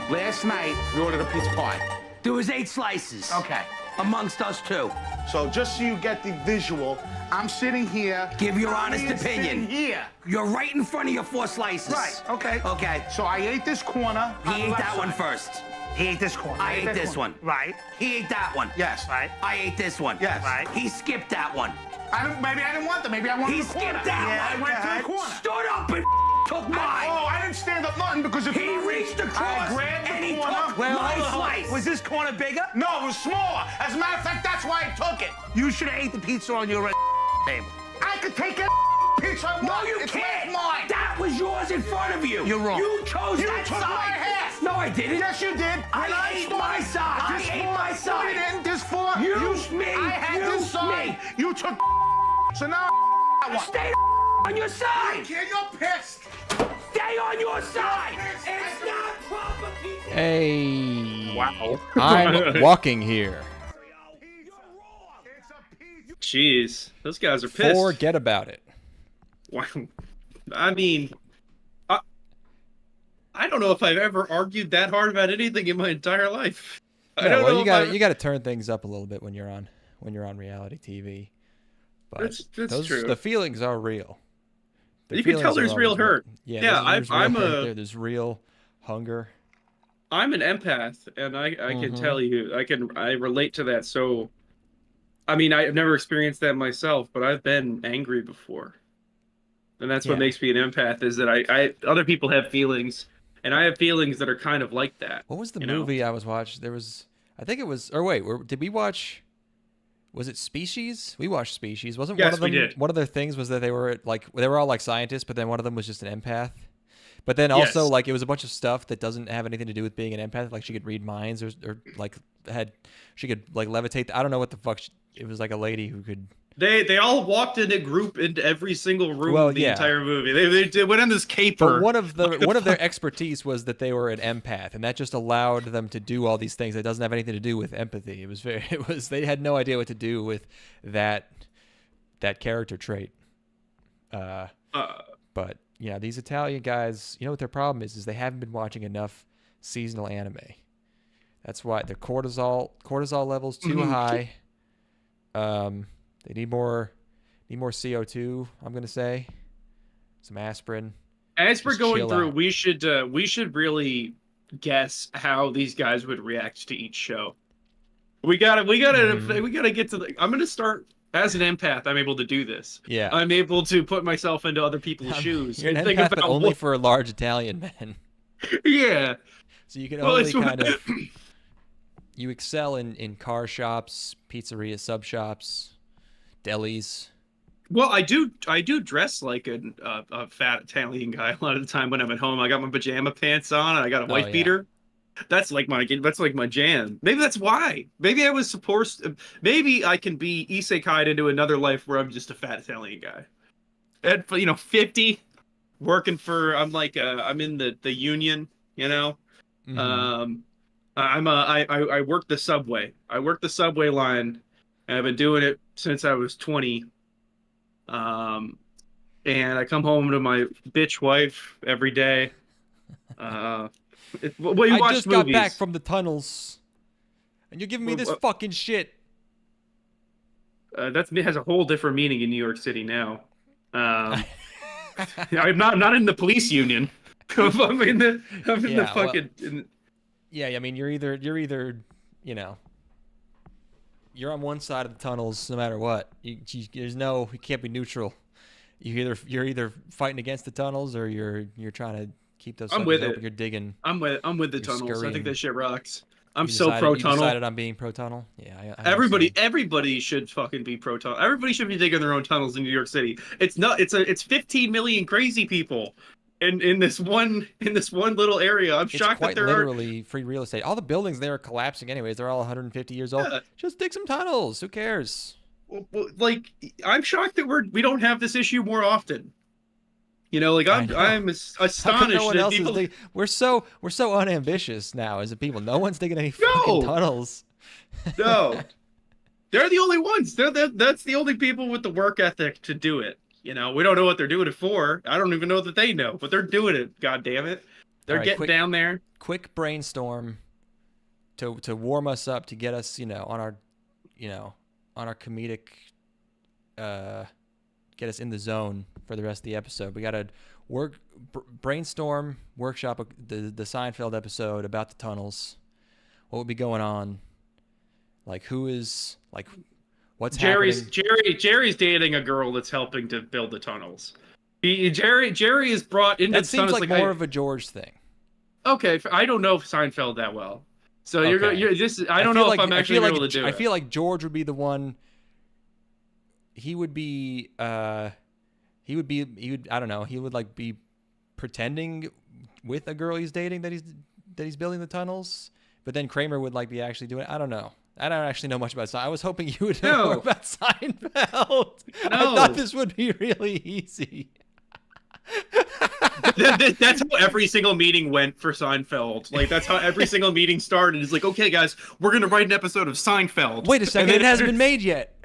Last night, we ordered a pizza pie. There was 8 slices. Okay. Amongst us 2. So just so you get the visual, I'm sitting here. Give your honest Ian's opinion. sitting here. You're right in front of your 4 slices. Right, okay. Okay. So I ate this corner. He on the ate left that one side. first. He ate this corner. I ate that this one. one. Right. He ate that one. Yes. Right. I ate this one. Yes. Right. He skipped that one. Maybe I didn't want that. Maybe I wanted He the corner. skipped that I one. went to the corner. Stood up and took mine. I didn't stand up nothing because if He reached across I grabbed the and he corner. took my slice. Was this corner bigger? No, it was smaller. As a matter of fact, that's why I took it. You should have ate the pizza on your table. I could take a pizza I want. No, you It's can't. mine. That was yours in front of you. You're wrong. You chose You that took side. my half. No, I didn't. Yes, you did. I ate my side. I This ate four, my side. You didn't. This four. Me. I had this side. You took. So now that one. Stay on your side. Kid, you're pissed. Stay on your side. It's not proper pizza. Hey. Wow. I'm walking here. It's a pizza. Jeez, those guys are pissed. Forget about it. Wow. I mean, I don't know if I've ever argued that hard about anything in my entire life. I Yeah, don't well, know you if got to turn things up a little bit when you're on reality TV. But That's true. The feelings are real. The You can tell feelings there's are real always hurt. Yeah, Yeah, there's real I'm hurt a- there. There's real hunger. I'm an empath, and I can Mhm. tell you, I relate to that. So, I mean, I've never experienced that myself, but I've been angry before, and that's what Yeah. makes me an empath. Is that I other people have feelings, and I have feelings that are kind of like that. What was the you know? movie I was watching? There was, I think it was, or wait, did we watch? Was it Species? We watched Species. Wasn't one Yes, of them? we did. One of their things was that they were all like scientists, but then one of them was just an empath. But then also Yes. like it was a bunch of stuff that doesn't have anything to do with being an empath. Like she could read minds, or like she could like levitate. I don't know what the fuck. It was like a lady who could. They all walked in a group into every single room Well, of the yeah. entire movie. They went on this caper. But one of their expertise was that they were an empath, and that just allowed them to do all these things that doesn't have anything to do with empathy. They had no idea what to do with that character trait. But yeah, these Italian guys, you know what their problem is they haven't been watching enough seasonal anime. That's why their cortisol levels too high. They need more CO2, I'm gonna say. Some aspirin. As we're Just going chill through, out. we should really guess how these guys would react to each show. We gotta get to the. I'm gonna start as an empath. I'm able to do this. Yeah. I'm able to put myself into other people's shoes. You're an and think empath, but about only what- for large Italian men. Yeah. So you can Well, only it's- kind of you excel in car shops, pizzeria sub shops, delis. Well, I do dress like a fat Italian guy a lot of the time when I'm at home. I got my pajama pants on and I got a wife yeah. beater. That's like my jam. Maybe that's why. Maybe I was supposed to, maybe I can be isekai'd into another life where I'm just a fat Italian guy. At 50, working for I'm in the union, you know. Mhm. I work the subway. I work the subway line, and I've been doing it since I was 20. And I come home to my bitch wife every day. Well, you I watch just movies. got back from the tunnels, and you're giving me this fucking shit. That has a whole different meaning in New York City now. I'm not in the police union. I'm in the Yeah, fucking. Yeah, I mean you're either you're on one side of the tunnels no matter what. You can't be neutral. You're either fighting against the tunnels or you're trying to keep those. I'm with open. it. You're digging. I'm with the tunnels. I scurrying. think that shit rocks. I'm You so decided- pro You tunnel. decided on being pro tunnel. Yeah, I Everybody should fucking be pro tunnel. Everybody should be digging their own tunnels in New York City. It's 15 million crazy people in this one little area. I'm It's shocked that quite there literally free real estate. All the buildings there are collapsing anyways. They're all 150 years old. Yeah. Just dig some tunnels. Who cares? like I'm shocked that we don't have this issue more often. You know, like I know. I'm How astonished come no one that else people. is we're so unambitious now as a people. No one's digging any No. fucking tunnels. No, they're the only ones. That's the only people with the work ethic to do it. You know, we don't know what they're doing it for. I don't even know that they know, but they're doing it. God damn it! They're All right, getting down there. Quick brainstorm to warm us up, to get us, on our, on our comedic, get us in the zone for the rest of the episode. We got to brainstorm, workshop the Seinfeld episode about the tunnels. What would be going on? Like, who is, like, what's happening? Jerry's dating a girl that's helping to build the tunnels. Jerry is brought into that seems like more of a George thing. Okay, I don't know Seinfeld that well, so okay. you're this. I don't know if I'm actually able to do it. I feel like George would be the one. He would I don't know. He would like be pretending with a girl he's dating that he's building the tunnels, but then Kramer would like be actually doing it. I don't know. I don't actually know much about Seinfeld. I was hoping you would know more about Seinfeld. No. I thought this would be really easy. That's how every single meeting went for Seinfeld. Like, that's how every single meeting started. It's like, okay, guys, we're gonna write an episode of Seinfeld. Wait a second, it hasn't been made yet.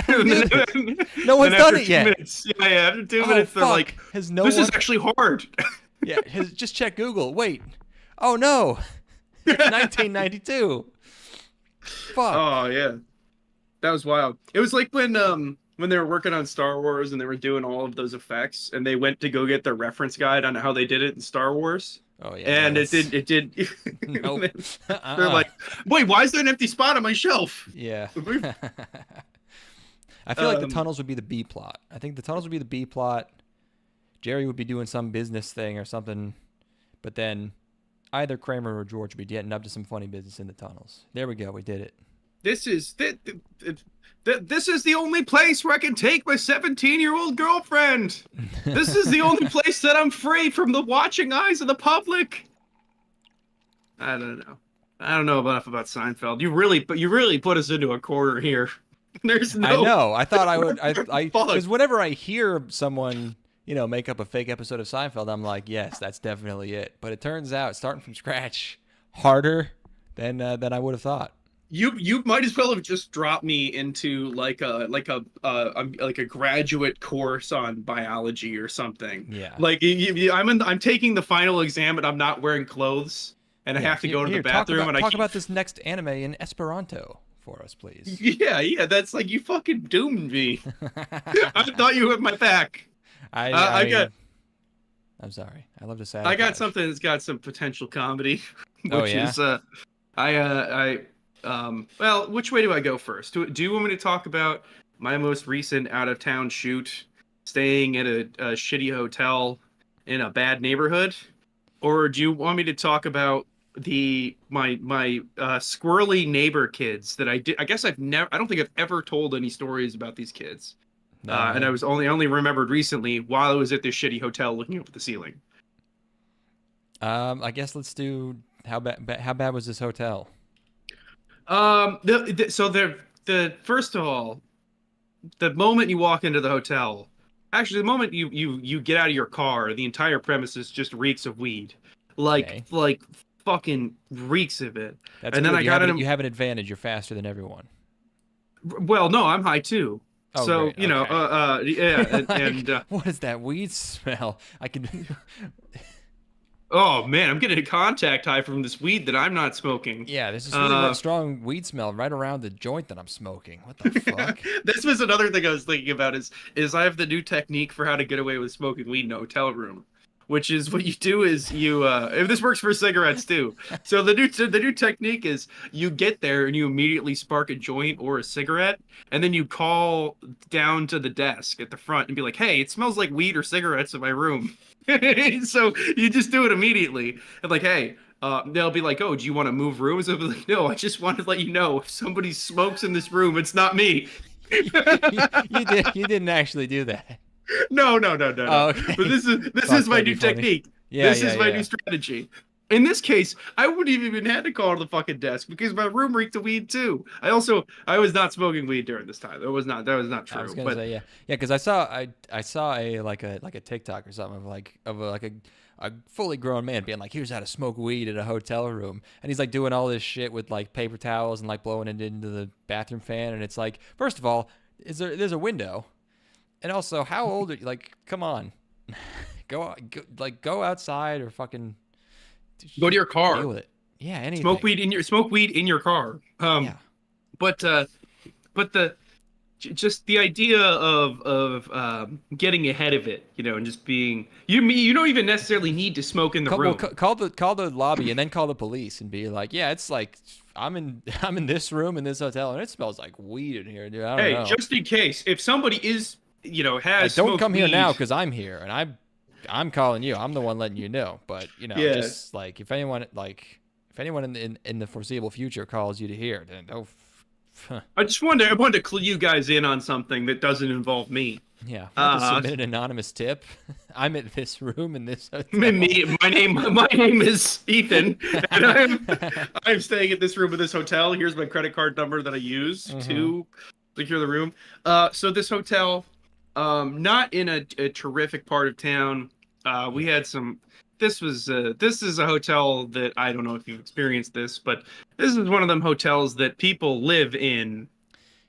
No one's done it yet. After 2 minutes, they're like, this is actually hard. Yeah, just check Google. Wait. Oh no. It's 1992. Fuck. Oh yeah, that was wild. It was like when they were working on Star Wars and they were doing all of those effects, and they went to go get their reference guide on how they did it in Star Wars. Oh yeah, and it did. Nope. They're like, wait, why is there an empty spot on my shelf? Yeah. I feel like the tunnels would be the B plot. I think the tunnels would be the B plot. Jerry would be doing some business thing or something, but then either Kramer or George would be getting up to some funny business in the tunnels. There we go. We did it. This is the only place where I can take my 17-year-old girlfriend. This is the only place that I'm free from the watching eyes of the public. I don't know. I don't know enough about Seinfeld. You really put us into a corner here. There's no. I know. I thought I would. Because whenever I hear someone, make up a fake episode of Seinfeld, I'm like, yes, that's definitely it. But it turns out, starting from scratch, harder than I would have thought. You might as well have just dropped me into like a graduate course on biology or something. Yeah. Like I'm taking the final exam and I'm not wearing clothes and I have to go to the bathroom talk about this next anime in Esperanto for us, please. Yeah. That's like, you fucking doomed me. I thought you had my back. I'm sorry. I love to say. I got something that's got some potential comedy, which is well, which way do I go first? Do you want me to talk about my most recent out-of-town shoot, staying at a shitty hotel in a bad neighborhood? Or do you want me to talk about my squirrely neighbor kids that I did? I guess I don't think I've ever told any stories about these kids. No, and I was only remembered recently while I was at this shitty hotel looking up at the ceiling. I guess let's do how bad was this hotel? First of all, the moment you walk into the hotel, actually the moment you get out of your car, the entire premises just reeks of weed. Like fucking reeks of it. That's and good. Then you have an advantage. You're faster than everyone. Well, no, I'm high too. Oh, so great. you know, yeah, and what is that weed smell? I can. Oh man, I'm getting a contact high from this weed that I'm not smoking. Yeah, this is really strong weed smell right around the joint that I'm smoking. What the fuck? This was another thing I was thinking about is I have the new technique for how to get away with smoking weed in a hotel room, which is what you do is you if this works for cigarettes too. So the new technique is you get there and you immediately spark a joint or a cigarette, and then you call down to the desk at the front and be like, "Hey, it smells like weed or cigarettes in my room." So you just do it immediately. And like, hey, they'll be like, "Oh, do you want to move rooms?" I'll be like, "No, I just wanted to let you know if somebody smokes in this room, it's not me." You didn't actually do that. No. Oh, okay. But this is my new technique. Yeah, this is my new strategy. In this case, I wouldn't even had to call to the fucking desk because my room reeked of weed too. I was not smoking weed during this time. That was not true. I was gonna say because I saw a TikTok or something of a fully grown man being like, "Here's how to smoke weed in a hotel room," and he's like doing all this shit with like paper towels and like blowing it into the bathroom fan, and it's like, first of all, there's a window, and also how old are you? Like, come on, go outside or fucking. Go to your car. Deal with it. Yeah, anything. Smoke weed in your car. Yeah. But just the idea of getting ahead of it, and just being you don't even necessarily need to smoke in the room. Call the lobby and then call the police and be like, yeah, it's like I'm in this room in this hotel and it smells like weed in here, dude. I don't know. Just in case, if somebody is has don't come weed, here now because I'm here and I'm calling you. I'm the one letting you know. But just like if anyone in the foreseeable future calls you to here, then don't. I wanted to clue you guys in on something that doesn't involve me. Yeah, I just submit an anonymous tip. I'm at this room in this hotel. My name is Ethan, and I'm staying at this room in this hotel. Here's my credit card number that I use to secure the room. So this hotel, not in a terrific part of town. We had some. This is a hotel that I don't know if you've experienced this, but this is one of them hotels that people live in.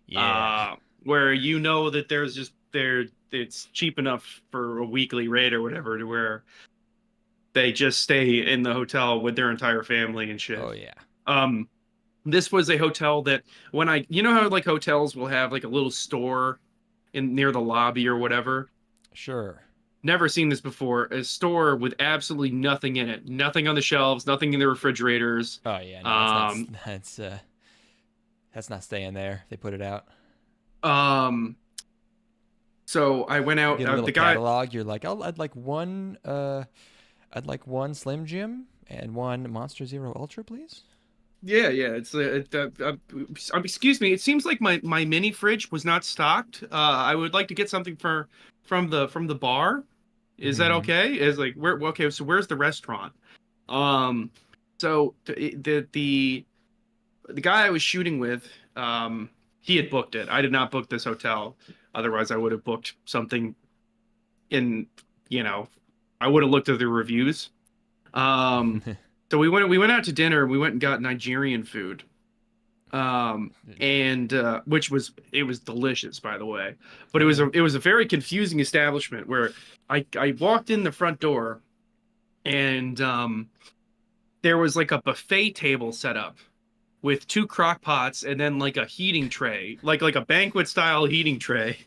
Yeah. Where that it's cheap enough for a weekly rate or whatever to where they just stay in the hotel with their entire family and shit. Oh yeah. This was a hotel that when how like hotels will have like a little store near the lobby or whatever. Sure. Never seen this before. A store with absolutely nothing in it. Nothing on the shelves, nothing in the refrigerators. Oh yeah, no, that's not staying there. They put it out. So I went out. You get a little the guy catalog. You're like, I'd like one Slim Jim and one Monster Zero Ultra, please. Yeah. It's excuse me. It seems like my mini fridge was not stocked. I would like to get something from the bar. Is that okay? Is like okay? So where's the restaurant? So the guy I was shooting with, he had booked it. I did not book this hotel. Otherwise, I would have booked something. I would have looked at the reviews. So we went out to dinner. We went and got Nigerian food. And which was delicious, by the way. But it was a very confusing establishment where I walked in the front door, and there was like a buffet table set up with 2 crock pots and then like a heating tray, like a banquet style heating tray,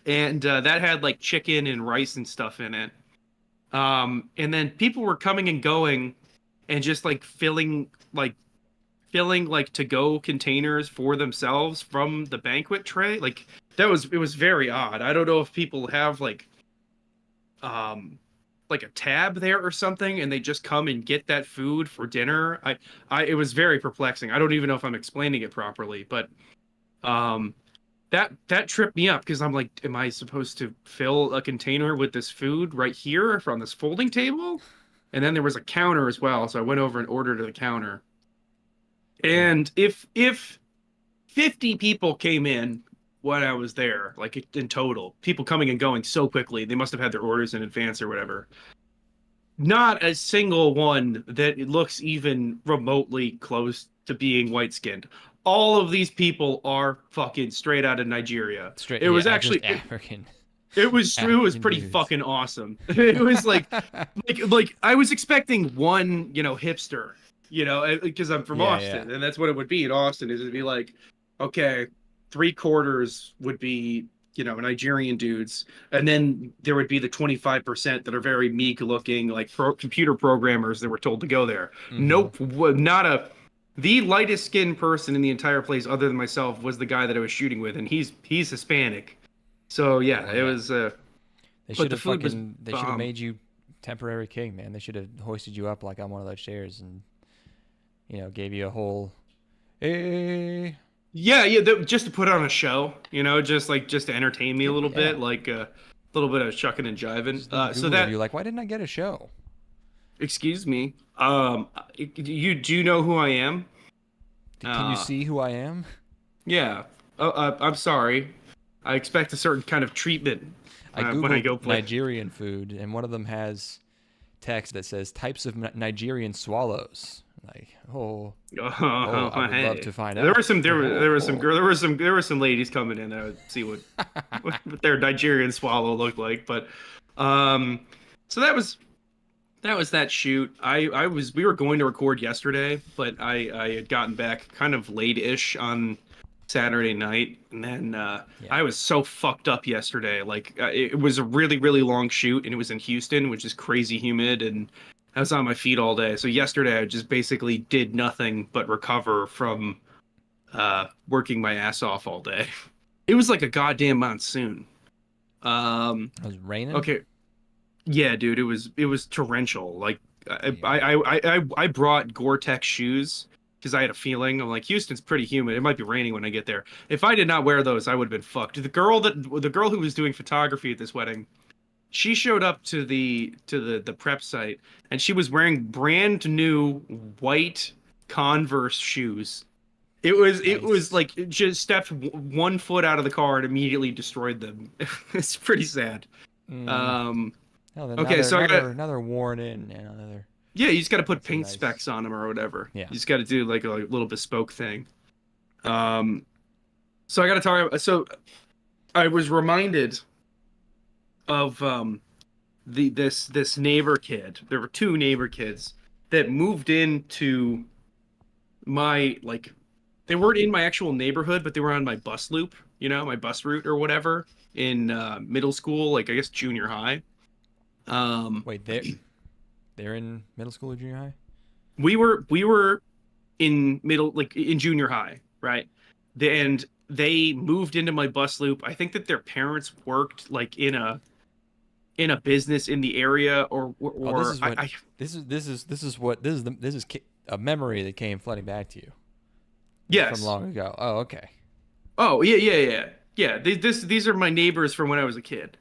and that had like chicken and rice and stuff in it. And then people were coming and going, and just like filling to-go containers for themselves from the banquet tray. Like it was very odd. I don't know if people have like a tab there or something, and they just come and get that food for dinner. It was very perplexing. I don't even know if I'm explaining it properly, but that tripped me up because I'm like, am I supposed to fill a container with this food right here from this folding table? And then there was a counter as well, so I went over and ordered at the counter. And if 50 people came in when I was there, like in total, people coming and going so quickly, they must have had their orders in advance or whatever. Not a single one that looks even remotely close to being white-skinned. All of these people are fucking straight out of Nigeria. It was actually African. It was pretty dudes. Fucking awesome. It was like I was expecting one, hipster. Because I'm from Austin, and that's what it would be in Austin. It'd be like, okay, 3/4 would be, Nigerian dudes, and then there would be the 25% that are very meek looking, like computer programmers that were told to go there. Nope, the lightest skinned person in the entire place, other than myself, was the guy that I was shooting with, and he's Hispanic. So yeah, it was. They should have made you temporary king, man. They should have hoisted you up like on one of those chairs and. Gave you a whole, Yeah, just to put on a show, just to entertain me a little bit, like a little bit of shucking and jiving. So that you're like, why didn't I get a show? Excuse me. Do you know who I am? Can you see who I am? Yeah. I'm sorry. I expect a certain kind of treatment when I go play Nigerian food, and one of them has text that says types of Nigerian swallows. Like, I would love to find out. There were some ladies coming in that I would see what their Nigerian swallow looked like, but so that was that was that shoot. We were going to record yesterday, but I had gotten back kind of late-ish on Saturday night, and then I was so fucked up yesterday. Like it was a really, really long shoot, and it was in Houston, which is crazy humid, and I was on my feet all day. So yesterday I just basically did nothing but recover from working my ass off all day. It was like a goddamn monsoon. It was raining. Okay. Yeah, dude, it was torrential. Like I brought Gore-Tex shoes because I had a feeling. I'm like, Houston's pretty humid. It might be raining when I get there. If I did not wear those, I would have been fucked. The girl who was doing photography at this wedding, she showed up to the prep site, and she was wearing brand new white Converse shoes. It was like it just stepped 1 foot out of the car and immediately destroyed them. It's pretty sad. Okay, so another worn in and another. Yeah, you just got to put paint nice specs on them or whatever. Yeah, you just got to do like a little bespoke thing. So I got to talk. So I was reminded of this neighbor kid. There were 2 neighbor kids that moved into my like. They weren't in my actual neighborhood, but they were on my bus loop. You know, my bus route or whatever in middle school, like I guess junior high. Wait, they're in middle school or junior high? We were in in junior high, right? And they moved into my bus loop. I think that their parents worked like in a business in the area, or this is a memory that came flooding back to you. Yes. From long ago. Oh, okay. Oh yeah. These are my neighbors from when I was a kid.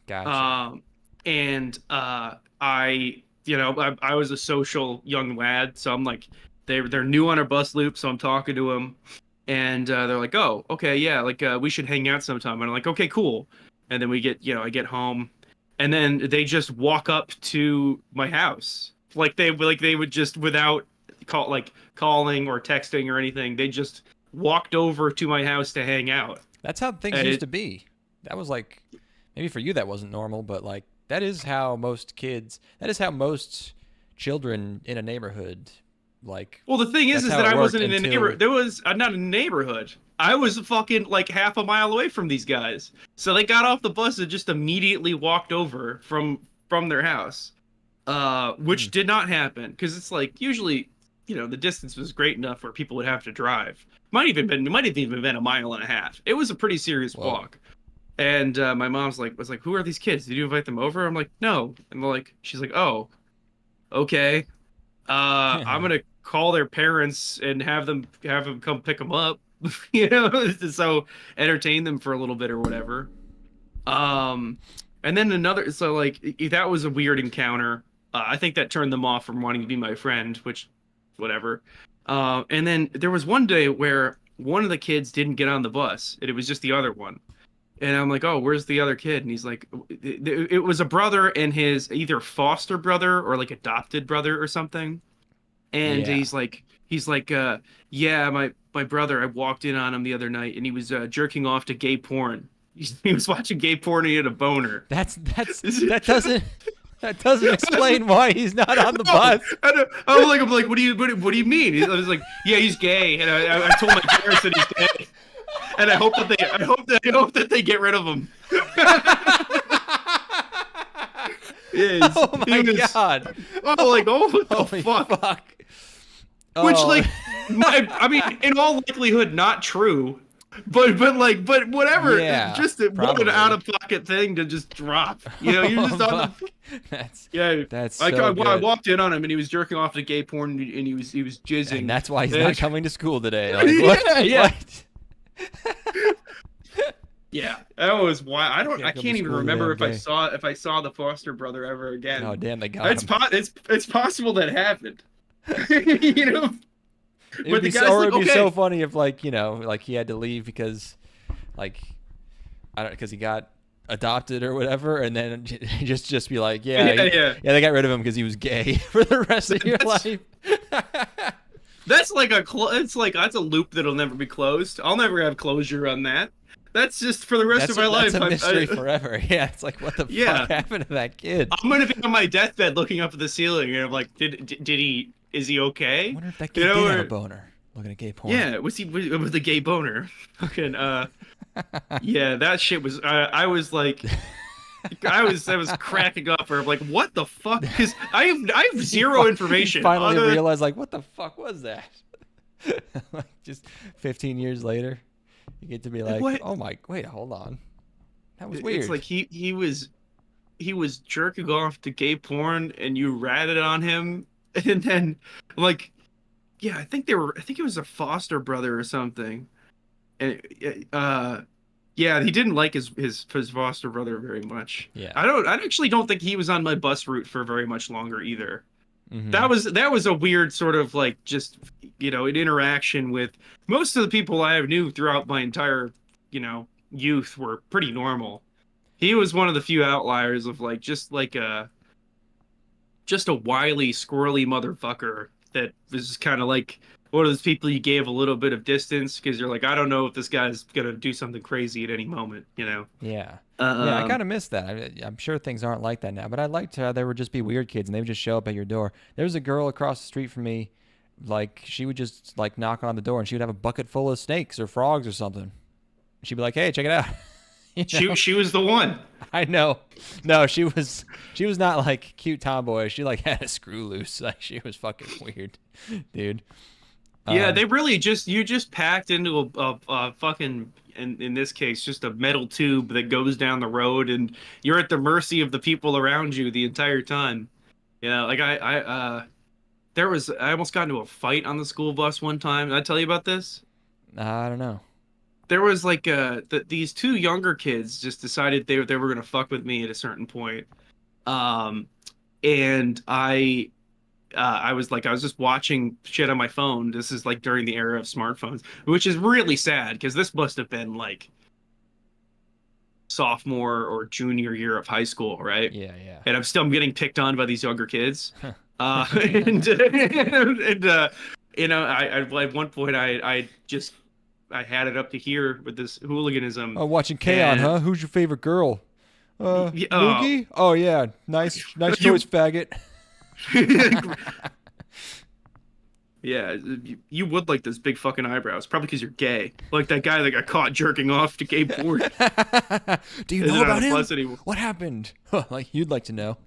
Gotcha. And I was a social young lad, so I'm like, they're new on our bus loop, so I'm talking to them, and they're like, oh, okay, yeah, like we should hang out sometime, and I'm like, okay, cool, and then I get home, and then they just walk up to my house, like they would just without calling or texting or anything, they just walked over to my house to hang out. That's how things used to be. That was like, maybe for you that wasn't normal, but like that is how most children in a neighborhood like. Well, the thing is that I wasn't in a neighborhood. There was not a neighborhood. I was fucking like half a mile away from these guys. So they got off the bus and just immediately walked over from their house, which did not happen because it's like usually, the distance was great enough where people would have to drive. Might have even been a mile and a half. It was a pretty serious walk. And my mom's was like, who are these kids? Did you invite them over? I'm like, no. And she's like, oh, okay. I'm gonna call their parents and have them come pick them up. So entertain them for a little bit or whatever. And then that was a weird encounter. I think that turned them off from wanting to be my friend, which, whatever. And then there was one day where one of the kids didn't get on the bus, and it was just the other one. And I'm like, oh, where's the other kid? And he's like, it was a brother and his either foster brother or like adopted brother or something. And he's like, yeah, my brother, I walked in on him the other night and he was jerking off to gay porn. He was watching gay porn and he had a boner. That doesn't explain why he's not on the bus. I'm like, what do you mean? I was like, yeah, he's gay, and I told my parents that he's gay, and I hope that they get rid of him. Yeah, oh my god! Oh, what the Holy fuck? Which, I mean, in all likelihood, not true. But whatever. Yeah, just what an out of pocket thing to just drop. You're just on the. That's so good. I walked in on him and he was jerking off to gay porn and he was jizzing. And that's why he's not coming to school today. What? Yeah. Yeah, that was why I can't even remember if I saw the foster brother ever again. Oh damn, they got him. It's possible that happened. It would be so funny if he had to leave because because he got adopted or whatever, and then just be like, they got rid of him because he was gay for the rest of your life. That's that's a loop that'll never be closed. I'll never have closure on that. That's just for the rest of my life. That's a mystery forever. Yeah, it's like, what the fuck happened to that kid? I'm gonna be on my deathbed looking up at the ceiling, and I'm like, is he okay? I wonder if that kid did have a boner. Looking at gay porn. Yeah, was he with the gay boner? Fucking yeah, that shit was. I was like, I was cracking up. Or I'm like, what the fuck? Because I have zero information. You finally realized, like, what the fuck was that? Like, just 15 years later, you get to be like, what? Oh my, wait, hold on, that was weird. It's like he was jerking off to gay porn, and you ratted on him, and then like. Yeah, I think it was a foster brother or something, and yeah, he didn't like his foster brother very much. Yeah, I actually don't think he was on my bus route for very much longer either. Mm-hmm. That was a weird sort of like just an interaction with most of the people I knew throughout my entire youth were pretty normal. He was one of the few outliers of like just a wily, squirrely motherfucker. That was kind of like one of those people you gave a little bit of distance because you're like, I don't know if this guy's gonna do something crazy at any moment, Yeah. Yeah, I kind of miss that. I'm sure things aren't like that now, but I liked how there would just be weird kids and they would just show up at your door. There was a girl across the street from me, like she would just like knock on the door and she would have a bucket full of snakes or frogs or something. She'd be like, "Hey, check it out." She was the one. I know. No, she was not like cute tomboy. She like had a screw loose. Like she was fucking weird, dude. Yeah, they really just packed into a fucking in this case just a metal tube that goes down the road, and you're at the mercy of the people around you the entire time. Yeah, like I almost got into a fight on the school bus one time. Did I tell you about this? I don't know. There was like these two younger kids just decided they were gonna fuck with me at a certain point, and I was just watching shit on my phone. This is like during the era of smartphones, which is really sad because this must have been like sophomore or junior year of high school, right? Yeah. And I'm getting picked on by these younger kids, at one point I had it up to here with this hooliganism. Oh, watching K-On, huh? Who's your favorite girl? Moogie? Oh yeah, nice choice, faggot. Yeah, you would like those big fucking eyebrows. Probably because you're gay. Like that guy that got caught jerking off to gay porn. Do you know about him? What happened? Like you'd like to know.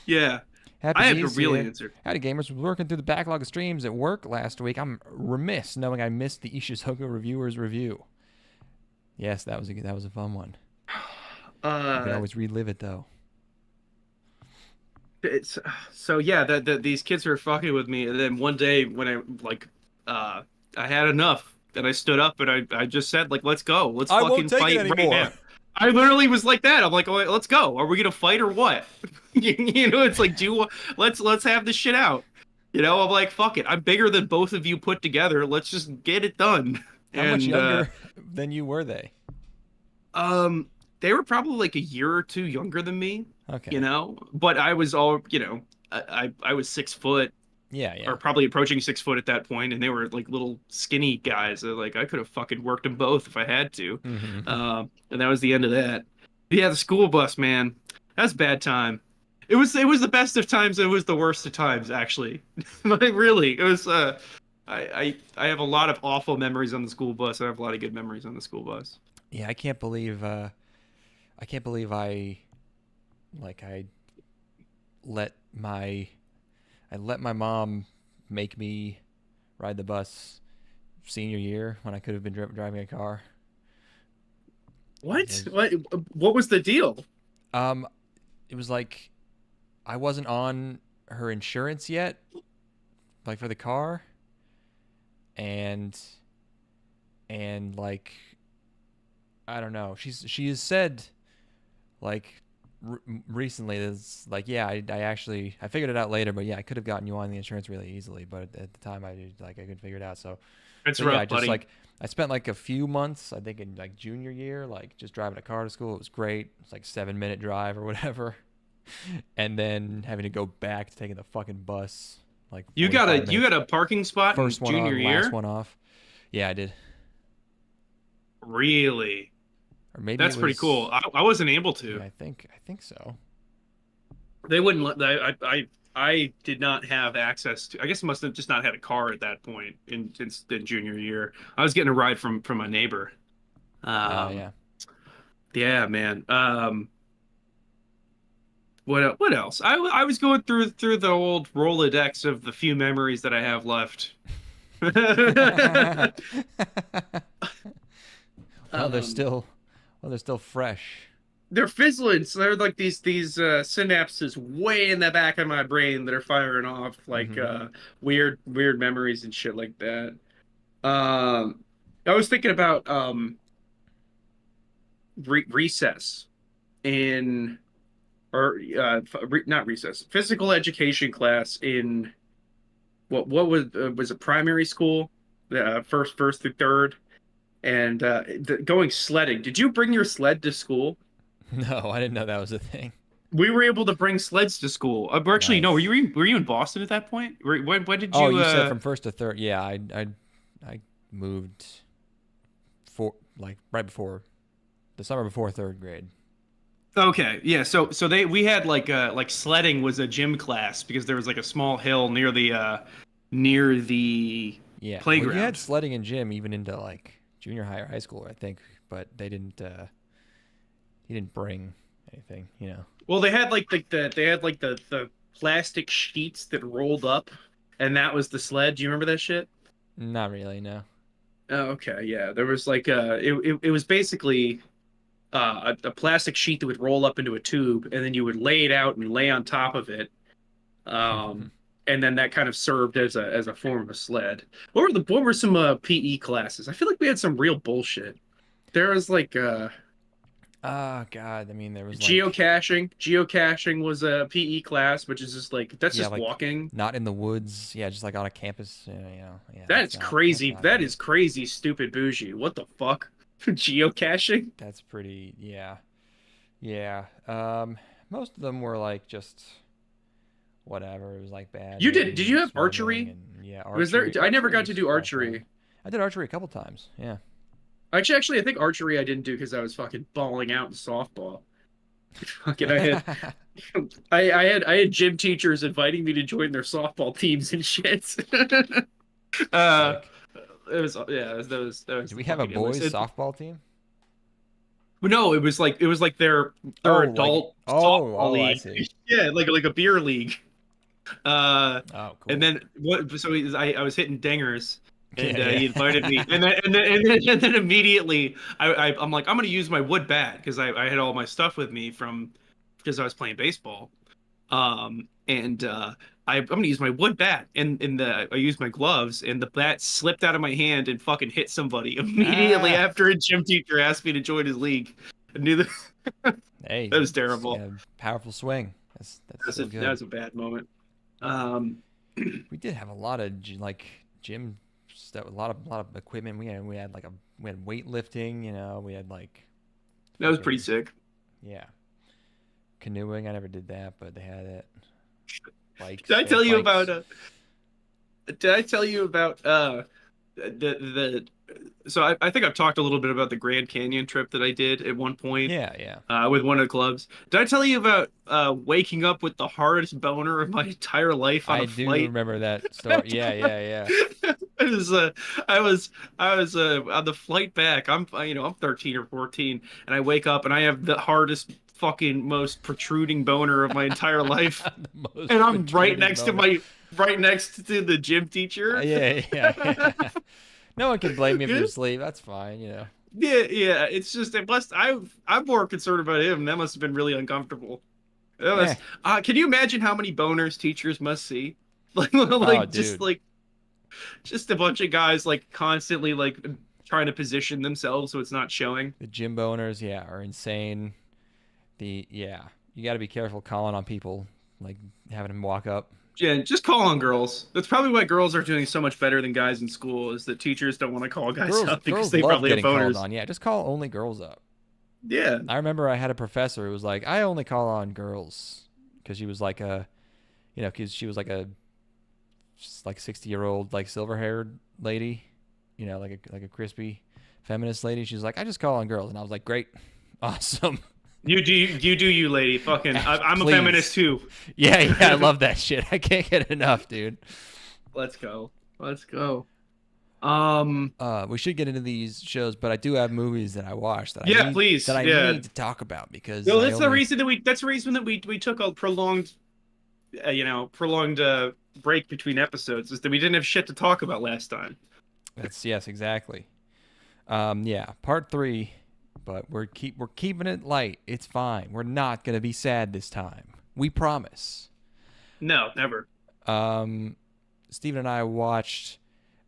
Yeah. I have a real answer. Howdy gamers, was working through the backlog of streams at work last week. I'm remiss knowing I missed the Ishizoku reviewers review. Yes, that was a fun one. You can always relive it though. It's so yeah. These kids were fucking with me, and then one day when I had enough, and I stood up and I just said like, let's go, let's fucking fight right now. I literally was like that. I'm like, oh, let's go. Are we gonna fight or what? It's like, let's have this shit out. I'm like, fuck it. I'm bigger than both of you put together. Let's just get it done. How much younger than you were they? They were probably like a year or two younger than me. Okay. But I was all, I was 6 foot. Yeah. Or probably approaching 6 foot at that point, and they were like little skinny guys. Like I could have fucking worked them both if I had to. Mm-hmm. And that was the end of that. But yeah, the school bus, man, that's a bad time. It was the best of times. It was the worst of times, actually. Like really, it was. I have a lot of awful memories on the school bus. I have a lot of good memories on the school bus. Yeah, I can't believe I let my mom make me ride the bus senior year when I could have been driving a car. What? What was the deal? It was like I wasn't on her insurance yet, like for the car, and like I don't know. She has said like recently is like, yeah, I figured it out later, but yeah, I could have gotten you on the insurance really easily, but at the time I couldn't figure it out. So it's rough, yeah, I just buddy. like I spent like a few months, I think in like junior year, like just driving a car to school. It was great. It's like 7-minute drive or whatever, and then having to go back to taking the fucking bus. Like you got a parking spot first in one junior on, year. last one off. Yeah, I did. Really? Or maybe That's it pretty was, cool. I wasn't able to. Yeah, I think so. They wouldn't let. I did not have access to. I guess I must have just not had a car at that point in junior year. I was getting a ride from my neighbor. Yeah. Yeah, man. What else? I was going through the old Rolodex of the few memories that I have left. They're still fresh. They're fizzling. So they're like these synapses way in the back of my brain that are firing off like weird memories and shit like that. I was thinking about recess in or not recess, physical education class in what was a primary school, first through third, and going sledding. Did you bring your sled to school? No, I didn't know that was a thing. We were able to bring sleds to school. Actually, no. Nice. Were you in Boston at that point? When did you? Oh, you said from first to third. Yeah, I moved right before the summer before third grade. Okay, yeah. So we had like sledding was a gym class because there was like a small hill near the playground. Well, you had sledding in gym even into like junior high or high school, I think, but they didn't. He didn't bring anything, you know. Well, they had the plastic sheets that rolled up, and that was the sled. Do you remember that shit? Not really, no. Oh, okay, yeah. There was like it was basically a plastic sheet that would roll up into a tube, and then you would lay it out and lay on top of it, and then that kind of served as a form of a sled. What were some PE classes? I feel like we had some real bullshit. There was like oh God, I mean there was like, geocaching. Geocaching was a PE class, which is just like that's just like, walking. Not in the woods, yeah, just like on a campus. Yeah. That's crazy. That good. is crazy, stupid, bougie. What the fuck? Geocaching? That's pretty, yeah. Most of them were like just whatever. It was like bad. Did you have archery? And, yeah, Was there? I never got to do was archery. fun. I did archery a couple times. Yeah. Actually, I think archery I didn't do because I was fucking balling out in softball. Fucking, I had gym teachers inviting me to join their softball teams and shit. It was that was. Did we have a boys softball team? No, it was like their adult softball league. I see. Yeah, like a beer league. Oh, cool. And then what? So I was hitting dingers, and he invited me, and then immediately I'm like, I'm gonna use my wood bat because I had all my stuff with me because I was playing baseball, and I'm gonna use my wood bat, and I used my gloves, and the bat slipped out of my hand and fucking hit somebody immediately after a gym teacher asked me to join his league. I knew that. Hey, that was terrible. Yeah, powerful swing. That's so good. That was a bad moment. We did have a lot of gym stuff, a lot of equipment. We had weightlifting. We had like. That was pretty sick. Yeah. Canoeing, I never did that, but they had it. Bikes, Did I tell you bikes. about? Did I tell you about the? So I think I've talked a little bit about the Grand Canyon trip that I did at one point. Yeah. With one of the clubs. Did I tell you about waking up with the hardest boner of my entire life on a flight? I do remember that story. Yeah. I was on the flight back. I'm 13 or 14, and I wake up and I have the hardest fucking most protruding boner of my entire life, and I'm right next to the gym teacher. Yeah. No one can blame me if you sleep. That's fine, Yeah. It's just plus I'm more concerned about him. That must have been really uncomfortable. Can you imagine how many boners teachers must see? Just a bunch of guys like constantly like trying to position themselves so it's not showing. The gym boners, are insane. You got to be careful calling on people, like having them walk up. Yeah, just call on girls. That's probably why girls are doing so much better than guys in school, is that teachers don't want to call guys up because they probably have boners. On. Yeah, just call only girls up. Yeah. I remember I had a professor who was like, I only call on girls because she was like because she was like a 60-year-old like silver-haired lady, like a crispy feminist lady. She's like, I just call on girls, and I was like, great, awesome. You do you, lady. Fucking, I'm a Please. feminist too. Yeah, I love that shit. I can't get enough, dude. Let's go. We should get into these shows, but I do have movies that I watched that I need to talk about because no, that's the reason that we took a prolonged break between episodes, is that we didn't have shit to talk about last time. Yes, exactly. Part 3, but we're keeping it light. It's fine. We're not gonna be sad this time. We promise. No, never. Steven and I watched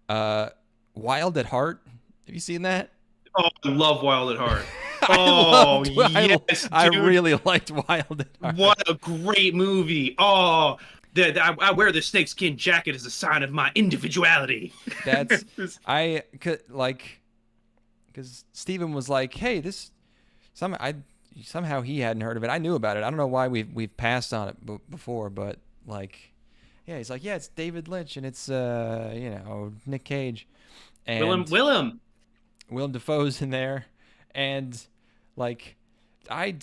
Wild at Heart. Have you seen that? Oh, I love Wild at Heart. I really liked Wild at Heart. What a great movie. Oh, I wear the snakeskin jacket as a sign of my individuality. That's I could like, because Steven was like, hey, this somehow he hadn't heard of it. I knew about it. I don't know why we've passed on it before, but like, yeah, he's like, yeah, it's David Lynch and it's Nick Cage and Willem Dafoe's in there, and like I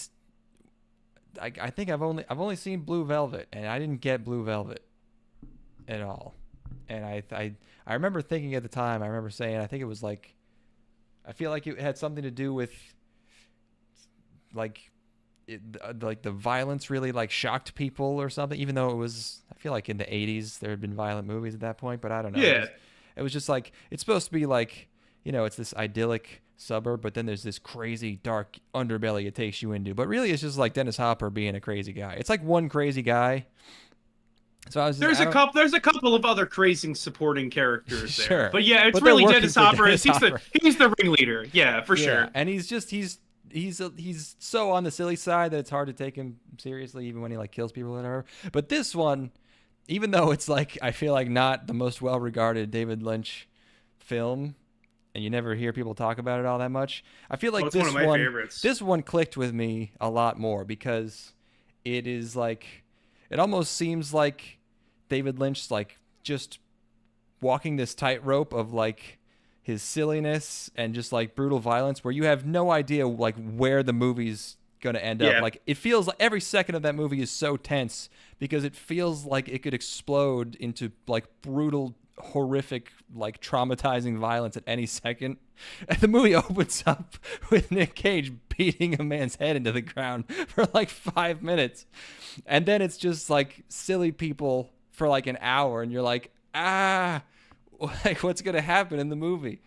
think I've only seen Blue Velvet, and I didn't get Blue Velvet at all. And I remember thinking at the time, I remember saying, I think it was like, I feel like it had something to do with like the violence really like shocked people or something, even though it was, I feel like in the 80s there had been violent movies at that point, but I don't know. Yeah. It was just like, it's supposed to be like, it's this idyllic suburb, but then there's this crazy dark underbelly it takes you into. But really, it's just like Dennis Hopper being a crazy guy. It's like one crazy guy. So there's a couple of other crazy supporting characters there. Sure. But yeah, it's really Dennis Hopper. He's the ringleader. Yeah, for sure. And he's so on the silly side that it's hard to take him seriously, even when he like kills people or whatever. But this one, even though it's like, I feel like not the most well-regarded David Lynch film, and you never hear people talk about it all that much, I feel like it's one of my favorites. This one clicked with me a lot more, because it is like, it almost seems like David Lynch like just walking this tightrope of like his silliness and just like brutal violence, where you have no idea like where the movie's gonna end up. Like, it feels like every second of that movie is so tense, because it feels like it could explode into like brutal, horrific, like traumatizing violence at any second. And the movie opens up with Nick Cage beating a man's head into the ground for like 5 minutes, and then it's just like silly people for like an hour, and you're like, like what's gonna happen in the movie?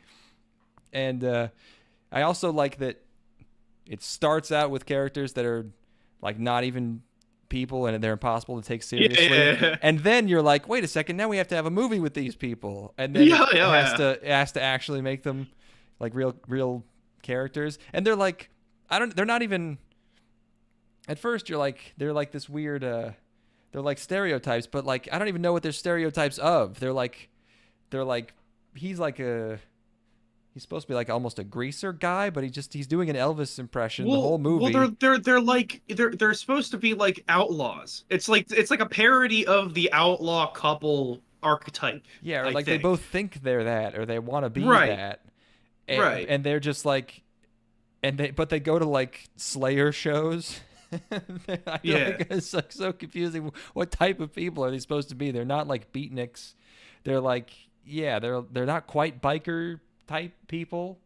And I also like that it starts out with characters that are like not even people, and they're impossible to take seriously. Yeah. And then you're like, wait a second, now we have to have a movie with these people, and then it has to actually make them like real characters. And they're like, they're not even, at first you're like, they're like this weird they're like stereotypes, but like I don't even know what they're stereotypes of. They're like he's supposed to be like almost a greaser guy, but he's doing an Elvis impression the whole movie. Well, they're supposed to be like outlaws. It's like a parody of the outlaw couple archetype. Yeah, or like they both think they're that, or they want to be that. And they're just like, but they go to like Slayer shows. I feel like it's like so confusing. What type of people are they supposed to be? They're not like beatniks. They're like, they're not quite biker type people.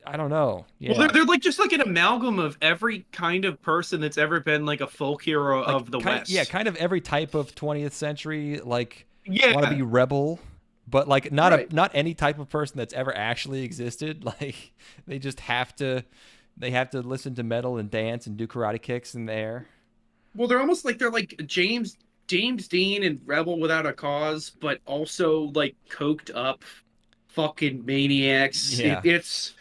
I don't know. Yeah. Well, they're like just like an amalgam of every kind of person that's ever been like a folk hero like of the West. Yeah, kind of every type of 20th century like want to be rebel, but like not any type of person that's ever actually existed. Like they just have to listen to metal and dance and do karate kicks in the air. Well, they're like James Dean and Rebel Without a Cause, but also like coked up fucking maniacs. Yeah. It's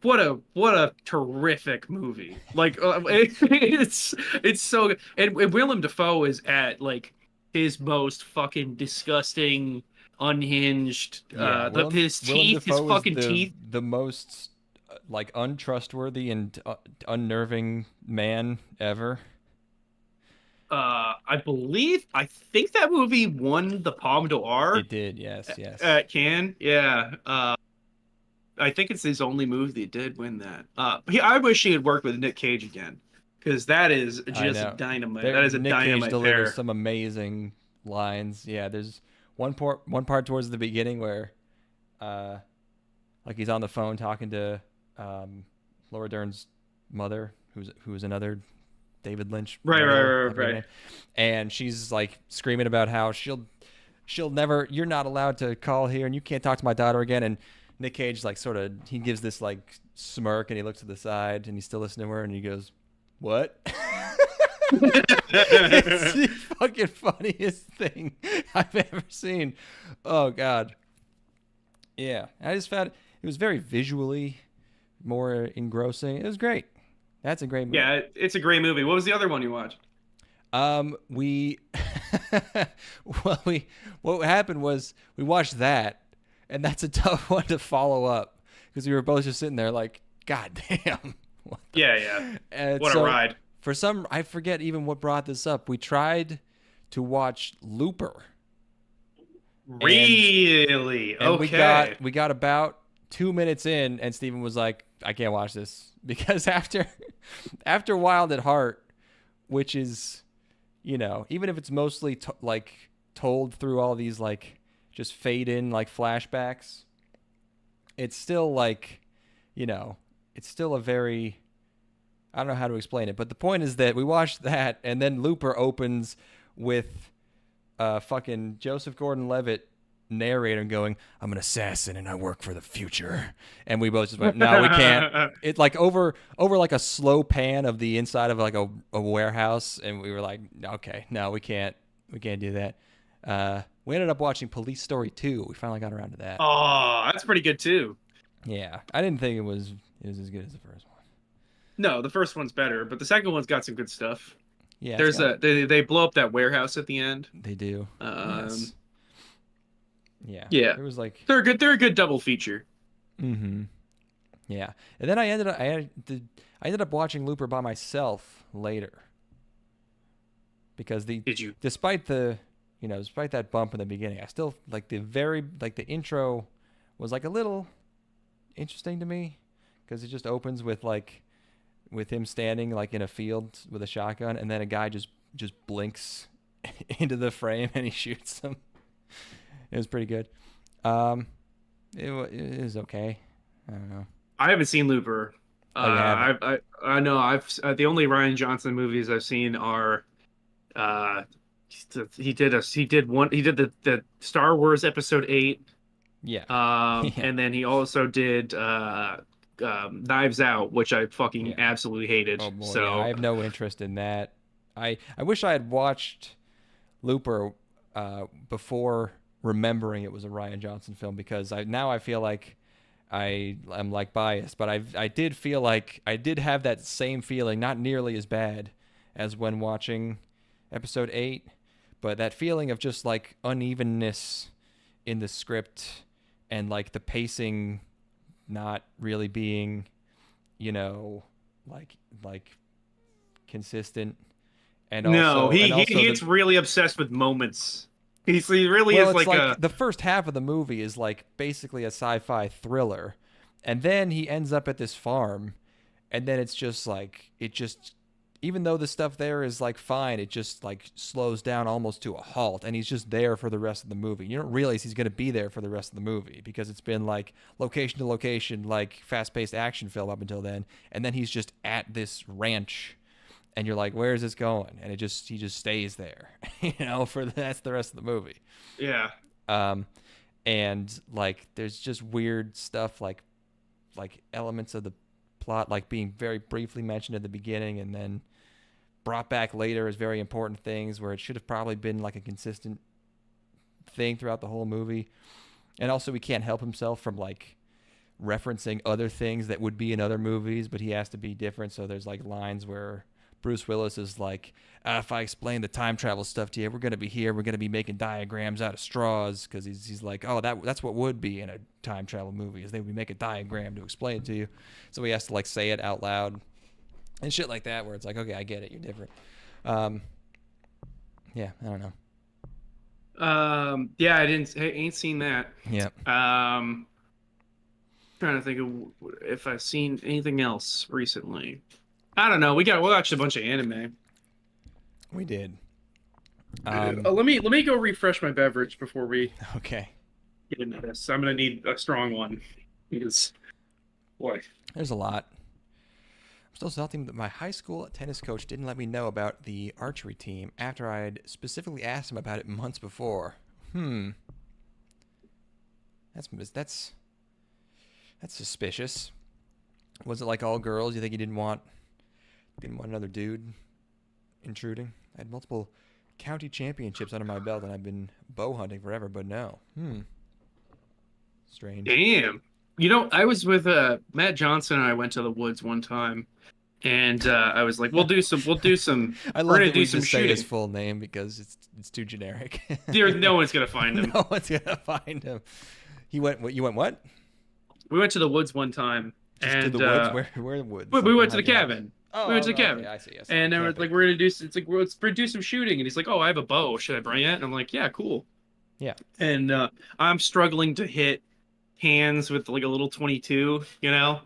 what a terrific movie. Like it's so good. And Willem Dafoe is at like his most fucking disgusting, unhinged. His fucking teeth. The most like untrustworthy and unnerving man ever. I think that movie won the Palme d'Or. It did, yes. At Cannes, yeah. I think it's his only movie that did win that. I wish he had worked with Nick Cage again, because that is just dynamite. That is a Nick dynamite Cage delivers pair. some amazing lines. Yeah, there's one part towards the beginning where, like he's on the phone talking to Laura Dern's mother, who's another David Lynch. Right. And she's like screaming about how she'll never, you're not allowed to call here and you can't talk to my daughter again. And Nick Cage like sort of, he gives this like smirk and he looks to the side and he's still listening to her and he goes, "What?" It's the fucking funniest thing I've ever seen. Oh God. Yeah. I just found it was very visually more engrossing. It was great. That's a great movie. Yeah, it's a great movie. What was the other one you watched? What happened was we watched that, and that's a tough one to follow up because we were both just sitting there like, God damn. Yeah. What so a ride. For some, I forget even what brought this up. We tried to watch Looper. Really? And okay. we got about 2 minutes in, and Steven was like, I can't watch this. Because after Wild at Heart, which is, you know, even if it's mostly told through all these like just fade in like flashbacks, it's still like, you know, it's still a very, I don't know how to explain it, but the point is that we watched that, and then Looper opens with fucking Joseph Gordon-Levitt narrator going, "I'm an assassin and I work for the future," and we both just went, "No, we can't." It's like over like a slow pan of the inside of like a warehouse, and we were like, "Okay, no, we can't do that." We ended up watching Police Story 2. We finally got around to that. Oh, that's pretty good too. Yeah, I didn't think it was as good as the first one. No, the first one's better, but the second one's got some good stuff. Yeah, there's they blow up that warehouse at the end. They do. Yes. Yeah. It was like they're a good double feature. Mm-hmm. Yeah. And then I ended up watching Looper by myself later. Because despite that bump in the beginning, I still like the intro was like a little interesting to me because it just opens with him standing like in a field with a shotgun, and then a guy just blinks into the frame and he shoots him. It was pretty good. It was okay. I don't know. I haven't seen Looper. I know the only Rian Johnson movies I've seen are he did the Star Wars Episode 8. Yeah. And then he also did Knives Out, which I fucking absolutely hated. Oh boy, so yeah, I have no interest in that. I wish I had watched Looper before remembering it was a Rian Johnson film, because I feel like I'm like biased, but I did feel like I did have that same feeling, not nearly as bad as when watching Episode 8, but that feeling of just like unevenness in the script and like the pacing not really being, you know, like consistent. And no, also, he gets really obsessed with moments. He really is like the first half of the movie is like basically a sci-fi thriller, and then he ends up at this farm, and then it's just like even though the stuff there is like fine, it just like slows down almost to a halt, and he's just there for the rest of the movie. You don't realize he's going to be there for the rest of the movie because it's been like location to location, like fast-paced action film up until then, and then he's just at this ranch. And you're like, where is this going? And he just stays there, you know, that's the rest of the movie. Yeah. And like, there's just weird stuff like elements of the plot, like being very briefly mentioned at the beginning and then brought back later as very important things where it should have probably been like a consistent thing throughout the whole movie. And also he can't help himself from like referencing other things that would be in other movies, but he has to be different. So there's like lines where Bruce Willis is like, if I explain the time travel stuff to you, we're going to be here. We're going to be making diagrams out of straws, because he's like, oh, that's what would be in a time travel movie, is they would make a diagram to explain it to you. So he has to like say it out loud and shit like that, where it's like, okay, I get it. You're different. Yeah, I don't know. Yeah, I ain't seen that. Yeah. Trying to think of if I've seen anything else recently. I don't know. We watched a bunch of anime. We did. Let me go refresh my beverage before we Okay. get into this. I'm gonna need a strong one because, boy, There's a lot. I'm still salty that my high school tennis coach didn't let me know about the archery team after I had specifically asked him about it months before. That's suspicious. Was it like all girls? You think he didn't want another dude intruding? I had multiple county championships under my belt, and I've been bow hunting forever, but no. Strange. damn. You know, I was with Matt Johnson and I went to the woods one time, and I was like, we'll do some. I We're love gonna that we do some just say his shooting. full name because it's too generic. No one's gonna find him. No one's gonna find him. You went what? We went to the woods one time, Just and to the woods? Where are the woods? we Like went to the behind house? cabin. Oh, We went to the okay, cabin. I see. And then we're Camping. like, we're gonna do. It's like, let's do some shooting. And he's like, oh, I have a bow. Should I bring it? And I'm like, yeah, cool. Yeah. And I'm struggling to hit hands with like a little 22. You know,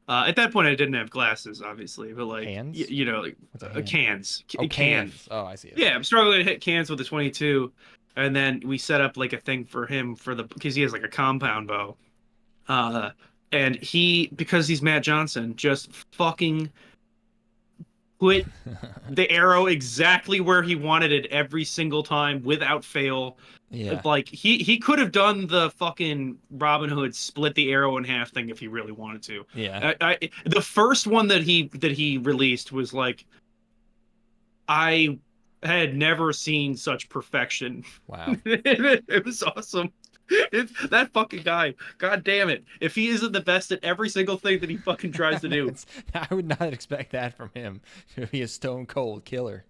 at that point I didn't have glasses, obviously, but like, Hands? you know, like What's a hand? cans. Oh, Cans. cans. Oh, I see it. Yeah, I'm struggling to hit cans with a 22. And then we set up like a thing for him because he has like a compound bow. And because he's Matt Johnson, just fucking put the arrow exactly where he wanted it every single time without fail. Yeah. Like he could have done the fucking Robin Hood split the arrow in half thing if he really wanted to. Yeah. The first one that he released was like, I had never seen such perfection. Wow. It was awesome. That fucking guy, god damn it, if he isn't the best at every single thing that he fucking tries to do. I would not expect that from him to be a stone cold killer.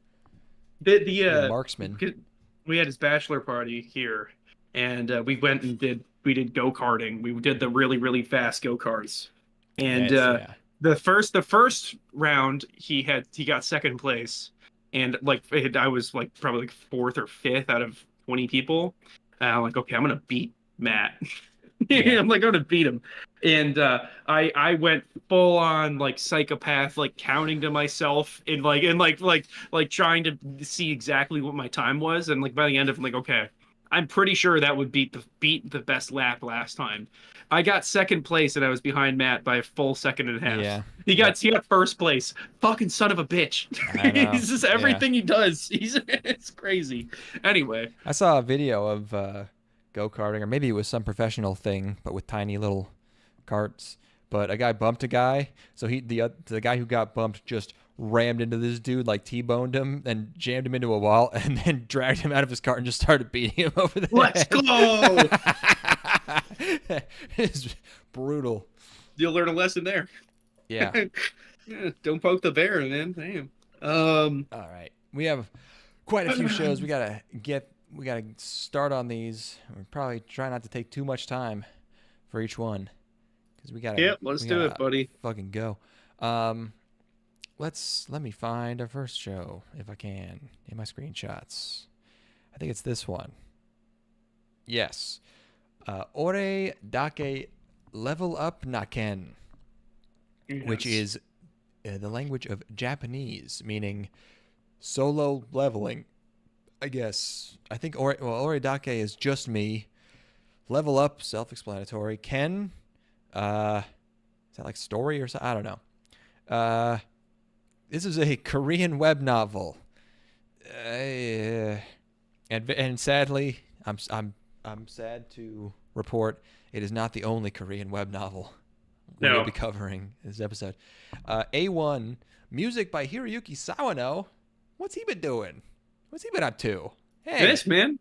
The Marksman. we had his bachelor party here, and we went and did go-karting. We did the really, really fast go-karts. And Yes, yeah. the first round he got second place, and like I was like probably like fourth or fifth out of 20 people. And I'm like, okay, I'm gonna beat Matt. Yeah. I'm like, I'm gonna beat him. And I went full on like psychopath, like counting to myself and like trying to see exactly what my time was. And like by the end of, I'm like, okay, I'm pretty sure that would beat the best lap last time. I got second place and I was behind Matt by a full second and a half. Yeah. He got first place. Fucking son of a bitch. I know. He's just everything he does. It's crazy. Anyway. I saw a video of go-karting, or maybe it was some professional thing, but with tiny little carts. But a guy bumped a guy, so the guy who got bumped just rammed into this dude, like T-boned him, and jammed him into a wall, and then dragged him out of his cart and just started beating him over the Let's head. go. It's brutal. You'll learn a lesson there. Yeah. Yeah, don't poke the bear, man. Damn. All right. We have quite a few shows. We gotta start on these. We'll probably try not to take too much time for each one, because we gotta. Yep, let's do it, buddy. Fucking go. Let me find our first show if I can in my screenshots. I think it's this one. Yes. Ore dake level up naken, which is the language of Japanese, meaning solo leveling. I guess. I think Ore dake is just me. Level up, self-explanatory. Ken, is that like story or something? I don't know. This is a Korean web novel. And sadly, I'm sad to report it is not the only Korean web novel we'll be covering in this episode. A1, music by Hiroyuki Sawano. What's he been doing? What's he been up to? Hey, This, man.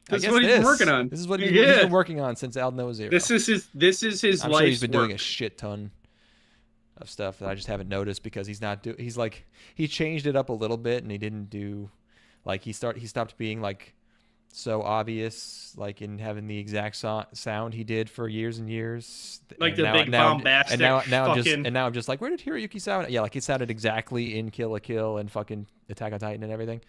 This I is what guess he's been working on. This is what he's been working on since Al No Zero. This is his I'm life's sure he's been work. doing a shit ton of stuff that I just haven't noticed because he's like, he changed it up a little bit, and he didn't do, like, he stopped being like so obvious, like in having the exact sound he did for years and years, Like and the big bombastic now fucking... I'm just like, where did Hiroyuki sound? Yeah, like it sounded exactly in Kill la Kill and fucking Attack on Titan and everything.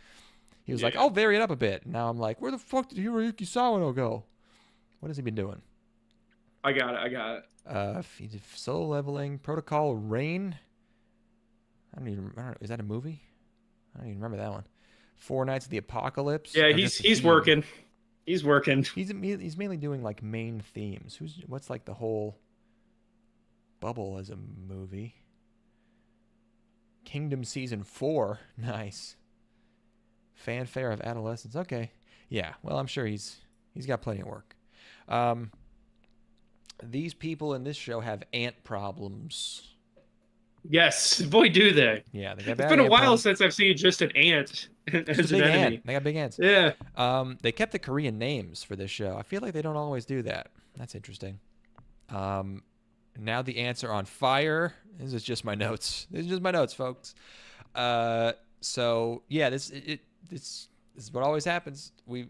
He was like, I'll vary it up a bit. Now I'm like, where the fuck did Hiroyuki Sawano go? What has he been doing? I got it. Solo leveling protocol Rain. I don't know. Is that a movie? I don't even remember that one. Four Nights of the Apocalypse. Yeah, he's working. He's working. He's mainly doing like main themes. What's like the whole Bubble as a movie? Kingdom Season 4. Nice. Fanfare of Adolescence. Okay. Yeah. Well, I'm sure he's got plenty of work. These people in this show have ant problems. Yes, boy, do they. Yeah, they got It's been a while since I've seen just an ant as an enemy. Ant. They got big ants. Yeah. They kept the Korean names for this show. I feel like they don't always do that. That's interesting. Now the ants are on fire. This is just my notes. This is just my notes, folks. So yeah, this is what always happens. We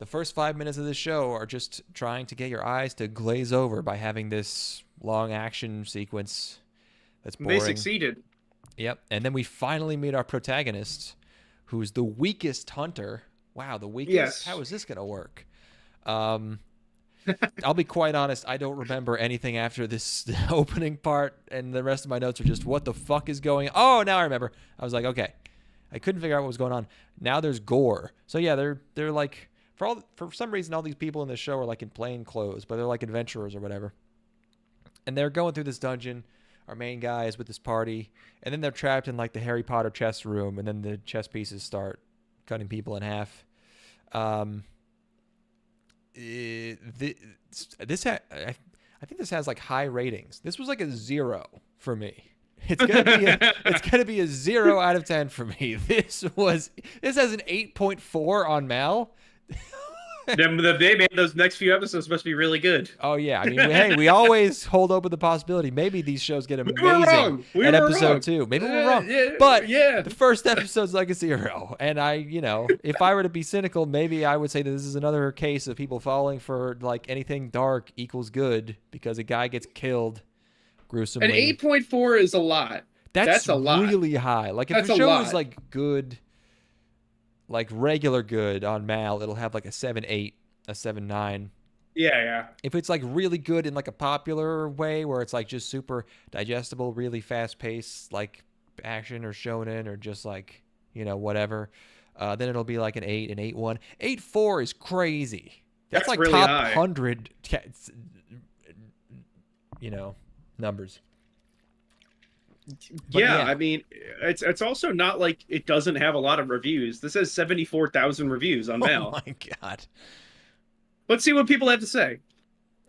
the first 5 minutes of this show are just trying to get your eyes to glaze over by having this long action sequence. That's boring. They succeeded. Yep. And then we finally meet our protagonist, who's the weakest hunter. Wow, the weakest? Yes. How is this going to work? I'll be quite honest. I don't remember anything after this opening part, and the rest of my notes are just, what the fuck is going on? Oh, now I remember. I was like, okay. I couldn't figure out what was going on. Now there's gore. So yeah, they're like, for some reason, all these people in this show are like in plain clothes, but they're like adventurers or whatever. And they're going through this dungeon. Our main guy is with this party, and then they're trapped in like the Harry Potter chess room, and then the chess pieces start cutting people in half. I think this has like high ratings. This was like a 0 for me. It's gonna be a 0 out of 10 for me. This has an 8.4 on Mal. Those next few episodes must be really good. Oh yeah, I mean, hey, we always hold open the possibility. Maybe these shows get amazing at episode 2. Maybe we're wrong, but the first episode's like a 0. And if I were to be cynical, maybe I would say that this is another case of people falling for like anything dark equals good because a guy gets killed gruesomely. An 8.4 is a lot. That's a lot. Really high. Like if the show is like good, like regular good on Mal, it'll have like a 7.8, a 7.9. Yeah. If it's like really good in like a popular way where it's like just super digestible, really fast paced, like action or shonen or just like, whatever, then it'll be like an 8, an 8.1. 8.4 is crazy. That's like really top high. 100, numbers. But yeah, I mean, it's also not like it doesn't have a lot of reviews. This has 74,000 reviews on Mal. Oh my god. Let's see what people have to say.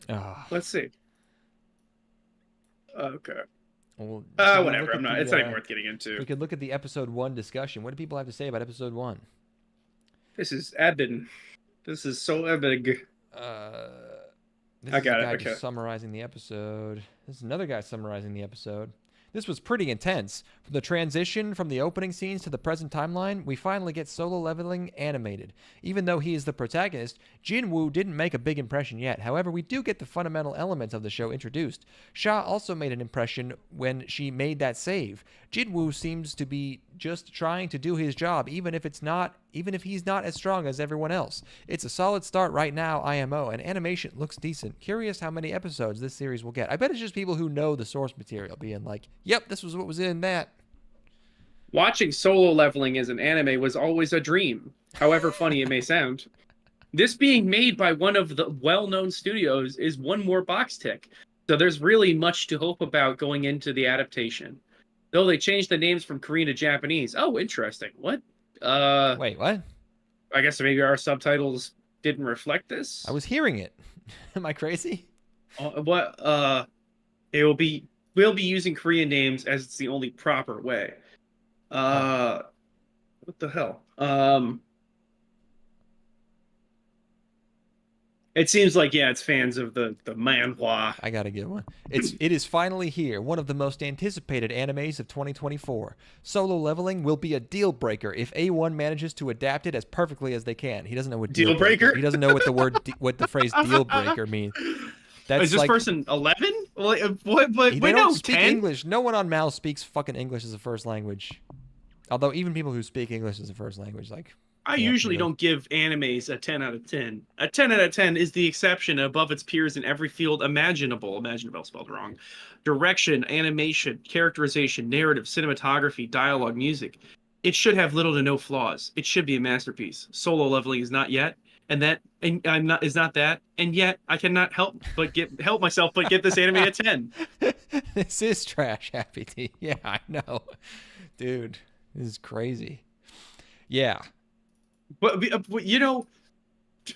Oh. Let's see. Okay. Well, whatever. It's not even worth getting into. We could look at the episode 1 discussion. What do people have to say about episode 1? This is ebbing. This is so ebbing. This I is got a guy it. Okay. just summarizing the episode. This is another guy summarizing the episode. This was pretty intense. From the transition from the opening scenes to the present timeline, we finally get solo leveling animated. Even though he is the protagonist, Jinwoo didn't make a big impression yet. However, we do get the fundamental elements of the show introduced. Sha also made an impression when she made that save. Jinwoo seems to be just trying to do his job, even if he's not as strong as everyone else. It's a solid start right now, IMO, and animation looks decent. Curious how many episodes this series will get. I bet it's just people who know the source material being like, yep, this was what was in that. Watching solo leveling as an anime was always a dream, however funny it may sound. This being made by one of the well-known studios is one more box tick, so there's really much to hope about going into the adaptation. Though they changed the names from Korean to Japanese. Oh, interesting. What? Wait, what? I guess maybe our subtitles didn't reflect this. I was hearing it. Am I crazy? We'll be using Korean names as it's the only proper way. What the hell? It seems like, it's fans of the manhwa. I gotta get one. It is finally here, one of the most anticipated animes of 2024. Solo leveling will be a deal breaker if A1 manages to adapt it as perfectly as they can. He doesn't know what deal breaker. He doesn't know what the phrase deal breaker means. That's is this like, person 11? Wait, they don't speak 10? English. No one on Mal speaks fucking English as a first language. Although even people who speak English as a first language, like I usually don't give animes a 10 out of 10. A 10 out of 10 is the exception above its peers in every field imaginable. Imaginable spelled wrong. Direction, animation, characterization, narrative, cinematography, dialogue, music. It should have little to no flaws. It should be a masterpiece. Solo leveling is not yet, and I'm not is not that, and yet I cannot help myself but give this anime a 10. This is trash, Happy T. Yeah, I know, dude. This is crazy. Yeah. But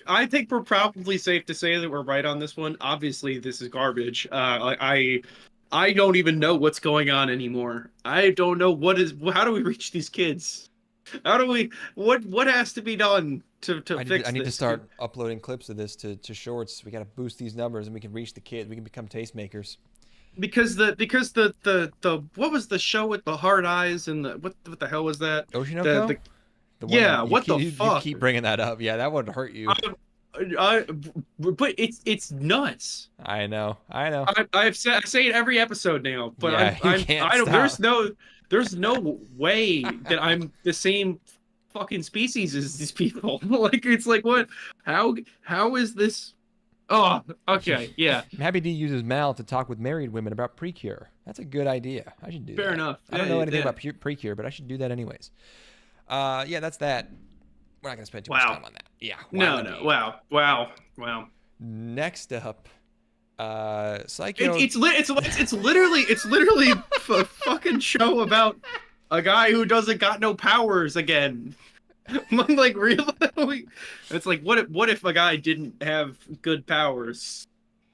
I think we're probably safe to say that we're right on this one. Obviously, this is garbage. I don't even know what's going on anymore. I don't know how do we reach these kids? How do we what has to be done to fix this? I need to start uploading clips of this to shorts. We got to boost these numbers and we can reach the kids. We can become tastemakers. Because the what was the show with the hard eyes and the what the hell was that? Oshinoko? Yeah, what the fuck? You keep bringing that up. Yeah, that would hurt you. But it's nuts. I know. I say it every episode now, but yeah, I don't. There's no way that I'm the same fucking species as these people. Like it's like what? How is this? Oh, okay, yeah. Happy D uses Mal to talk with married women about Precure. That's a good idea. I should do that. Fair enough. I don't know anything about Precure, but I should do that anyways. Yeah, that's that. We're not gonna spend too much time on that. Yeah. No. Wow. Next up, Saikyou. It's literally a fucking show about a guy who doesn't got no powers again. Like really? It's like what if a guy didn't have good powers?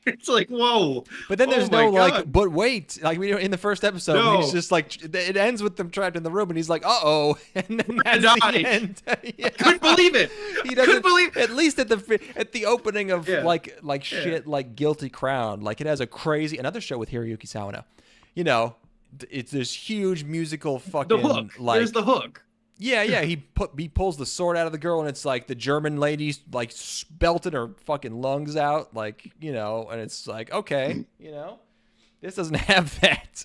It's like whoa. But then there's no like. But wait, like we in the first episode, he's just like it ends with them trapped in the room, and he's like, and then that's the end. Yeah. I couldn't believe it. He doesn't believe at least at the opening of shit like Guilty Crown, like it has a crazy another show with Hiroyuki Sawano. You know, it's this huge musical fucking the hook. Like there's the hook. Yeah, he pulls the sword out of the girl, and it's like the German lady's like belting her fucking lungs out, like, you know, and it's like, okay, you know, this doesn't have that.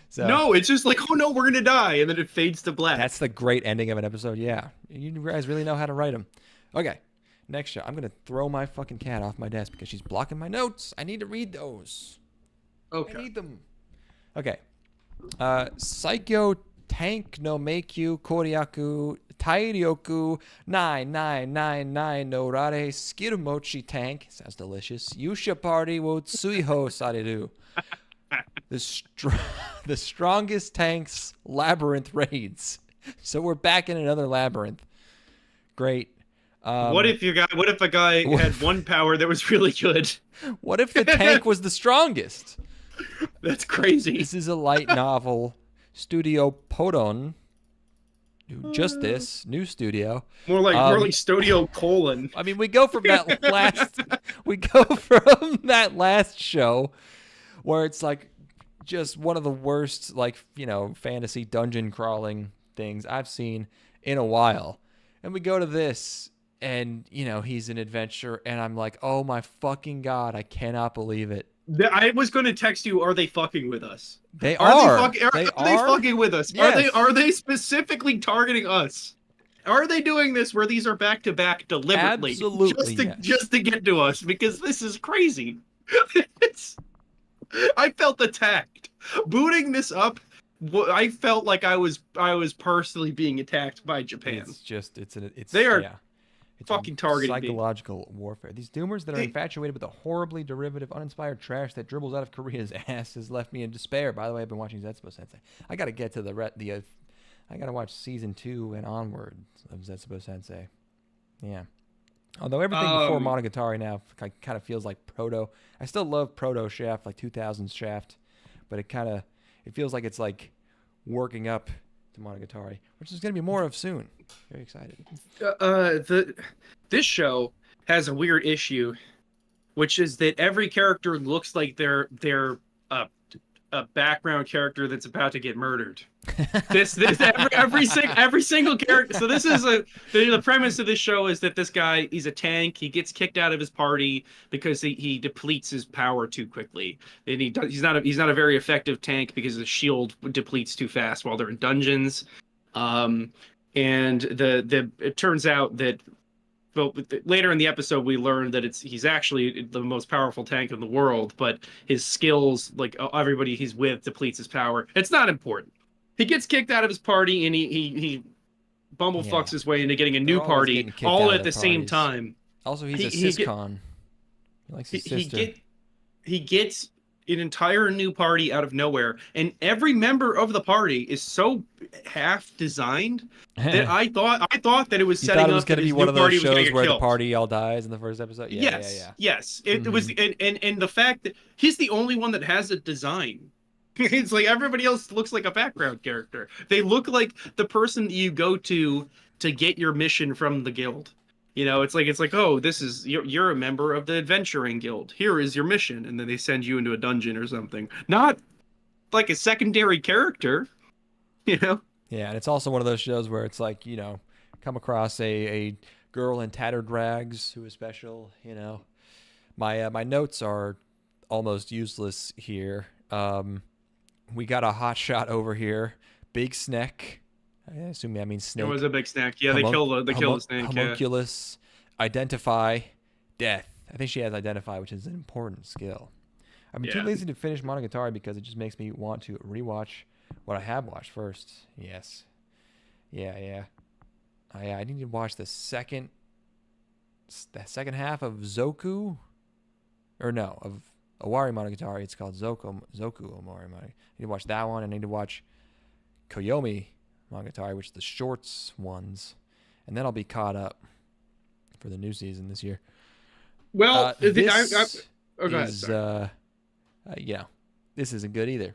So no, it's just like, oh no, we're gonna die, and then it fades to black. That's the great ending of an episode. Yeah, you guys really know how to write them. Okay, next show. I'm gonna throw my fucking cat off my desk because she's blocking my notes. I need to read those. Okay. I need them. Okay. Saikyou Tank no Meikyuu Kouryaku Tairyoku 9999 no Rare Skill-mochi Tank. Sounds delicious. Yuusha Party wo Tsuihou Sareru. The strongest tanks labyrinth raids. So we're back in another labyrinth. Great. What if a guy had one power that was really good? What if the tank was the strongest? That's crazy. This is a light novel. Studio Podon. Just this new studio. More like Studio Colon. I mean, we go from that last show where it's like just one of the worst, like, you know, fantasy dungeon crawling things I've seen in a while. And we go to this and, you know, he's an adventurer and I'm like, oh my fucking God, I cannot believe it. I was going to text you, are they fucking with us? They are. Are they fucking with us? Yes. Are they specifically targeting us? Are they doing this where these are back to back deliberately? Absolutely. Just to get to us, because this is crazy. I felt attacked. Booting this up, I felt like I was personally being attacked by Japan. They are yeah. It's fucking targeting psychological warfare. These doomers that are infatuated with the horribly derivative, uninspired trash that dribbles out of Korea's ass has left me in despair. By the way, I've been watching Zetsubo Sensei. I got to get to I got to watch season 2 and onward of Zetsubo Sensei. Yeah. Although everything before Monogatari now kind of feels like proto. I still love proto Shaft, like 2000s Shaft, but it feels like it's like working up to Monogatari, which is going to be more of soon. Very excited. This show has a weird issue, which is that every character looks like they're a background character that's about to get murdered. Every single character. So this is the premise of this show is that this guy, he's a tank. He gets kicked out of his party because he depletes his power too quickly, and he's not a very effective tank because the shield depletes too fast while they're in dungeons. and it turns out that. Well, later in the episode, we learn that he's actually the most powerful tank in the world, but his skills, like everybody he's with, depletes his power. It's not important. He gets kicked out of his party, and he bumblefucks his way into getting a new party, all at the same time. Also, he's a siscon. He likes his sister. He gets an entire new party out of nowhere, and every member of the party is so half designed that I thought that it was setting up going to be one of those shows where the party all dies in the first episode. Yes. It was, and the fact that he's the only one that has a design. It's like everybody else looks like a background character. They look like the person that you go to get your mission from the guild. You know, it's like, oh, this is you're a member of the adventuring guild. Here is your mission, and then they send you into a dungeon or something. Not like a secondary character, you know. Yeah, and it's also one of those shows where it's like, you know, come across a girl in tattered rags who is special. You know, my notes are almost useless here. We got a hot shot over here, big snack. I assume that means snake. It was a big snack. Yeah, they kill the snake. Homunculus, identify, death. I think she has identify, which is an important skill. I've been too lazy to finish Monogatari because it just makes me want to rewatch what I have watched first. Yes. Yeah. I need to watch the second half of Zoku. Or no, of Owari Monogatari. It's called Zoku Owari Monogatari. I need to watch that one. I need to watch Koyomi Monogatari, which are the shorts ones, and then I'll be caught up for the new season this year. Well, this isn't good either.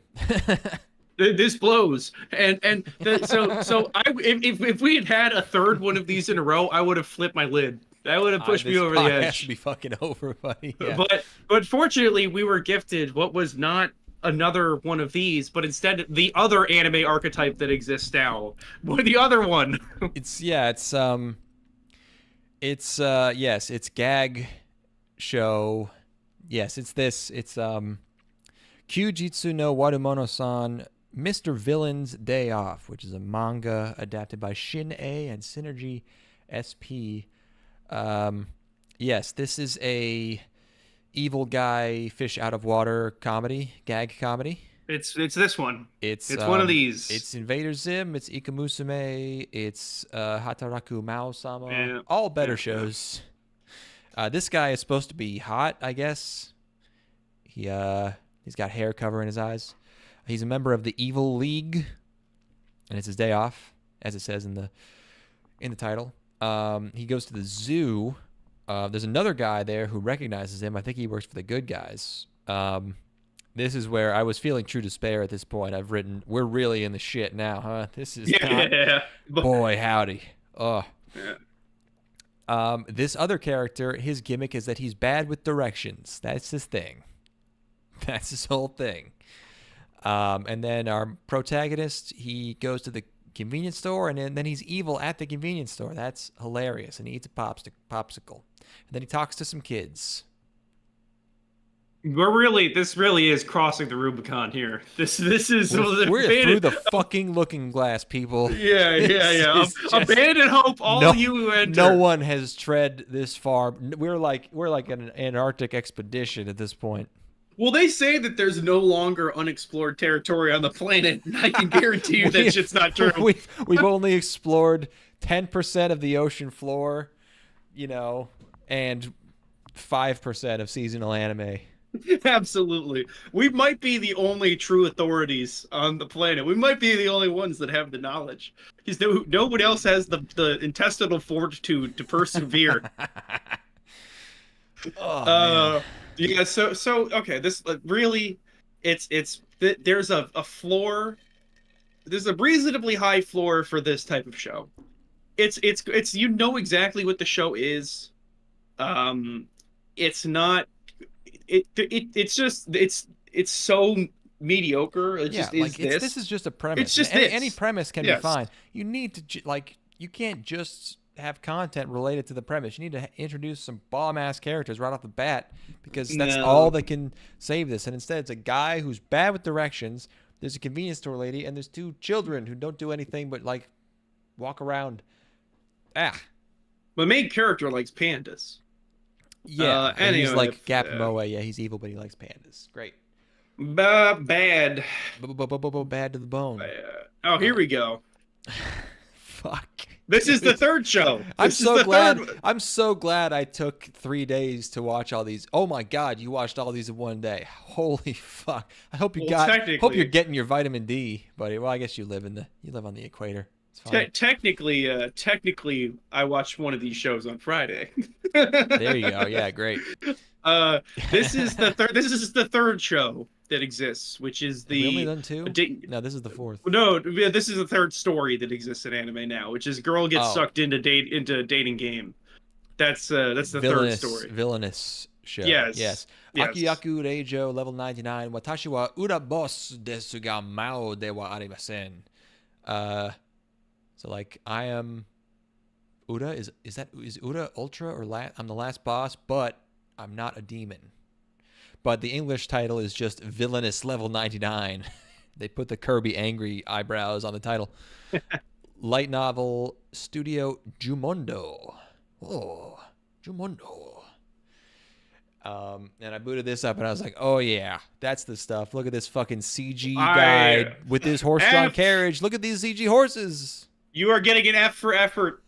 This blows, if we had a third one of these in a row, I would have flipped my lid. That would have pushed me over the edge. Has to be fucking over, buddy. Yeah. But fortunately, we were gifted what was not another one of these, but instead the other anime archetype that exists now. What the other one? It's gag show. Yes, it's this. It's Kyuujitsu no Warumono-san, Mr. Villain's Day Off, which is a manga adapted by Shin A and Synergy SP. Yes, this is a evil guy fish out of water gag comedy. It's this one. It's one of these. It's Invader Zim, it's Ikamusume, it's Hataraku Mao-sama. All better shows. This guy is supposed to be hot, I guess. He's got hair covering his eyes. He's a member of the Evil League, and it's his day off, as it says in the title. He goes to the zoo. There's another guy there who recognizes him. I think he works for the good guys. This is where I was feeling true despair at this point. I've written, we're really in the shit now, huh? This is boy, howdy. Oh. Yeah. This other character, his gimmick is that he's bad with directions. That's his thing. That's his whole thing. And then our protagonist, he goes to the convenience store, and then he's evil at the convenience store. That's hilarious. And he eats a popsicle. And then he talks to some kids. This really is crossing the Rubicon here. We're through the fucking looking glass, people. Yeah. Abandon hope, you who enter. No one has tread this far. We're like an Antarctic expedition at this point. Well, they say that there's no longer unexplored territory on the planet, and I can guarantee you that shit's not true. We've only explored 10% of the ocean floor, and 5% of seasonal anime. Absolutely. We might be the only true authorities on the planet. We might be the only ones that have the knowledge. Because nobody else has the intestinal fortitude to persevere. Man. Yeah, so okay, this really there's a floor. There's a reasonably high floor for this type of show. It's exactly what the show is. It's not it's so mediocre. This is just a premise. It's just any premise can be fine. You need to you can't just have content related to the premise. You need to introduce some bomb-ass characters right off the bat, because that's all that can save this. And instead, it's a guy who's bad with directions. There's a convenience store lady, and there's two children who don't do anything but walk around. Ah. The main character likes pandas. Yeah, and he's anyway, like Gap Moe. Yeah, he's evil, but he likes pandas. Great. Bad. Bad to the bone. Oh, here we go. Fuck. This is the third show. I'm so glad I took 3 days to watch all these. Oh my God, you watched all these in one day. Holy fuck. I hope hope you're getting your vitamin D, buddy. Well, I guess you live on the equator. It's fine. Technically, I watched one of these shows on Friday. There you go. Yeah, great. This is the third show that exists, which is the. Have we only done 2? No, this is the 4th. No, this is the third story that exists in anime now, which is girl gets sucked into a dating game. That's the third story. Villainous show. Yes. Akuyaku Reijou, level 99. Watashi wa ura boss desu ga Maou de wa arimasen. So like I am. Ura is Ura Ultra or I'm the last boss, but I'm not a demon. But the English title is just Villainous Level 99. They put the Kirby angry eyebrows on the title. Light novel, Studio Jumondo. Oh, Jumondo. And I booted this up, and I was like, oh, yeah, that's the stuff. Look at this fucking CG guy with his horse-drawn carriage. Look at these CG horses. You are getting an F for effort.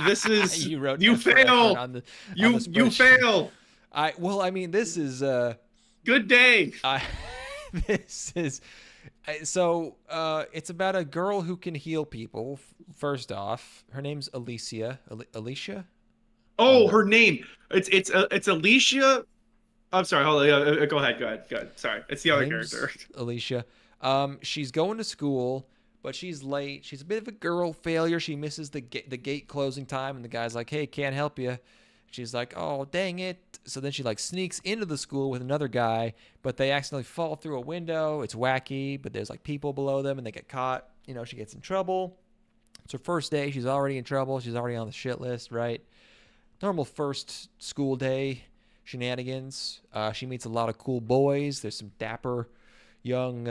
This is... you fail. You fail. Well, I mean, this is... Good day. This is so. It's about a girl who can heal people. First off, her name's Alicia. Alicia. Oh, her name. It's Alicia. I'm sorry. Hold on. Go ahead. Sorry, it's the other character. Alicia. She's going to school, but she's late. She's a bit of a girl failure. She misses the gate closing time, and the guy's like, "Hey, can't help you." She's like, "Oh, dang it." So then she like sneaks into the school with another guy, but they accidentally fall through a window. It's wacky, but there's like people below them and they get caught. You know, she gets in trouble. It's her first day. She's already in trouble. She's already on the shit list, right? Normal first school day shenanigans. She meets a lot of cool boys. There's some dapper young,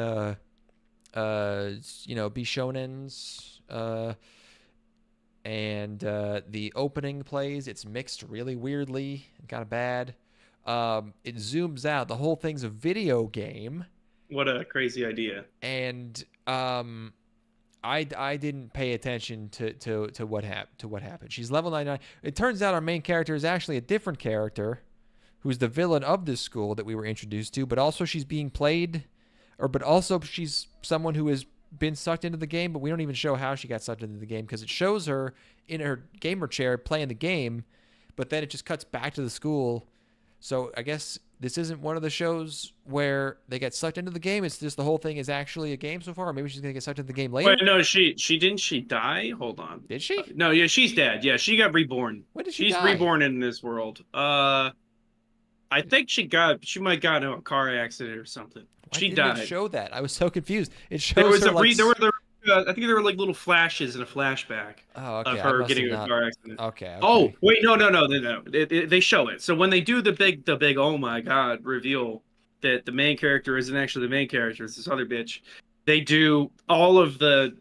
Bishonens. And the opening plays, it's mixed really weirdly, kind of bad. It zooms out. The whole thing's a video game. What a crazy idea. And I didn't pay attention to what happened. She's level 99. It turns out our main character is actually a different character who's the villain of this school that we were introduced to, but also she's being played, but also she's someone who is been sucked into the game, but we don't even show how she got sucked into the game because it shows her in her gamer chair playing the game, but then it just cuts back to the school. So I guess this isn't one of the shows where they get sucked into the game. It's just the whole thing is actually a game so far. Or maybe she's gonna get sucked into the game later. Wait, no, she die? Hold on. Did she? No, yeah, she's dead. Yeah, she got reborn. When did she She's die? reborn in this world. I think she might got in a car accident or something. Why she didn't died. it show that? I was so confused. It shows There was her I think there were like little flashes in a flashback of her getting in a car accident. Okay. Oh wait, no. They show it. So when they do the big oh my god reveal that the main character isn't actually the main character, it's this other bitch. They do all of the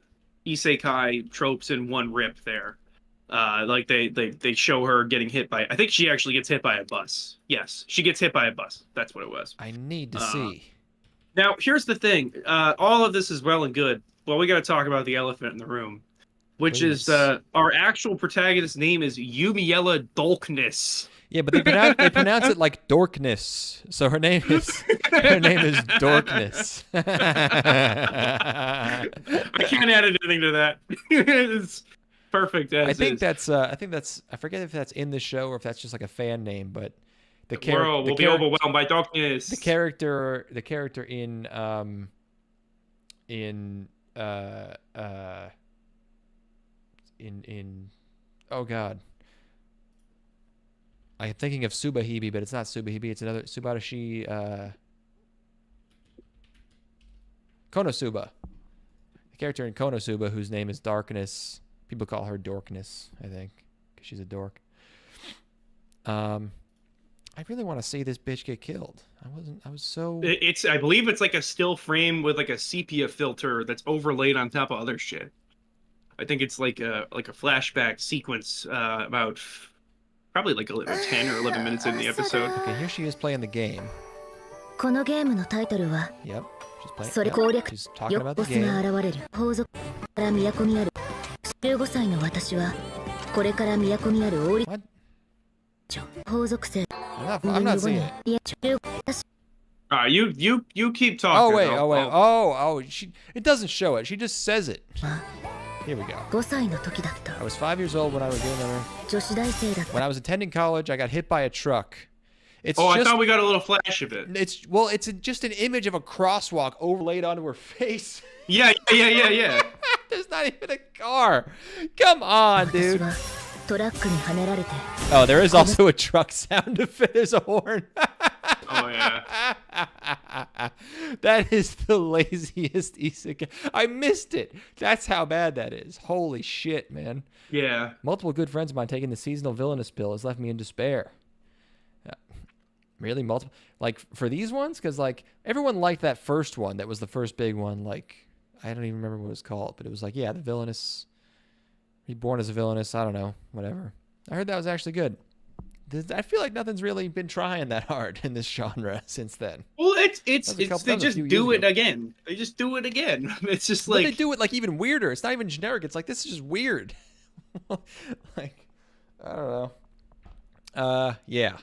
isekai tropes in one rip there. Like they show her getting hit by. I think she actually gets hit by a bus. Yes, she gets hit by a bus. That's what it was. I need to see. Now here's the thing. All of this is well and good. Well, we got to talk about the elephant in the room, which is our actual protagonist's name is Yumiella Dolkness. Yeah, but they pronounce it like Dorkness. So her name is Dorkness. I can't add anything to that. It's perfect. I think that's I forget if that's in the show or if that's just like a fan name, but the character will be overwhelmed by darkness. The character in oh god, I'm thinking of Tsubahibi, but it's not Tsubahibi. It's another Subarashi. Konosuba. The character in Konosuba, whose name is Darkness. People call her Dorkness, I think, because she's a dork. I really want to see this bitch get killed. I believe it's like a still frame with like a sepia filter that's overlaid on top of other shit. I think it's like a flashback sequence about probably like 10 or 11 minutes in the episode. Okay, here she is playing the game. このゲームのタイトルは Yep, she's それ playing. 攻 Yep, 略 she's talking よ about ボ the スが game. 現れる皇族から都にある15歳の私はこれから都にある王立 What? 皇族生 I'm not seeing it. いや15私 You keep talking. Oh wait, I'll- it doesn't show it. She just says it. は Here we go. 5歳の時だった I was 5 years old when I was doing that. 女子大生だっ When た I was attending college, I got hit by a truck. It's Oh, I just thought we got a little flash of it. it's just an image of a crosswalk overlaid onto her face. Yeah. There's not even a car. Come on, 私 dude. はトラックにはねられて Oh, there is also a truck sound effect. There's a horn. Oh yeah. That is the laziest isekai. I missed it. That's how bad that is. Holy shit, man. Yeah. Multiple good friends of mine taking the seasonal villainous pill has left me in despair. Really, multiple? Like, for these ones? Because, like, everyone liked that first one. That was the first big one. Like, I don't even remember what it was called. But it was like, yeah, the villainous. Reborn as a villainous. I don't know. Whatever. I heard that was actually good. I feel like nothing's really been trying that hard in this genre since then. Well, That was a they few just years do it ago. again. They just do it again. It's just But like they do it, like, even weirder. It's not even generic. It's like, this is just weird. Like, I don't know. Yeah.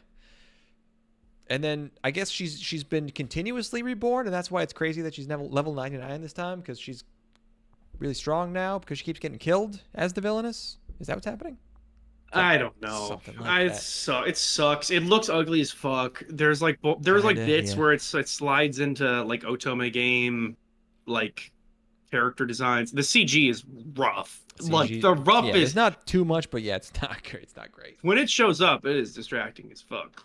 And then I guess she's been continuously reborn, and that's why it's crazy that she's level 99 this time, because she's really strong now because she keeps getting killed as the villainess. Is that what's happening? I don't know. Something like that. It sucks. It looks ugly as fuck. There's like Kinda, bits yeah. where it slides into like Otome game, like character designs. The CG is rough. Like CG the rough yeah, is it's not too much, but yeah, it's not great. It's not great. when it shows up, it is distracting as fuck.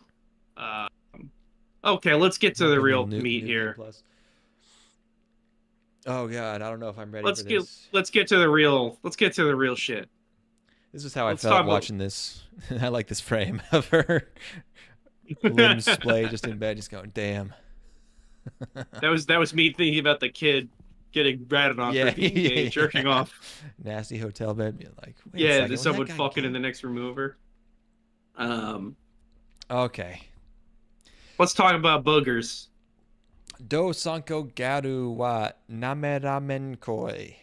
Okay, let's get to the real meat here. Plus. Oh god, I don't know if I'm ready Let's for get this. let's get to the real shit. This is how let's I talk felt about- watching this. I like this frame of her limbs splay just in bed, just going, damn. That was me thinking about the kid getting ratted on Yeah, for being gay, yeah. jerking off. Nasty hotel bed, being like, wait a Yeah, second, there's was someone that guy fucking gay? in the next room over. Okay. Let's talk about boogers. Dosanko Gal wa Namaramenkoi.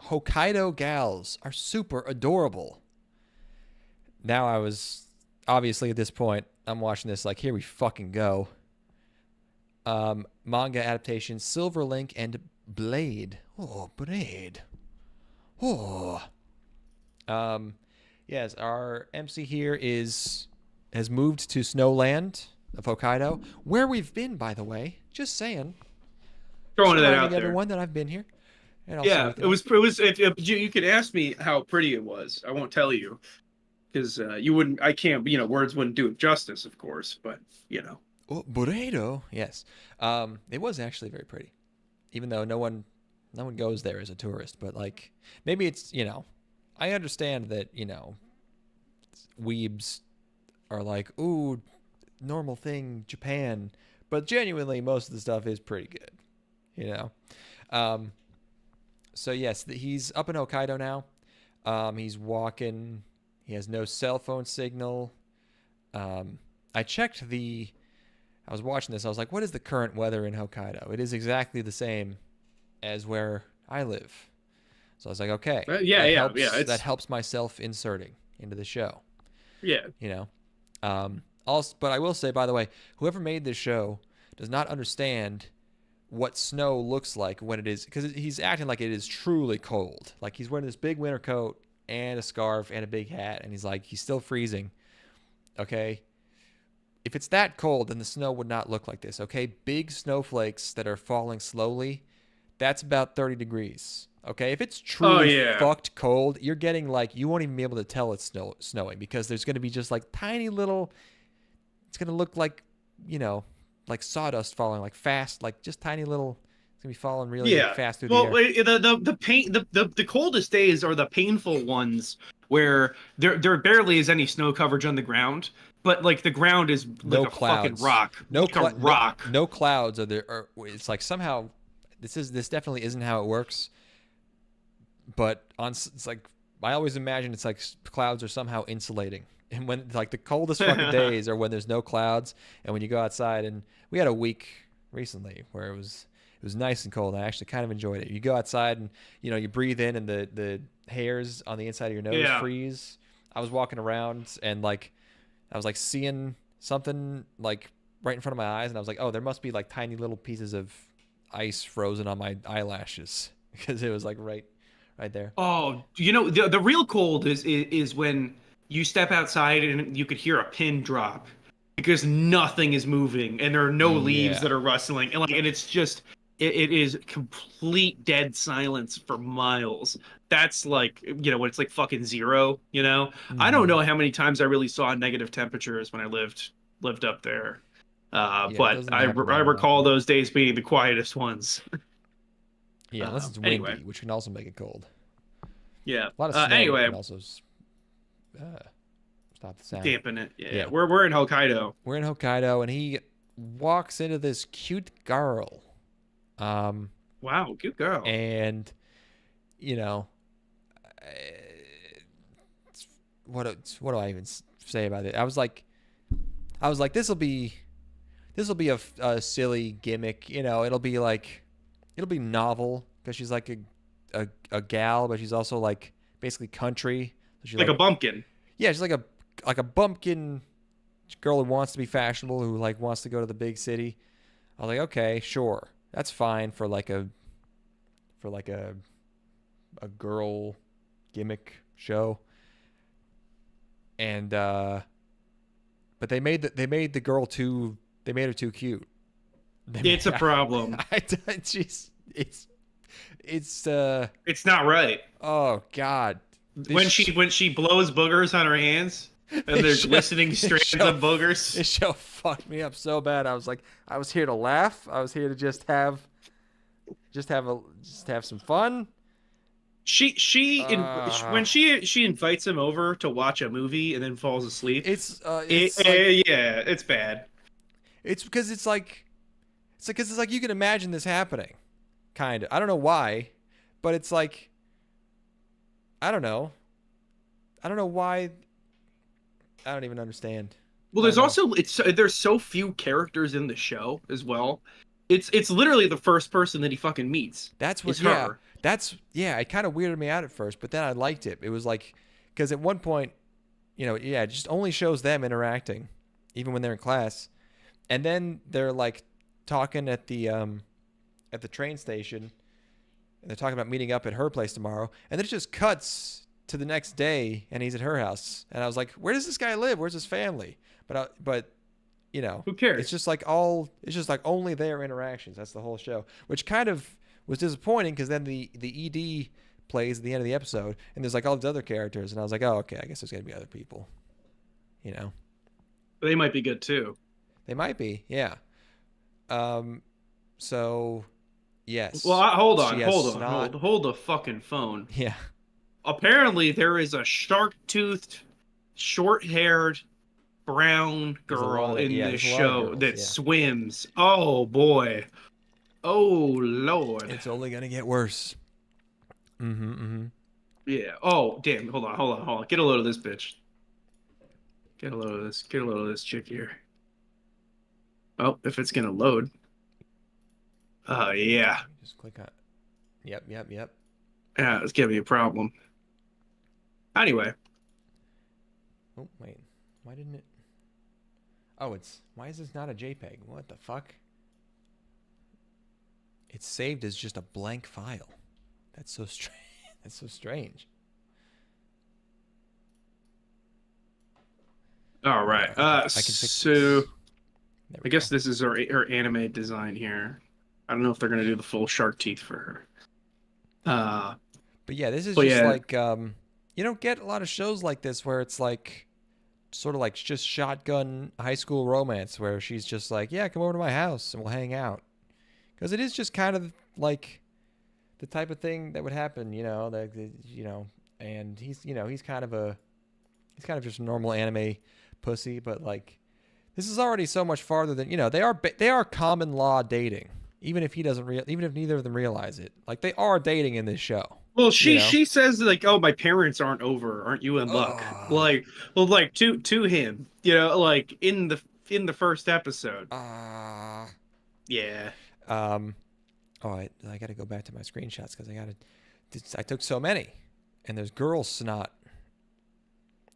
Hokkaido gals are super adorable. Now I was obviously at this point, I'm watching this like, here we fucking go. Manga adaptation, Silver Link and Blade. Oh, Blade. Oh. Yes, our MC here has moved to Snowland of Hokkaido, where we've been, by the way. Just saying. Throwing that Reminding out there. everyone that I've been here. And also Yeah, with it was. If you could ask me how pretty it was, I won't tell you, because you wouldn't. I can't. Words wouldn't do it justice, of course. But Oh, Burrito. Yes. It was actually very pretty, even though no one goes there as a tourist. But like, maybe it's I understand that weebs are like, ooh, normal thing, Japan, but genuinely most of the stuff is pretty good, So yes, he's up in Hokkaido now. He's walking. He has no cell phone signal. I checked I was watching this. I was like, what is the current weather in Hokkaido? It is exactly the same as where I live. So I was like, okay. It's- That helps my self-inserting into the show. yeah, Also, but I will say, by the way, whoever made this show does not understand what snow looks like when it is, because he's acting like it is truly cold. Like he's wearing this big winter coat and a scarf and a big hat, and he's still freezing. Okay? If it's that cold, then the snow would not look like this, okay? Big snowflakes that are falling slowly, that's about 30 degrees, okay? If it's truly fucked cold, you're getting like, you won't even be able to tell it's snowing because there's going to be just like tiny little, it's going to look like, like sawdust falling, like fast, like just tiny little, it's going to be falling really fast through the air. The coldest days are the painful ones where there barely is any snow coverage on the ground. But like the ground is like No a clouds. fucking rock. A rock. No clouds are there. It's like somehow this definitely isn't how it works. but it's like I always imagine it's like clouds are somehow insulating. And when like the coldest fucking days are when there's no clouds, and when you go outside, and we had a week recently where it was nice and cold. I actually kind of enjoyed it. You go outside and you breathe in, and the hairs on the inside of your nose freeze. I was walking around and like I was like seeing something like right in front of my eyes, and I was like, oh, there must be like tiny little pieces of ice frozen on my eyelashes because it was like right there. Oh, the real cold is when you step outside and you could hear a pin drop because nothing is moving and there are no leaves that are rustling, and it's just it is complete dead silence for miles. That's like when it's like fucking zero. I don't know how many times I really saw negative temperatures when I lived up there, but I recall those days being the quietest ones. Yeah, unless it's windy, which can also make it cold. Yeah. A lot of snow can also stop the sound. Dampen it. Yeah. We're in Hokkaido. We're in Hokkaido, and he walks into this cute girl. Wow, cute girl. And what do I even say about it? I was like, this will be a silly gimmick. It'll be novel because she's like a gal, but she's also like basically country. So she's like a bumpkin. Yeah, she's like a bumpkin girl who wants to be fashionable, who like wants to go to the big city. I was like, okay, sure, that's fine for like a girl gimmick show. And but they made her too cute. It's a problem. It's not right. Oh God. When she blows boogers on her hands and there's glistening strands of boogers. This show fucked me up so bad. I was like, I was here to laugh. I was here to just have some fun. When she invites him over to watch a movie and then falls asleep. It's bad. It's because it's like you can imagine this happening, kind of. I don't know why, but it's like I don't know why. I don't even understand. Well, there's so few characters in the show as well. It's literally the first person that he fucking meets. That's what. Her. It kind of weirded me out at first, but then I liked it. It was like because at one point, it just only shows them interacting, even when they're in class, and then they're like talking at the train station, and they're talking about meeting up at her place tomorrow, and then it just cuts to the next day, and he's at her house, and I was like, where does this guy live? Where's his family? But who cares? It's just like only their interactions. That's the whole show, which kind of was disappointing because then the ED plays at the end of the episode, and there's like all these other characters, and I was like, oh, okay, I guess there's gonna be other people, They might be good too. They might be, yeah. So, yes. Well, hold the fucking phone. Yeah. Apparently, there is a shark-toothed, short-haired, brown girl in this show that swims. Oh boy. Oh Lord. It's only gonna get worse. Yeah. Oh damn. Hold on. Get a load of this bitch. Get a load of this chick here. Oh, if it's gonna load. Yeah. Just click on. Yep. Yeah, it's gonna be a problem. Anyway. Oh wait, why didn't it? Oh, why is this not a JPEG? What the fuck? It's saved as just a blank file. That's so strange. That's so strange. All right. I can fix so this. I guess this is her anime design here. I don't know if they're gonna do the full shark teeth for her. But yeah, this is just like you don't get a lot of shows like this where it's like sort of like just shotgun high school romance where she's just like, yeah, come over to my house and we'll hang out. Because it is just kind of like the type of thing that would happen, and he's kind of just a normal anime pussy, but like this is already so much farther than, they are common law dating, even if neither of them realize it. Like they are dating in this show. Well, You know? she says like, "Oh, my parents aren't over. Aren't you in luck?" Like, well, like to him, you know, like in the first episode. Yeah. Oh, I got to go back to my screenshots because I took so many, and there's girl snot,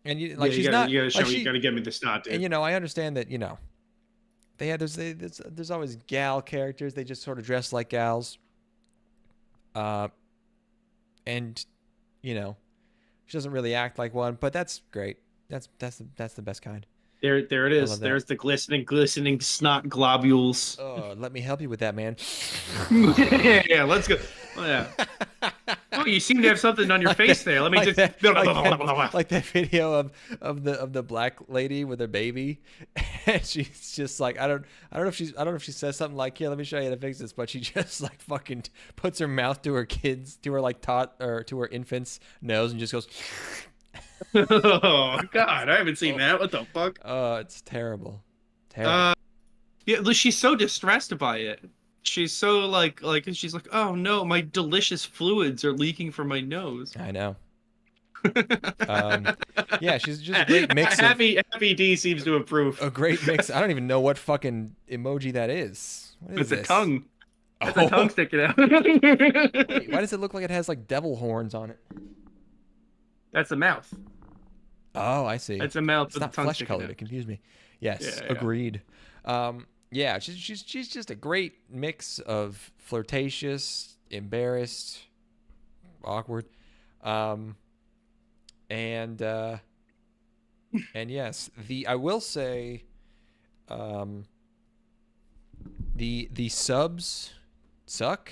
and she's not. You gotta show like, me. You gotta get me the snot, dude. And I understand that there's always gal characters. They just sort of dress like gals. And she doesn't really act like one, but that's great. That's the best kind. There it is. There's the glistening snot globules. Oh, let me help you with that, man. Yeah, let's go. Oh, yeah. Oh, you seem to have something on your face there. Let me like just like that video of the black lady with her baby, and she's just like, I don't know if she says something like, "Here, let me show you how to fix this," but she just like fucking puts her mouth to her to her infant's nose and just goes. Oh God, I haven't seen that. What the fuck? Oh, it's terrible. Terrible. Yeah, she's so distressed by it. She's so like she's like, "Oh no, my delicious fluids are leaking from my nose." I know. Yeah, she's just a great mix. Happy D seems to approve. A great mix. I don't even know what fucking emoji that is. What is It's this? a tongue. It's a tongue sticking out. Wait, why does it look like it has like devil horns on it? That's a mouth. Oh, I see. It's a mouth It's with not a tongue flesh sticking colored. out. It confused me. Yes, Yeah. agreed. Yeah, she's just a great mix of flirtatious, embarrassed, awkward, and yes, I will say, the subs suck,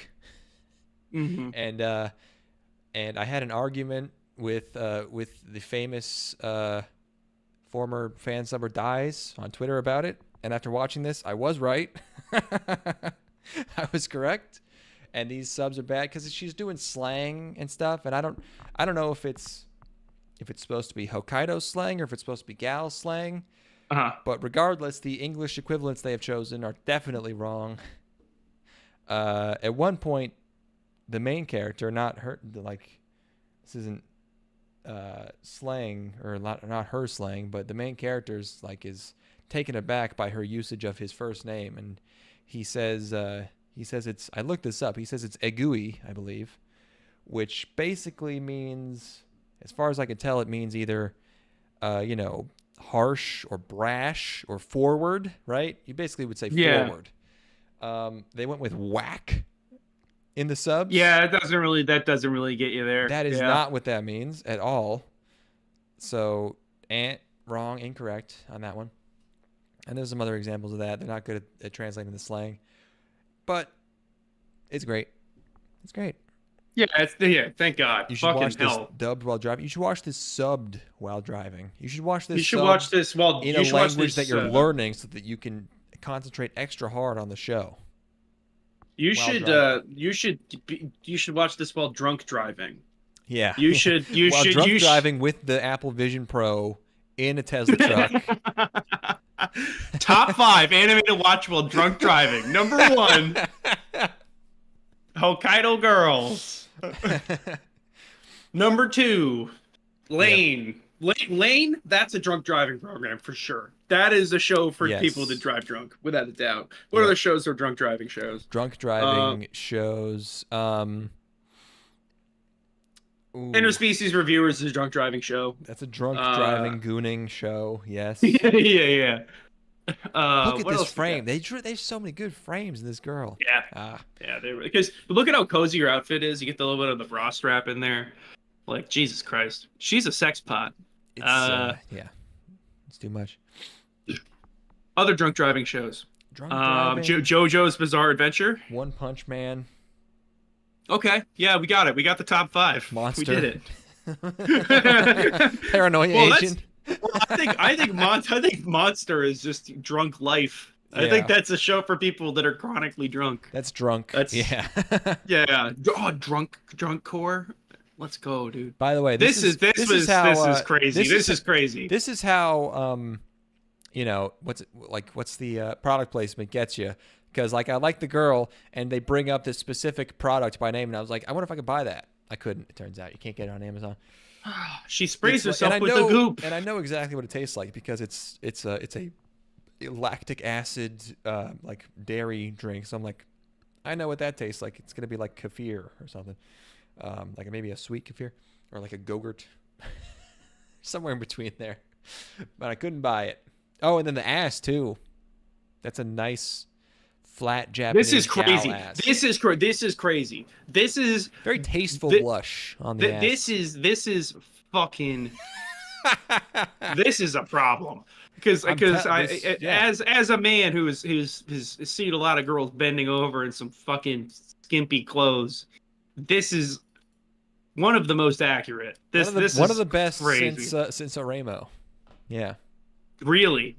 and I had an argument with the famous former fan subber Dies on Twitter about it. And after watching this, I was right. I was correct. And these subs are bad because she's doing slang and stuff. And I don't know if it's supposed to be Hokkaido slang or if it's supposed to be gal slang. But regardless, the English equivalents they have chosen are definitely wrong. At one point, the main character, not her, like, this isn't slang or not her slang, but the main character's like is taken aback by her usage of his first name, and he says it's, I looked this up, he says it's egui, I believe, which basically means, as far as I can tell, it means either harsh or brash or forward, right? You basically would say forward. They went with whack in the subs. Yeah, that doesn't really get you there. That is not what that means at all. So, wrong, incorrect on that one. And there's some other examples of that. They're not good at translating the slang, but it's great. It's great. Yeah, thank God. You should Fucking watch hell. this dubbed while driving. You should watch this subbed while driving. You should watch this. In a language that you're learning, so that you can concentrate extra hard on the show. You should watch this while drunk driving. Yeah. You should driving with the Apple Vision Pro in a Tesla truck. Top 5 anime to watch while drunk driving. Number 1, Hokkaido Girls. Number 2, Lane. Yep. Lane, that's a drunk driving program for sure. That is a show for people that drive drunk, without a doubt. What other shows are drunk driving shows? Drunk driving shows. Interspecies Reviewers is a drunk driving show. That's a drunk driving gooning show. Yes. Yeah. Look at this frame. There's so many good frames in this girl. Yeah. Because look at how cozy her outfit is. You get the little bit of the bra strap in there. Like, Jesus Christ, she's a sex pot. It's too much. Other drunk driving shows. JoJo's Bizarre Adventure. One Punch Man. Okay, yeah, we got it. We got the top 5. Monster. We did it. Paranoia Agent. I think Monster is just drunk life. I think that's a show for people that are chronically drunk. That's drunk. Yeah. Oh, drunk core. Let's go, dude. By the way, this is crazy. This is crazy. This is how what's the product placement gets you. Because I like the girl, and they bring up this specific product by name, and I was like, I wonder if I could buy that. I couldn't. It turns out you can't get it on Amazon. She sprays It's like- herself and with I know, the goop. and I know exactly what it tastes like because it's a lactic acid like dairy drink. So I'm like, I know what that tastes like. It's gonna be like kefir or something, like maybe a sweet kefir or like a gogurt, somewhere in between there. But I couldn't buy it. Oh, and then the ass too. That's a nice flat Japanese. This is crazy. gal ass. This is crazy. This is Very tasteful blush on the ass. This is fucking. This is a problem because as a man who's seen a lot of girls bending over in some fucking skimpy clothes, this is one of the most accurate. This is one of the best crazy. since Oremo. Yeah. Really.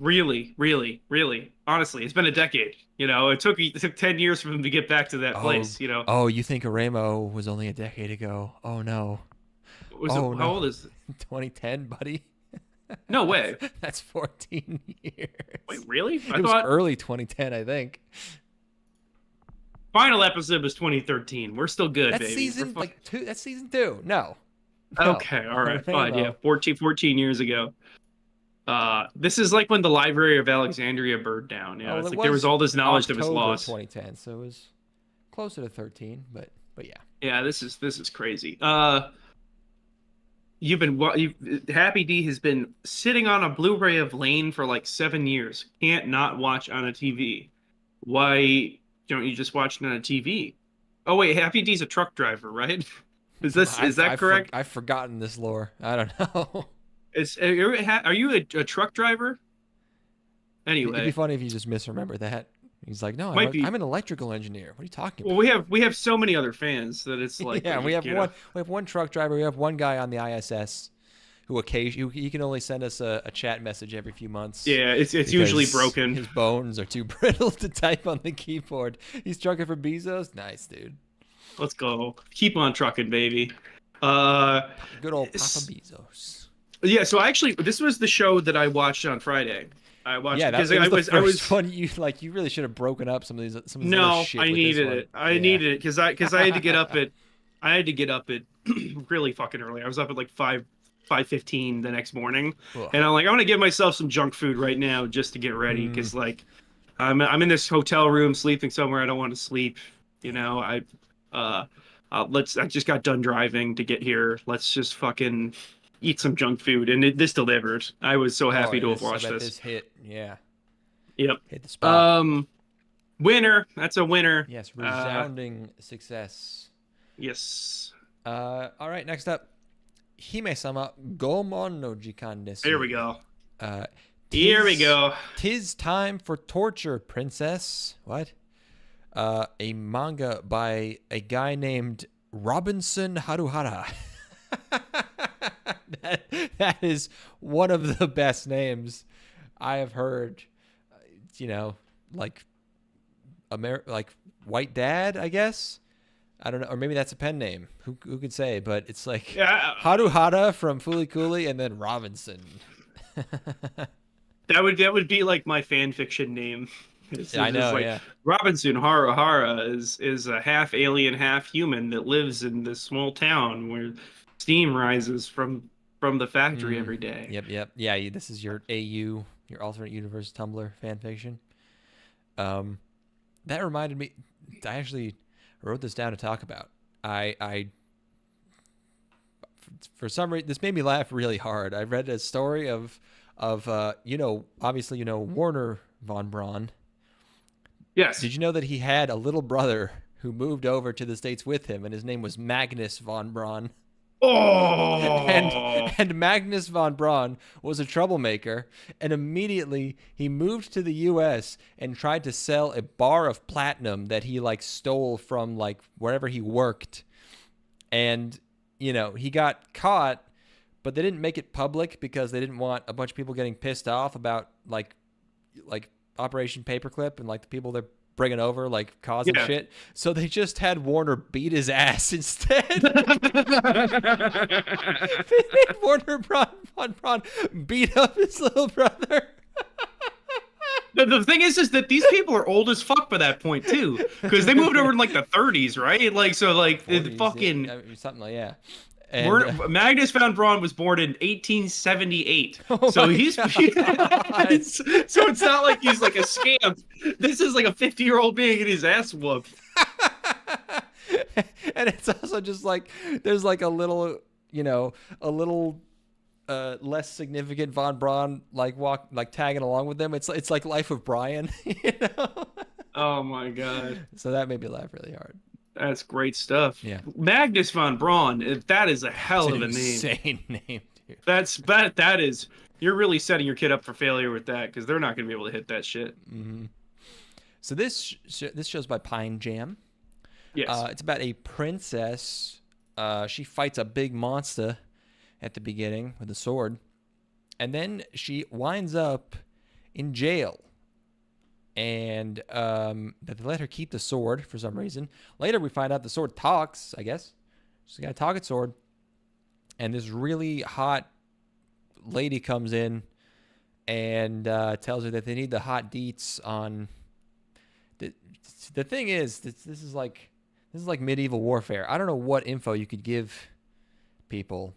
Honestly, it's been a decade. You know, it took 10 years for them to get back to that place. You know. Oh, you think Oremo was only a decade ago? Oh no. How old is it? 2010, buddy. No way. That's 14 years. Wait, really? It was early 2010, I think. Final episode was 2013. We're still good, That's baby. season two. That's season 2. No. Okay, all right, fine. Yeah, 14 years ago. This is like when the Library of Alexandria burned down. You know, it's like there was all this knowledge that was October lost. 2010, so it was closer to 13, but yeah. Yeah, this is crazy. Happy D has been sitting on a Blu-ray of Lane for like 7 years. Can't not watch on a TV. Why don't you just watch it on a TV? Oh wait, Happy D's a truck driver, right? Is that correct? I've forgotten this lore. I don't know. Are you a truck driver? Anyway, it'd be funny if you just misremember that. He's like, no, I'm an electrical engineer. What are you talking about? Well, we have so many other fans that it's like yeah, we have one truck driver. We have one guy on the ISS who he can only send us a chat message every few months. Yeah, it's usually broken. His bones are too brittle to type on the keyboard. He's trucking for Bezos. Nice, dude. Let's go. Keep on trucking, baby. Good old Papa Bezos. Yeah, so this was the show that I watched on Friday. I watched because I was one. You really should have broken up some of these. No, I needed it. I needed it because I had to get up at really fucking early. I was up at like 5:15 the next morning, and I'm like, I want to give myself some junk food right now just to get ready because like I'm in this hotel room sleeping somewhere I don't want to sleep. You know, I just got done driving to get here. Let's just fucking eat some junk food, and this delivered. I was so happy to have watched this. This hit, yeah. Yep. Hit the spot. Winner. That's a winner. Yes, resounding success. Yes. All right, next up, Hime-sama Goumon no Jikan desu. Here we go. Here we go. 'Tis time for torture, princess. What? A manga by a guy named Robinson Haruhara. That is one of the best names I have heard. You know, like White Dad, I guess. I don't know, or maybe that's a pen name. Who could say? But it's like Haruhara from Fooly Cooly, and then Robinson. That would be like my fan fiction name. I know. Yeah. Robinson Haruhara is a half alien, half human that lives in this small town where steam rises from the factory every day. Yep. Yeah, this is your AU, your alternate universe Tumblr fan fiction. That reminded me. I actually wrote this down to talk about. I for some reason this made me laugh really hard. I read a story of obviously Warner von Braun. Yes. Did you know that he had a little brother who moved over to the States with him, and his name was Magnus von Braun? Oh. And Magnus von Braun was a troublemaker, and immediately he moved to the U.S. and tried to sell a bar of platinum that he stole from wherever he worked, and he got caught, but they didn't make it public because they didn't want a bunch of people getting pissed off about like Operation Paperclip and the people they're bringing over causing shit. So they just had Warner beat his ass instead. They made Warner von Braun beat up his little brother. The thing is that these people are old as fuck by that point too, because they moved over in like the 30s, right? Like so, like 40s, the fucking I mean, something like And, Magnus von Braun was born in 1878, Oh so my he's God. so it's not like he's like a scamp. This is like a 50-year-old being getting his ass whooped. and it's also just like there's like a little, a little less significant Von Braun like tagging along with them. It's like Life of Brian, Oh my god, So that made me laugh really hard. that's great stuff. Yeah. Magnus von Braun. That is a hell of a name. Insane name, dude. That is. You're really setting your kid up for failure with that, because they're not going to be able to hit that shit. Mm-hmm. So this show's by Pine Jam. Yes. It's about a princess. She fights a big monster at the beginning with a sword, and then she winds up in jail. And that they let her keep the sword for some reason. Later, we find out the sword talks, I guess. She's got a talking sword. And this really hot lady comes in and tells her that they need the hot deets on... The thing is, this is like medieval warfare. I don't know what info you could give people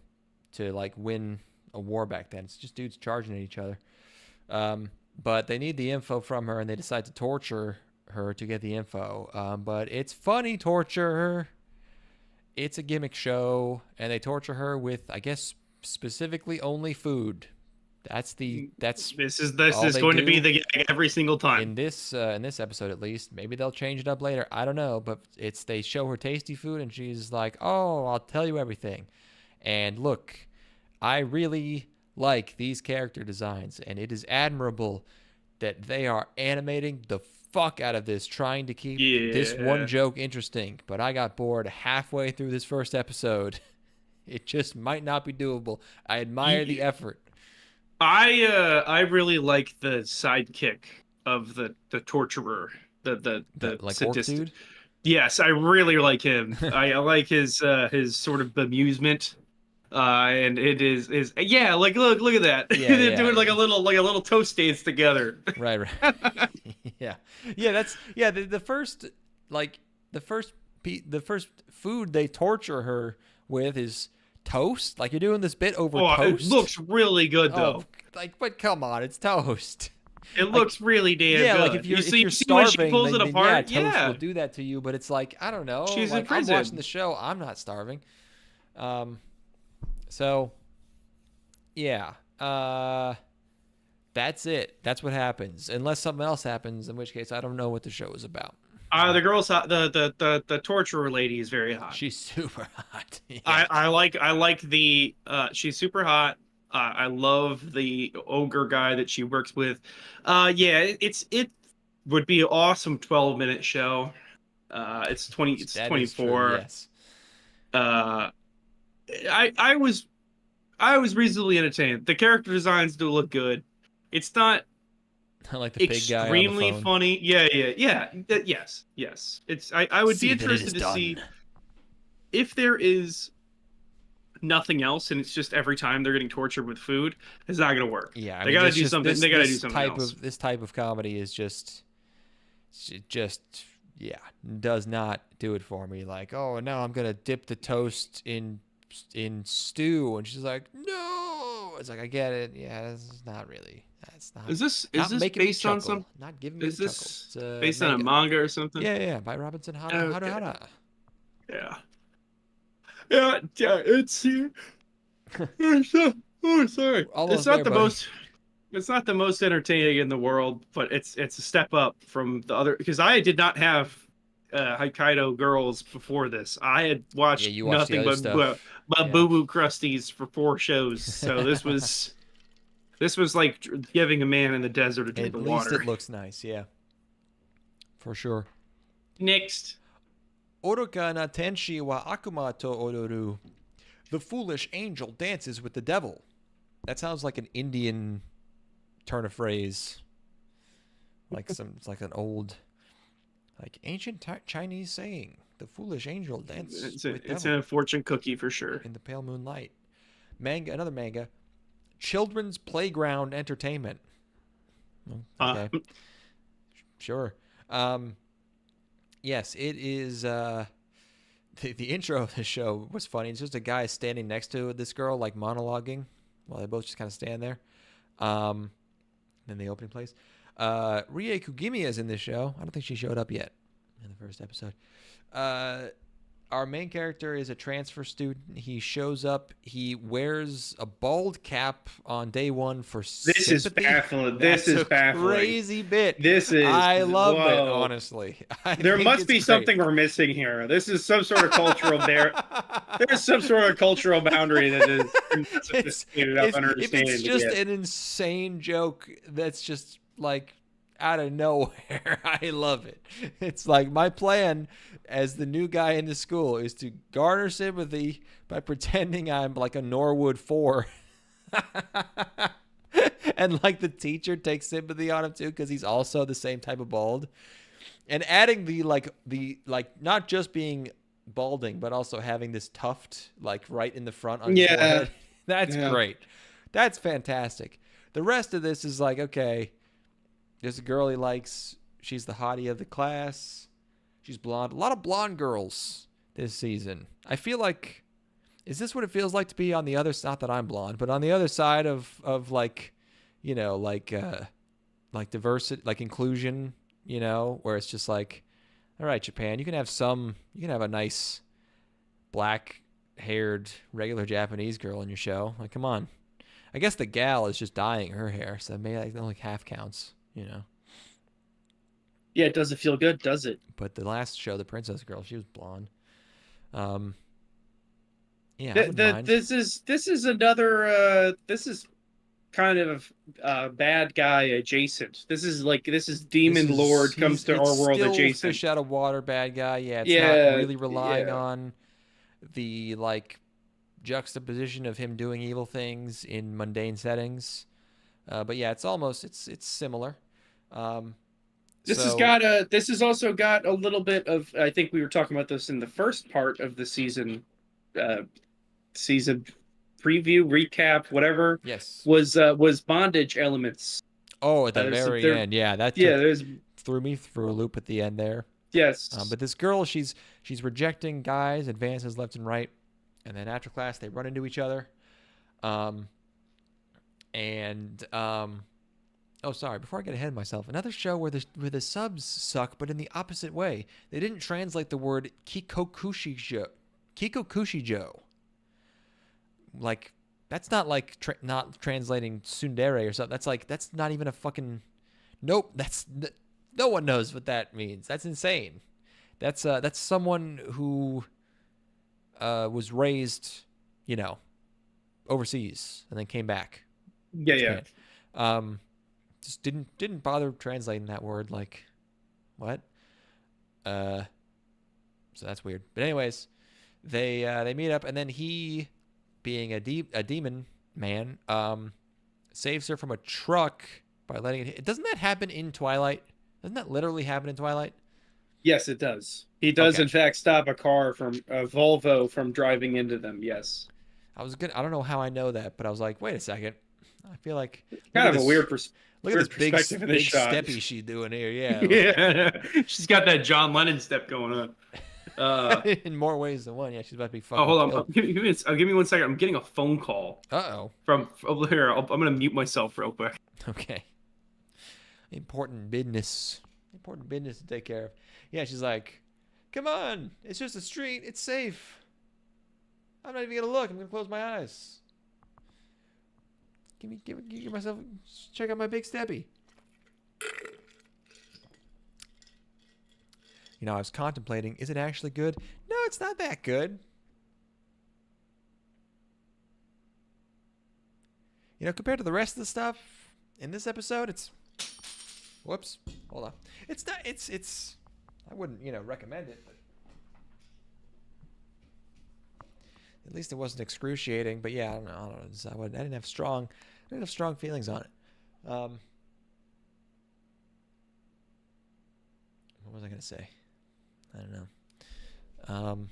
to like win a war back then. It's just dudes charging at each other. But they need the info from her, and they decide to torture her to get the info. But it's funny torture. It's a gimmick show, and they torture her with, I guess, specifically only food. This is going to be the gag every single time. In this episode, at least. Maybe they'll change it up later. I don't know. But they show her tasty food, and she's like, "Oh, I'll tell you everything." And look, I really like these character designs, and it is admirable that they are animating the fuck out of this, trying to keep this one joke interesting. But I got bored halfway through this first episode. It just might not be doable. I admire the effort. I really like the sidekick of the torturer, the like sadistic orc dude? Yes, I really like him. I like his sort of bemusement. And it is yeah, like look at that. They're doing like a little toast dance together. Right. yeah. The first food they torture her with is toast. Like, you're doing this bit over toast. It looks really good though. But come on, it's toast. It looks really damn good. Yeah, like if you're starving, when she pulls it apart, toast will do that to you. But it's like, I don't know. She's in I'm prison. watching the show. I'm not starving. So, yeah, that's it. That's what happens. Unless something else happens, in which case I don't know what the show is about. The girl's hot. The torturer lady is very hot. She's super hot. Yeah. I like the she's super hot. I love the ogre guy that she works with. It would be an awesome 12-minute show. It's 24. True, yes. I was reasonably entertained. The character designs do look good. It's not I like the big guy on the extremely phone. funny. Yeah. Yes. It's I would be interested to see if there is nothing else, and it's just every time they're getting tortured with food. It's not gonna work. Yeah, they gotta do something. They gotta do something else. This type of comedy is just does not do it for me. Like, oh, now I'm gonna dip the toast in stew, and she's like, no. It's like, I get it. Yeah, this is not really. That's not. Is this based on some? Not giving me is a this chuckle. It's based on a manga or something? Yeah, by Robinson Hara. Yeah. It's here. Sorry. Almost It's not there, the buddy. most. It's not the most entertaining in the world, but it's a step up from the other. Because I did not have Hokkaido Girls before this. I had watched nothing but Boo Boo Crusties for 4 shows. So this was like giving a man in the desert a drink of water. At least it looks nice, yeah, for sure. Next. Oroka na Tenshi wa Akuma to Odoru. The foolish angel dances with the devil. That sounds like an Indian turn of phrase. It's like an old, like ancient Chinese saying. The foolish angel dances with devil. It's a fortune cookie for sure. In the pale moonlight. Another manga. Children's playground entertainment. Okay. Sure. Yes, it is. The intro of the show was funny. It's just a guy standing next to this girl, like monologuing, while they both just kind of stand there. Then the opening plays. Rie Kugimiya is in this show. I don't think she showed up yet in the first episode. Our main character is a transfer student. He shows up. He wears a bald cap on day one for sympathy. This is baffling. This is baffling. Crazy bit. This is. I love whoa. it, honestly. There must be something we're missing here. This is some sort of cultural There's some sort of cultural boundary that is sophisticated up understanding. It's just an insane joke that's just like out of nowhere. I love it. It's like my plan as the new guy in the school is to garner sympathy by pretending I'm like a Norwood 4. And like the teacher takes sympathy on him too because he's also the same type of bald. And adding the not just being balding but also having this tuft like right in the front on his forehead. That's great. That's fantastic. The rest of this is like, okay, there's a girl he likes. She's the hottie of the class. She's blonde. A lot of blonde girls this season. I feel like, is this what it feels like to be on the other side? Not that I'm blonde, but on the other side of like, you know, like diversity, like inclusion, you know, where it's just like, all right, Japan, you can have a nice black-haired regular Japanese girl in your show. Like, come on. I guess the gal is just dyeing her hair, so maybe like only half counts. You know. Yeah, it doesn't feel good, does it? But the last show, the princess girl, she was blonde. Yeah, this is another. This is kind of bad guy adjacent. This is Demon Lord comes to our world adjacent. Fish out of water, bad guy. Yeah, it's not really relying on the like juxtaposition of him doing evil things in mundane settings. But yeah, it's similar. This has also got a little bit of, I think we were talking about this in the first part of the season preview, recap, whatever. Yes. Was bondage elements. Oh, at the very end. Yeah, threw me through a loop at the end there. Yes. But this girl, she's rejecting guys, advances left and right, and then after class they run into each other. Oh, sorry. Before I get ahead of myself, another show where the subs suck, but in the opposite way. They didn't translate the word Kikokushijo. Like, that's not like not translating tsundere or something. That's not even a fucking. Nope. No one knows what that means. That's insane. That's someone who was raised, you know, overseas and then came back. Yeah. Just didn't bother translating that word. Like, what? So that's weird. But anyways, they meet up, and then he, being a demon man, saves her from a truck by letting it hit. Doesn't that happen in Twilight? Doesn't that literally happen in Twilight? Yes, it does. He does, in fact, stop a Volvo from driving into them. Yes. I don't know how I know that, but I was like, wait a second. I feel like kind of a weird perspective. Look at this big steppy she's doing here. Yeah. Yeah. She's got that John Lennon step going on. In more ways than one. Yeah, she's about to be fucking. Oh, hold on. Give me 1 second. I'm getting a phone call. Uh-oh. From over here. I'm going to mute myself real quick. Okay. Important business to take care of. Yeah, she's like, come on. It's just a street. It's safe. I'm not even going to look. I'm going to close my eyes. Give myself, check out my big steppy. You know, I was contemplating, is it actually good? No, it's not that good. You know, compared to the rest of the stuff in this episode, it's, whoops, hold on. It's not, it's, I wouldn't, recommend it, but at least it wasn't excruciating. But yeah, I don't know. I didn't have strong feelings on it. What was I gonna say? I don't know.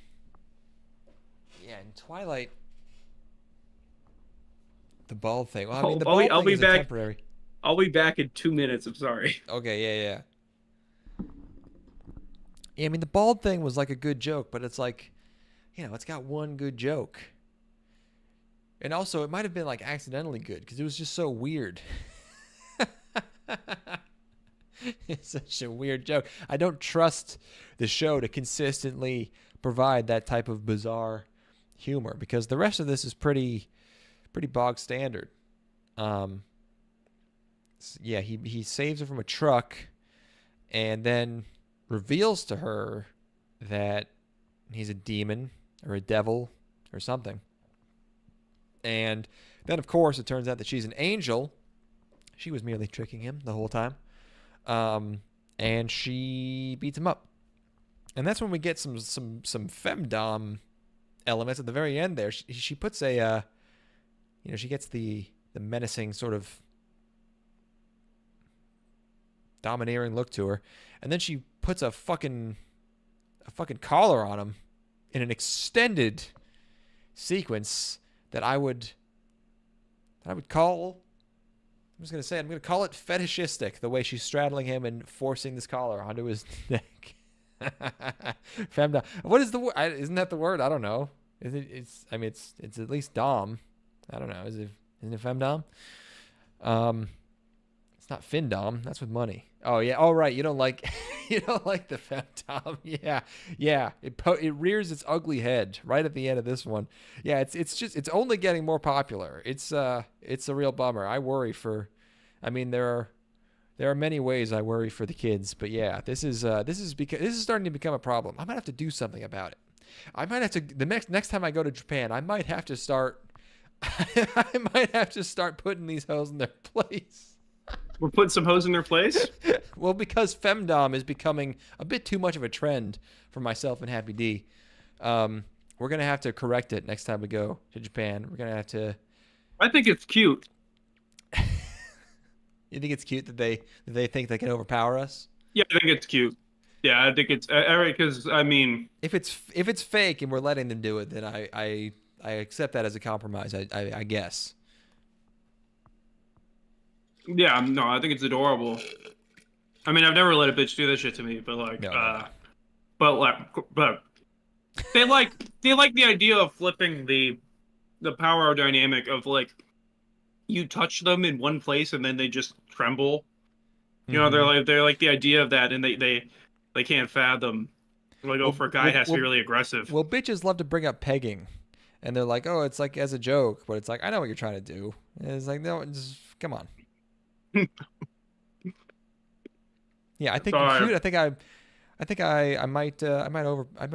Yeah, in Twilight, the bald thing. Well, I mean, the bald thing is temporary. I'll be back in 2 minutes. I'm sorry. Okay, yeah. Yeah, I mean, the bald thing was like a good joke, but it's like, it's got one good joke. And also, it might have been like accidentally good because it was just so weird. It's such a weird joke. I don't trust the show to consistently provide that type of bizarre humor because the rest of this is pretty bog standard. Yeah, he saves her from a truck and then reveals to her that he's a demon or a devil or something. And then, of course, it turns out that she's an angel. She was merely tricking him the whole time. And she beats him up. And that's when we get some femdom elements at the very end there. She puts a, she gets the menacing sort of domineering look to her. And then she puts a fucking collar on him in an extended sequence that I would call, I'm going to call it fetishistic, the way she's straddling him and forcing this collar onto his neck. Femdom. What is the word? Isn't that the word? I don't know. It's at least dom. I don't know. Isn't it femdom? It's not findom. That's with money. Oh yeah. Oh right. You don't like the femdom. Yeah. It rears its ugly head right at the end of this one. Yeah. It's only getting more popular. It's a real bummer. I worry for. I mean, there are many ways I worry for the kids, but yeah, this is starting to become a problem. I might have to do something about it. I might have to the next time I go to Japan. I might have to start. I might have to start putting these hoes in their place. We're putting some hoes in their place? Well, because femdom is becoming a bit too much of a trend for myself and Happy D. We're going to have to correct it next time we go to Japan. We're going to have to... I think it's cute. You think it's cute that they think they can overpower us? Yeah, I think it's cute. Yeah, I think it's... Because, I mean... If it's fake and we're letting them do it, then I accept that as a compromise, I guess. Yeah, no, I think it's adorable. I mean, I've never let a bitch do this shit to me, but like, No. but they like the idea of flipping the power dynamic of like, you touch them in one place and then they just tremble. You know, they're like the idea of that, and they can't fathom. Like, for a guy has to be really aggressive. Well, bitches love to bring up pegging, and they're like, oh, it's like as a joke, but it's like, I know what you're trying to do. And it's like, no, just come on. Yeah, I think you're cute. I think I might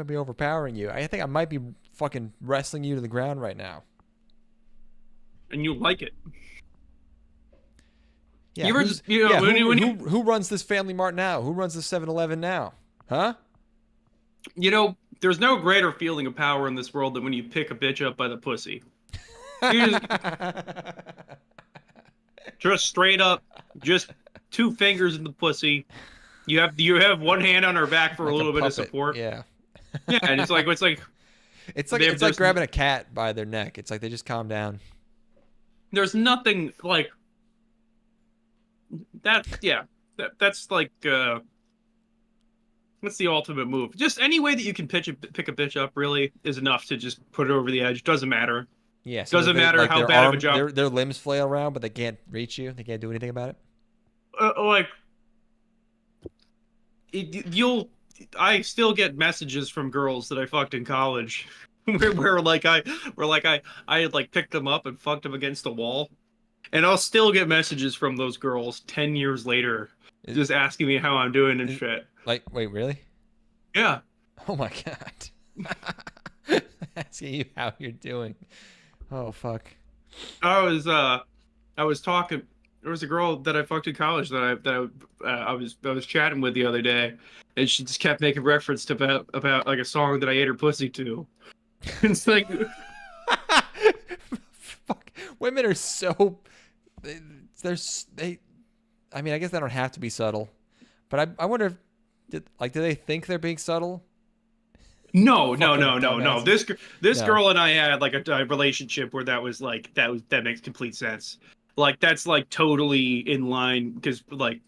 be overpowering you. I think I might be fucking wrestling you to the ground right now. And you like it. Yeah, who runs this Family Mart now? Who runs this 7-Eleven now? Huh? You know, there's no greater feeling of power in this world than when you pick a bitch up by the pussy. Just straight up, just 2 fingers in the pussy. You have one hand on her back for like a little bit of support. Yeah. Yeah, and it's like grabbing a cat by their neck. It's like they just calm down. There's nothing like that. Yeah, that's like what's the ultimate move? Just any way that you can pick a bitch up really is enough to just put her over the edge. Doesn't matter. Yeah, so doesn't matter how bad of a job. Their limbs flail around, but they can't reach you. They can't do anything about it. I still get messages from girls that I fucked in college, where I like picked them up and fucked them against the wall, and I'll still get messages from those girls 10 years later, just asking me how I'm doing and shit. Like, wait, really? Yeah. Oh my god. Asking you how you're doing. Oh fuck. I was talking. There was a girl that I fucked in college that I was chatting with the other day, and she just kept making reference to about like a song that I ate her pussy to. It's like, fuck. Women are so they. I mean, I guess they don't have to be subtle, but I wonder if do they think they're being subtle? No. This girl and I had like a relationship where that was like that makes complete sense. Like that's like totally in line because like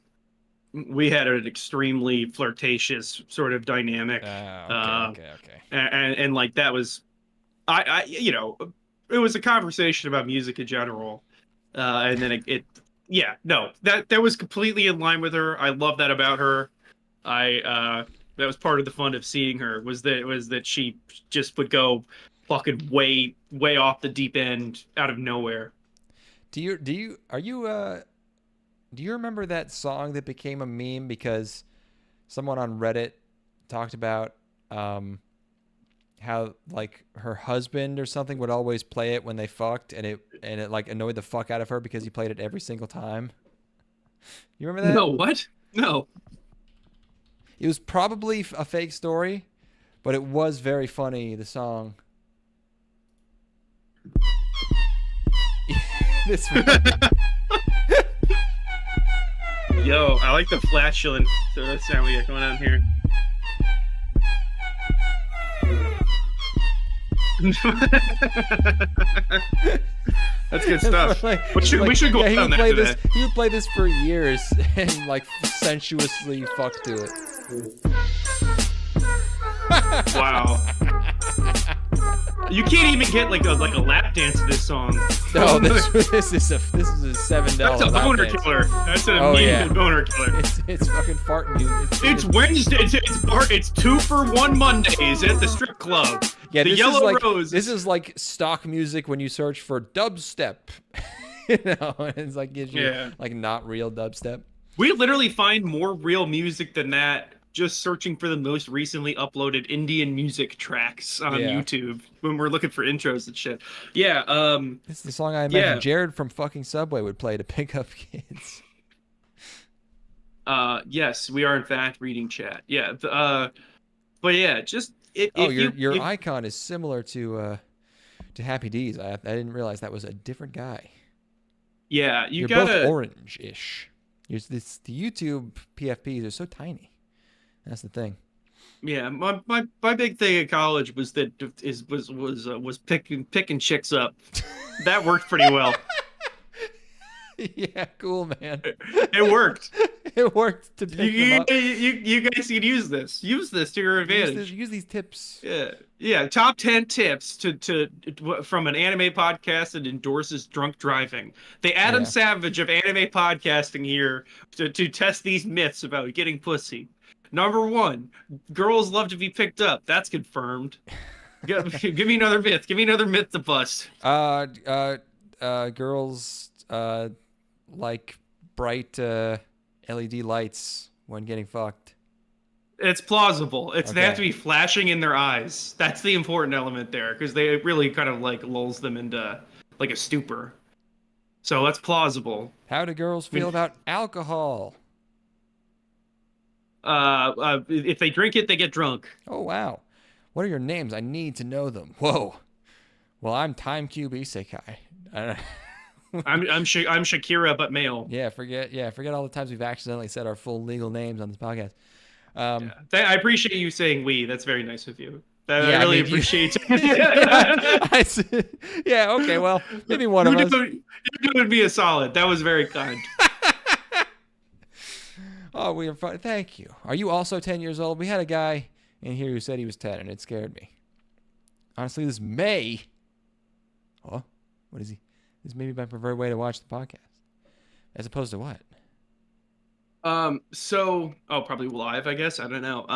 we had an extremely flirtatious sort of dynamic. Okay. And like that was I you know, it was a conversation about music in general. And then yeah, no, that was completely in line with her. I love that about her. That was part of the fun of seeing her was that she just would go fucking way off the deep end out of nowhere. Do you remember that song that became a meme because someone on Reddit talked about how like her husband or something would always play it when they fucked and it like annoyed the fuck out of her because he played it every single time? You remember that? No, what? No. It was probably a fake story, but it was very funny, the song. This one. Yo, I like the flatulent sort of sound we got going on here. That's good stuff. Like, we should go on that today. He would play this for years and like sensuously fuck to it. Wow. You can't even get like a lap dance to this song. No, this is a $7. That's a boner killer. That's an immediate boner killer. It's fucking fart music. It's Wednesday. It's 2 for $1 Mondays at the strip club. Yeah, the Yellow Rose. This is like stock music when you search for dubstep. You know, and it's like gives you like not real dubstep. We literally find more real music than that just searching for the most recently uploaded Indian music tracks on YouTube when we're looking for intros and shit. Yeah, this is the song I imagine Jared from fucking Subway would play to pick up kids. Yes, we are in fact reading chat. Yeah, but yeah, just your icon is similar to Happy D's. I didn't realize that was a different guy. Yeah, you're both orange-ish. The YouTube PFPs are so tiny. That's the thing. Yeah, my big thing at college was that was picking chicks up. That worked pretty well. Yeah, cool, man. It worked. It worked to pick them up. You guys can use this. Use this to your advantage. Use these tips. Yeah. Top 10 tips to from an anime podcast that endorses drunk driving. The Adam Savage of anime podcasting here to test these myths about getting pussy. Number 1, girls love to be picked up. That's confirmed. Give me another myth. Give me another myth to bust. Girls like bright LED lights when getting fucked. It's plausible. They have to be flashing in their eyes. That's the important element there, because they really kind of like lulls them into like a stupor. So that's plausible. How do girls feel about alcohol? If they drink it, they get drunk. Oh wow. What are your names? I need to know them. Whoa. Well, I'm Time Cube Isekai. I'm Shakira, but male. Yeah, forget all the times we've accidentally said our full legal names on this podcast. I appreciate you saying we. That's very nice of you. I really appreciate it. Yeah, okay, well, maybe one of us. You're doing me a solid. That was very kind. Oh, we are fine. Thank you. Are you also 10 years old? We had a guy in here who said he was 10, and it scared me. Honestly, this may... Oh, what is he? This may be my preferred way to watch the podcast. As opposed to what? Probably live, I guess. I don't know.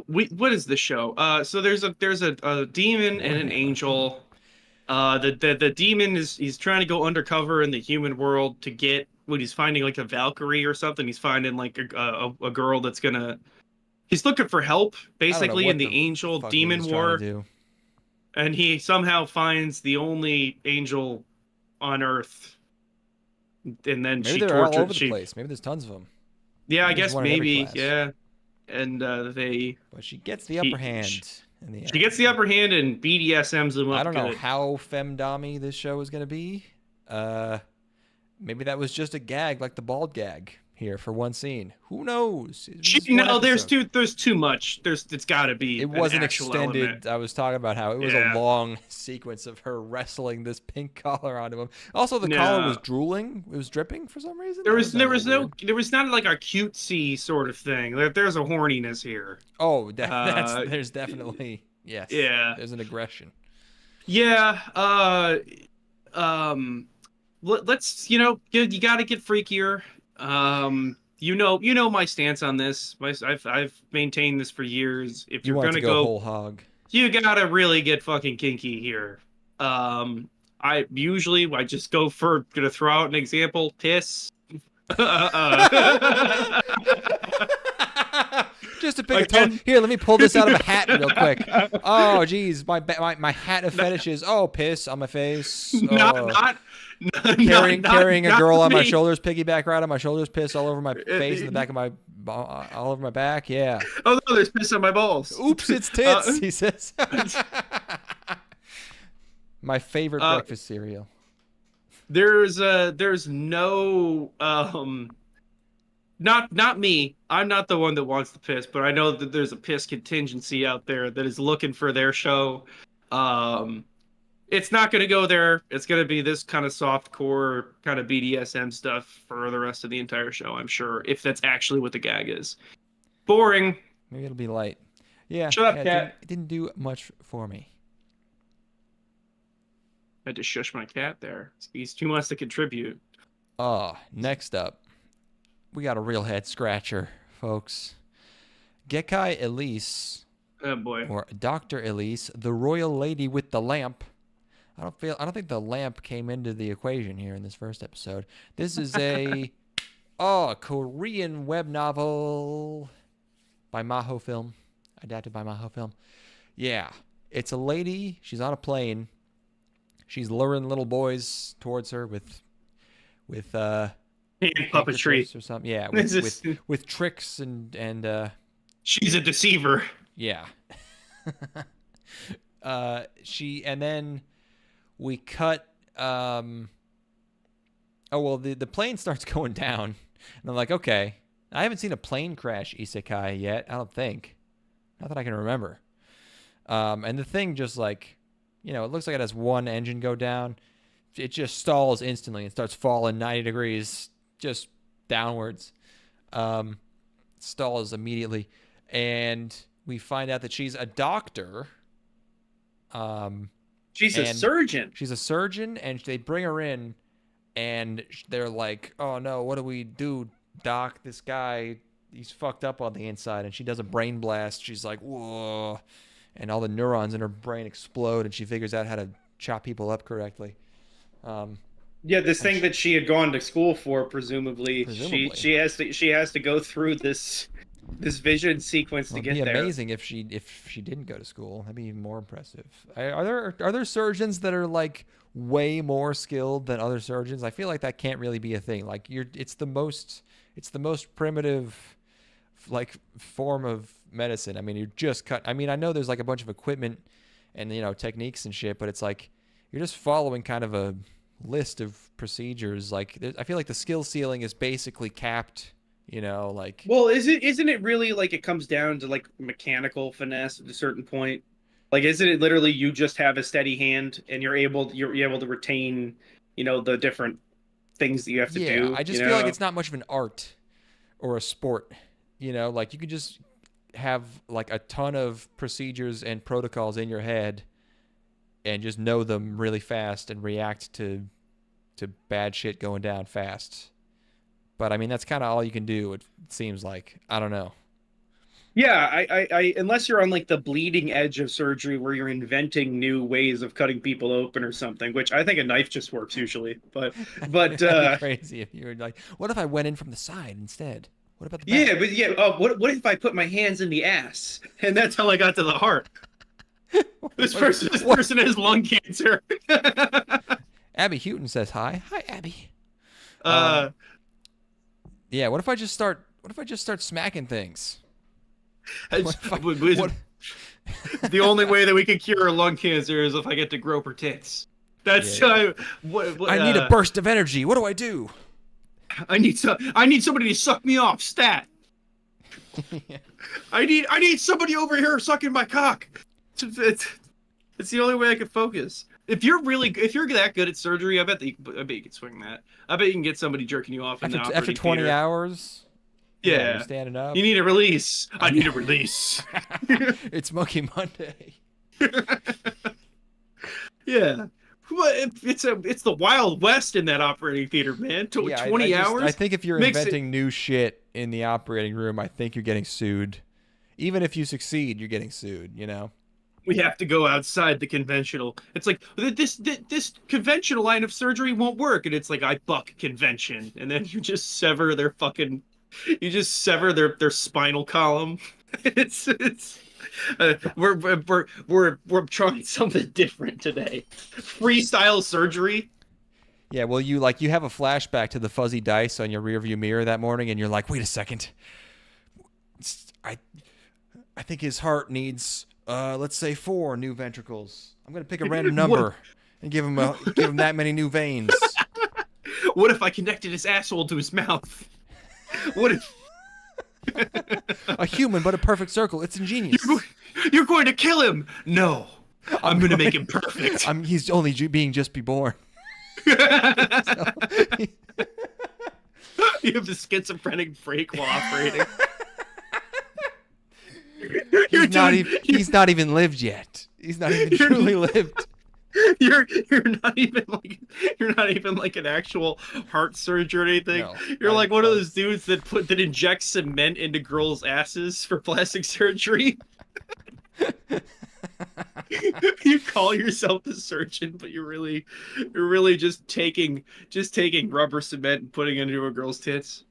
What is this show? So there's a demon and an angel. The demon he's trying to go undercover in the human world to get what he's finding, like a Valkyrie or something. He's finding like a girl that's gonna. He's looking for help basically in the angel demon war. And he somehow finds the only angel on Earth. And then maybe they're all over the place. Maybe there's tons of them. Yeah, I guess maybe. Yeah. And But she gets the upper hand. She gets the upper hand and BDSMs them up. I don't know how femdom-y this show is going to be. Maybe that was just a gag, like the bald gag. here for one scene. Who knows? There's too much. It's got to be. It wasn't actual extended. element. I was talking about how it was a long sequence of her wrestling this pink collar onto him. Also, the collar was drooling. It was dripping for some reason. There was not like a cutesy sort of thing. There's a horniness here. Oh, there's definitely yes. Yeah. There's an aggression. Yeah. Let's you got to get freakier. You know my stance on this. I've maintained this for years. If you're gonna go whole hog, you gotta really get fucking kinky here. I just go for gonna throw out an example. Piss. Just to pick a tone. Here, let me pull this out of a hat real quick. Oh, geez, my hat of fetishes. Oh, piss on my face. Carrying a girl on my shoulders, piggyback ride on my shoulders, piss all over my face and the back of all over my back. Yeah. Oh no, there's piss on my balls. Oops, it's tits. He says. My favorite breakfast cereal. There's no not me. I'm not the one that wants the piss, but I know that there's a piss contingency out there that is looking for their show. It's not going to go there. It's going to be this kind of softcore, kind of BDSM stuff for the rest of the entire show, I'm sure, if that's actually what the gag is. Boring. Maybe it'll be light. Yeah. Shut up, cat. It didn't do much for me. I had to shush my cat there. He's too much to contribute. Next up, we got a real head scratcher, folks. Gekai Elise. Oh boy. Or Dr. Elise, the royal lady with the lamp. I don't think the lamp came into the equation here in this first episode. This is a Korean web novel by Mahou Film, adapted by Mahou Film. Yeah, it's a lady. She's on a plane. She's luring little boys towards her with hand puppetry or something. Yeah, with tricks and she's a deceiver. Yeah. And then we cut the plane starts going down, and I'm like, okay, I haven't seen a plane crash isekai yet, I don't think. Not that I can remember. And the thing just like, it looks like it has one engine go down. It just stalls instantly and starts falling 90 degrees just downwards. Stalls immediately. And we find out that she's a doctor. She's a surgeon. She's a surgeon, and they bring her in, and they're like, oh, no, what do we do, doc? This guy, he's fucked up on the inside, and she does a brain blast. She's like, whoa, and all the neurons in her brain explode, and she figures out how to chop people up correctly. This thing that she had gone to school for, presumably. She has to go through this vision sequence to get there. It'd be amazing if she didn't go to school. That'd be even more impressive. Are there surgeons that are like way more skilled than other surgeons? I feel like that can't really be a thing. Like it's the most primitive like form of medicine. I mean, you're just cut. I mean, I know there's like a bunch of equipment and techniques and shit, but it's like you're just following kind of a list of procedures. Like I feel like the skill ceiling is basically capped. Well, isn't it really like it comes down to like mechanical finesse at a certain point? Like, isn't it literally you just have a steady hand and you're able to retain, the different things that you have to do? Yeah, I just feel like it's not much of an art or a sport. Like you could just have like a ton of procedures and protocols in your head and just know them really fast and react to bad shit going down fast. But I mean, that's kind of all you can do. It seems like. I don't know. Yeah, I unless you're on like the bleeding edge of surgery where you're inventing new ways of cutting people open or something, which I think a knife just works usually. But that'd be crazy if you were like, what if I went in from the side instead? What about the back? What if I put my hands in the ass and that's how I got to the heart? This person has lung cancer. Abby Houghton says hi. Hi, Abby. Yeah, what if I just start smacking things? The only way that we can cure lung cancer is if I get to grope her tits. That's I need a burst of energy. What do I do? I need somebody to suck me off. Stat. I need somebody over here sucking my cock. It's the only way I can focus. If you're that good at surgery, I bet you can swing that. I bet you can get somebody jerking you off after 20 theater. Hours. Yeah, you're standing up. You need a release. I need a release. It's Monkey Monday. Yeah. It's the Wild West in that operating theater, man. 20 hours. I think if you're inventing new shit in the operating room, I think you're getting sued. Even if you succeed, you're getting sued. You know. We have to go outside the conventional. It's like this conventional line of surgery won't work, and it's like I buck convention, and then you just sever their their spinal column. We're trying something different today. Freestyle surgery. Yeah, well, you have a flashback to the fuzzy dice on your rearview mirror that morning, and you're like, wait a second, I think his heart needs let's say 4 new ventricles. I'm gonna pick a random number and give him that many new veins. What if I connected his asshole to his mouth? What if a human but a perfect circle? It's ingenious. You're going to kill him. No, I'm going to make him perfect. He's only being born. You have the schizophrenic break while operating. He's not even lived yet. He's not even truly lived. You're not even like an actual heart surgeon or anything. No, you're like one of those dudes that injects cement into girls' asses for plastic surgery. You call yourself the surgeon, but you're really just taking rubber cement and putting it into a girl's tits.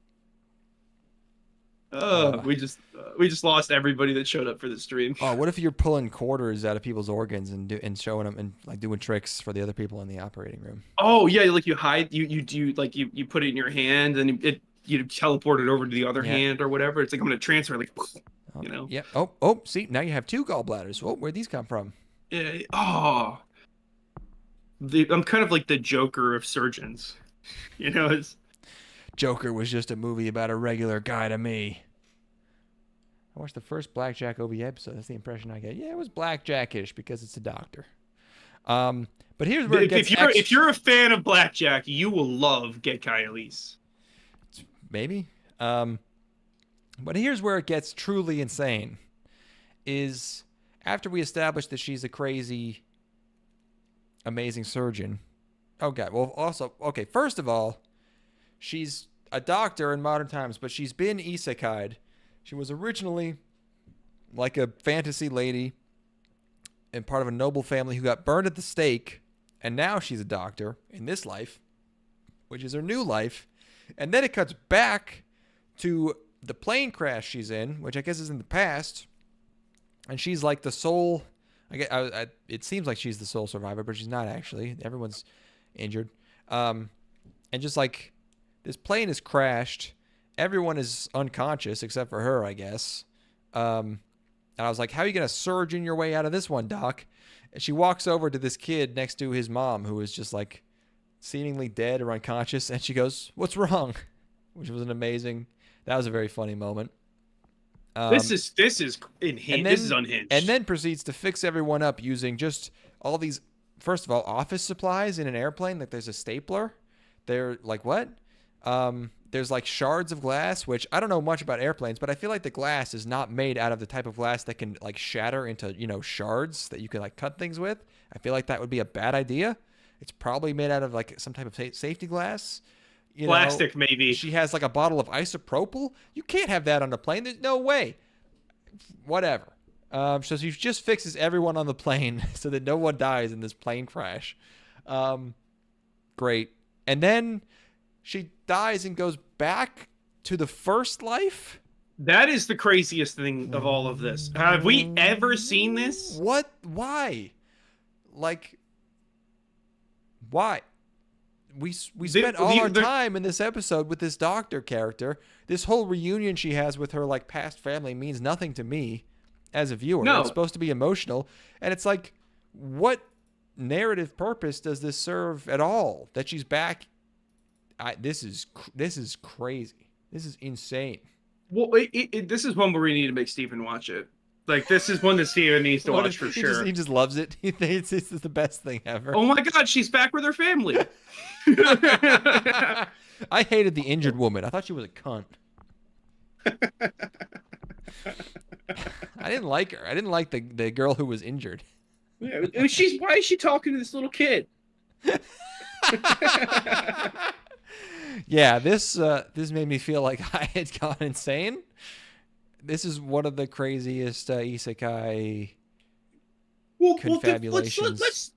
We just lost everybody that showed up for the stream. Oh, what if you're pulling quarters out of people's organs and showing them and like doing tricks for the other people in the operating room? Oh yeah, like you hide you put it in your hand and you teleport it over to the other hand or whatever. It's like I'm gonna transfer like you know. Yeah. Oh, see, now you have 2 gallbladders. Oh, where'd these come from? Yeah. Oh. I'm kind of like the Joker of surgeons. You know, Joker was just a movie about a regular guy to me. I watched the first Blackjack OVA episode. That's the impression I get. Yeah, it was Blackjack-ish because it's a doctor. But here's where it gets if you're a fan of Blackjack, you will love Gekai Elise. Maybe. But here's where it gets truly insane. Is after we establish that she's a crazy, amazing surgeon. Oh, God. Well, also, okay, first of all, she's a doctor in modern times, but she's been isekai'd. She was originally like a fantasy lady and part of a noble family who got burned at the stake, and now she's a doctor in this life, which is her new life. And then it cuts back to the plane crash she's in, which I guess is in the past, and she's like the sole... it seems like she's the sole survivor, but she's not actually. Everyone's injured. And just like... this plane has crashed. Everyone is unconscious except for her, I guess. And I was like, how are you going to surgeon your way out of this one, Doc? And she walks over to this kid next to his mom, who is just like seemingly dead or unconscious. And she goes, what's wrong? Which was that was a very funny moment. This is unhinged. This is unhinged. And then proceeds to fix everyone up using just all these, first of all, office supplies in an airplane. Like there's a stapler. They're like, what? There's like shards of glass, which I don't know much about airplanes, but I feel like the glass is not made out of the type of glass that can like shatter into, shards that you can like cut things with. I feel like that would be a bad idea. It's probably made out of like some type of safety glass. Plastic, maybe. She has like a bottle of isopropyl. You can't have that on a plane. There's no way. Whatever. So she just fixes everyone on the plane so that no one dies in this plane crash. Great. And then she dies and goes back to the first life? That is the craziest thing of all of this. Have we ever seen this? What? Why? Like, why? We spent all our time in this episode with this doctor character. This whole reunion she has with her like past family means nothing to me as a viewer. No. It's supposed to be emotional. And it's like, what narrative purpose does this serve at all? That she's back this is crazy. This is insane. Well, this is one where we need to make Steven watch it. Like, this is one that Steven needs to watch for sure. He just loves it. He thinks this is the best thing ever. Oh my God, she's back with her family. I hated the injured woman. I thought she was a cunt. I didn't like her. I didn't like the girl who was injured. Yeah, why is she talking to this little kid? Yeah, this made me feel like I had gone insane. This is one of the craziest isekai confabulations.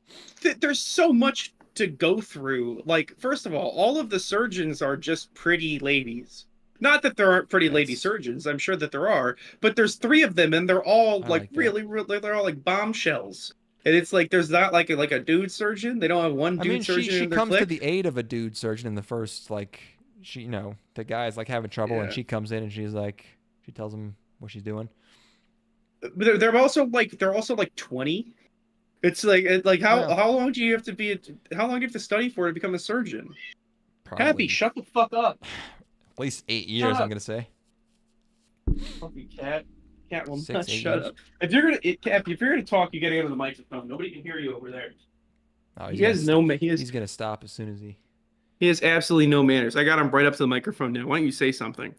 There's so much to go through. Like, first of all of the surgeons are just pretty ladies. Not that there aren't pretty lady surgeons. I'm sure that there are, but there's 3 of them, and they're all like really, they're all like bombshells. And it's like there's not like a dude surgeon. They don't have one dude surgeon. She in their comes clique. to the aid of a dude surgeon in the first, like, she, the guy's like having trouble, and she comes in and she's like, she tells him what she's doing. But they're also like 20. It's like how long do you have to be? How long do you have to study for to become a surgeon? Probably, Happy, shut the fuck up. At least 8 years, I'm gonna say. Fucking cat. Cat will 6, not 8 shut years. up. If you're gonna talk, you gotta go to the microphone. Nobody can hear you over there. Oh, He has he's gonna stop as soon as he has absolutely no manners. I got him right up to the microphone now. Why don't you say something?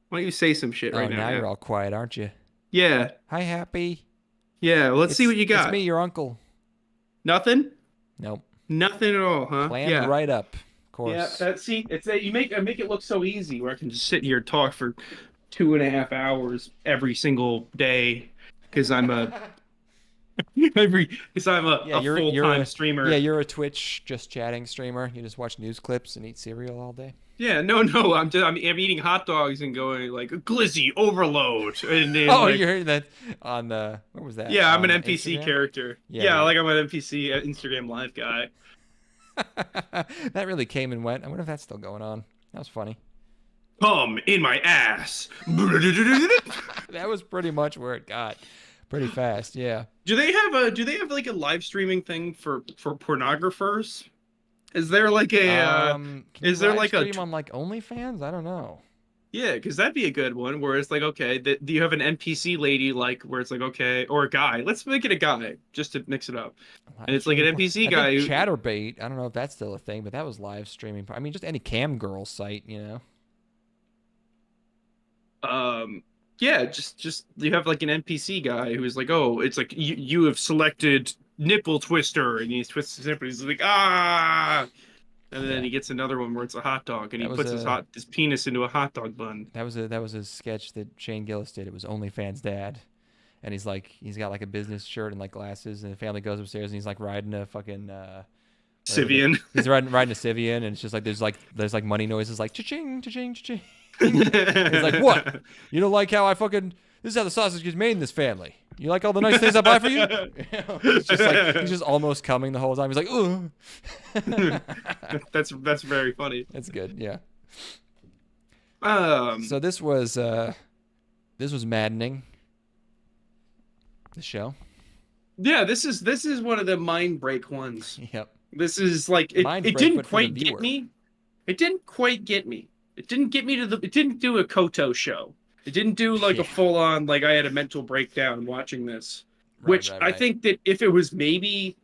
Why don't you say some shit right now? Now you're all quiet, aren't you? Yeah. Hi, Happy. Yeah. Let's see what you got. It's me, your uncle. Nothing. Nope. Nothing at all, huh? Planned right up. Of course. Yeah. It's that you make it look so easy where I can just sit here and talk for 2.5 hours every single day because I'm a full-time streamer. Yeah, you're a Twitch just chatting streamer. You just watch news clips and eat cereal all day. Yeah, no, I'm eating hot dogs and going like glizzy overload. And then, you heard that on the what was that? Yeah, I'm an NPC Instagram? character. Yeah, like I'm an NPC Instagram live guy. That really came and went. I wonder if that's still going on. That was funny. Come in my ass. That was pretty much where it got. Pretty fast, yeah. Do they have like a live streaming thing for pornographers? Is there like a is there like a stream on like OnlyFans? I don't know. Yeah, because that'd be a good one where it's like, okay, do you have an NPC lady like where it's like, okay, or a guy? Let's make it a guy just to mix it up. And it's like an NPC guy. Chatterbait. I don't know if that's still a thing, but that was live streaming. I mean, just any cam girl site, Yeah, just you have like an NPC guy who's like, oh, it's like you have selected nipple twister, and he twists his nipple. He's like, ah, and then he gets another one where it's a hot dog, and he puts his penis into a hot dog bun. That was a sketch that Shane Gillis did. It was OnlyFans Dad, and he's got like a business shirt and like glasses, and the family goes upstairs, and he's like riding a fucking Sivian. He's riding a Sivian, and it's just like there's like money noises like cha-ching, cha-ching, cha-ching. He's like, what? You don't like how this is how the sausage gets made in this family. You like all the nice things I buy for you? It's just like he's just almost coming the whole time. He's like, ugh. That's very funny. That's good, yeah. So this was maddening. The show. Yeah, this is one of the mind break ones. Yep. This is like it didn't quite get me. It didn't quite get me. It didn't get me it didn't do a Koto show. It didn't do like a full on, like I had a mental breakdown watching this. Right. I think that if it was maybe,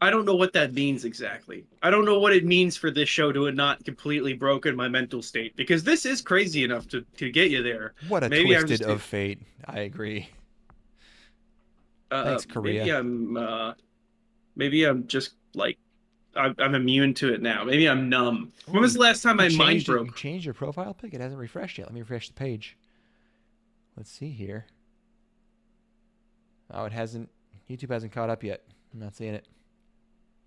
I don't know what that means exactly. I don't know what it means for this show to have not completely broken my mental state, because this is crazy enough to get you there. What a twisted of fate. I agree. Thanks, Korea. Maybe I'm just like, I'm immune to it now. Maybe I'm numb. When was the last time my mind broke? You changed your profile pic? It hasn't refreshed yet. Let me refresh the page. Let's see here. Oh, it hasn't. YouTube hasn't caught up yet. I'm not seeing it.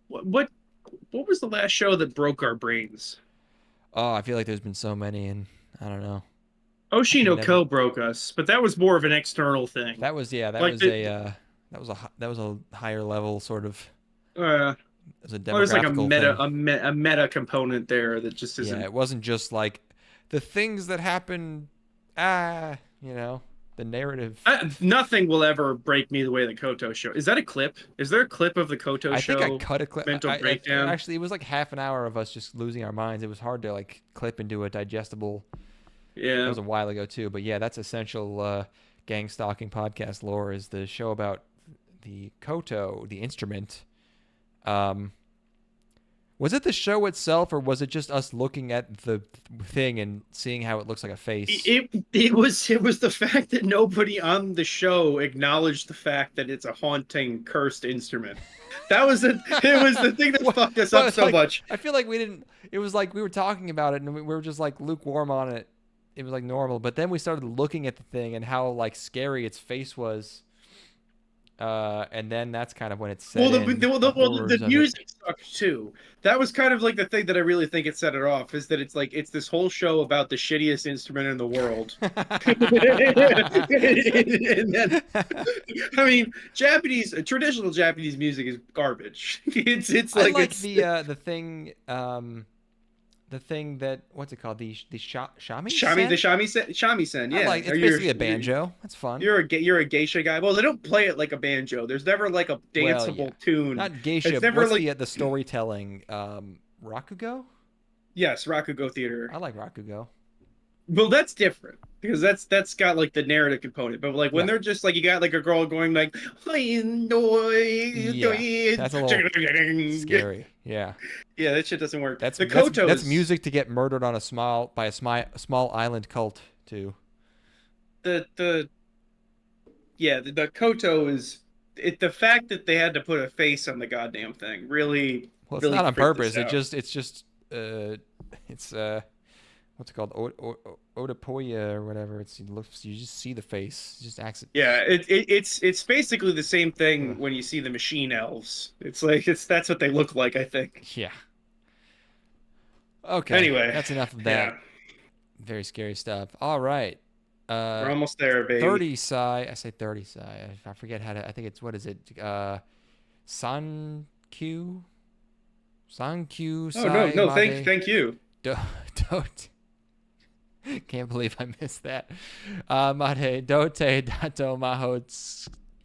What was the last show that broke our brains? Oh, I feel like there's been so many, and I don't know. Oshi no Ko broke us, but that was more of an external thing. That was a higher level sort of. There's like a meta component there that just isn't. Yeah, it wasn't just like the things that happen. The narrative. Nothing will ever break me the way the Koto show. Is that a clip? Is there a clip of the Koto show? I think I cut a clip. Mental breakdown. Actually, it was like half an hour of us just losing our minds. It was hard to like clip into a digestible. Yeah. That was a while ago too, but yeah, that's essential gang stalking podcast lore. Is the show about the koto, the instrument. Was it the show itself, or was it just us looking at the thing and seeing how it looks like a face? It was the fact that nobody on the show acknowledged the fact that it's a haunting, cursed instrument. It was the thing that fucked us up so much. I feel like we didn't. It was like we were talking about it and we were just like lukewarm on it. It was like normal, but then we started looking at the thing and how like scary its face was. And then that's kind of when it set the music sucked too. That was kind of like the thing that I really think it set it off, is that it's this whole show about the shittiest instrument in the world. And then, I mean, traditional Japanese music is garbage. It's like, I like the thing. The thing that, what's it called? The shamisen. Yeah, it's basically a banjo. That's fun. You're a geisha guy. Well, they don't play it like a banjo. There's never like a danceable tune. Not geisha. But what's the storytelling? Rakugo. Yes, Rakugo theater. I like Rakugo. Well, that's different because that's got like the narrative component. But like when they're just like, you got like a girl going like, that's a little scary. Yeah. Yeah, that shit doesn't work. That's music to get murdered on a small island cult too. The Koto is the fact that they had to put a face on the goddamn thing really. Well, it's not on purpose. It's what's it called? Odopoya or whatever. You just see the face. It just acts. Yeah, it's basically the same thing when you see the machine elves. It's like that's what they look like, I think. Yeah. Okay. Anyway, that's enough of that. Yeah. Very scary stuff. All right. We're almost there, baby. 30 Sai. I say 30 Sai. I forget how to. I think it's what is it? Sankyu. Sankyu. Oh no! Thank you. Don't. Can't believe I missed that. Made Doutei Dato Mahou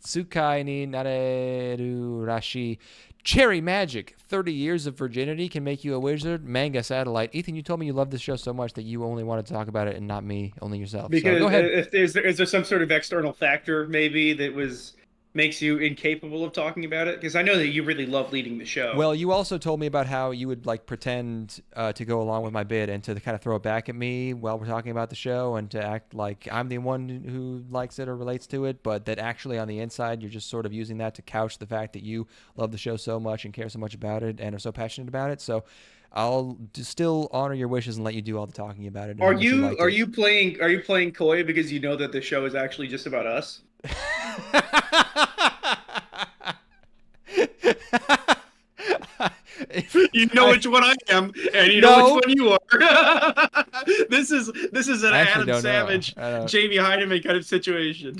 Tsukai ni Nareru Rashii. Cherry Magic. 30 years of virginity can make you a wizard. Manga satellite. Ethan, you told me you love this show so much that you only wanted to talk about it and not me, only yourself. Because so, go ahead. Is there some sort of external factor maybe that makes you incapable of talking about it? Because I know that you really love leading the show. Well, you also told me about how you would like pretend to go along with my bid and to kind of throw it back at me while we're talking about the show and to act like I'm the one who likes it or relates to it, but that actually on the inside you're just sort of using that to couch the fact that you love the show so much and care so much about it and are so passionate about it. So I'll still honor your wishes and let you do all the talking about it. Are you playing coy because you know that the show is actually just about us? You know which one I am, and you know which one you are. This is an Adam Savage, Jamie Heineman kind of situation.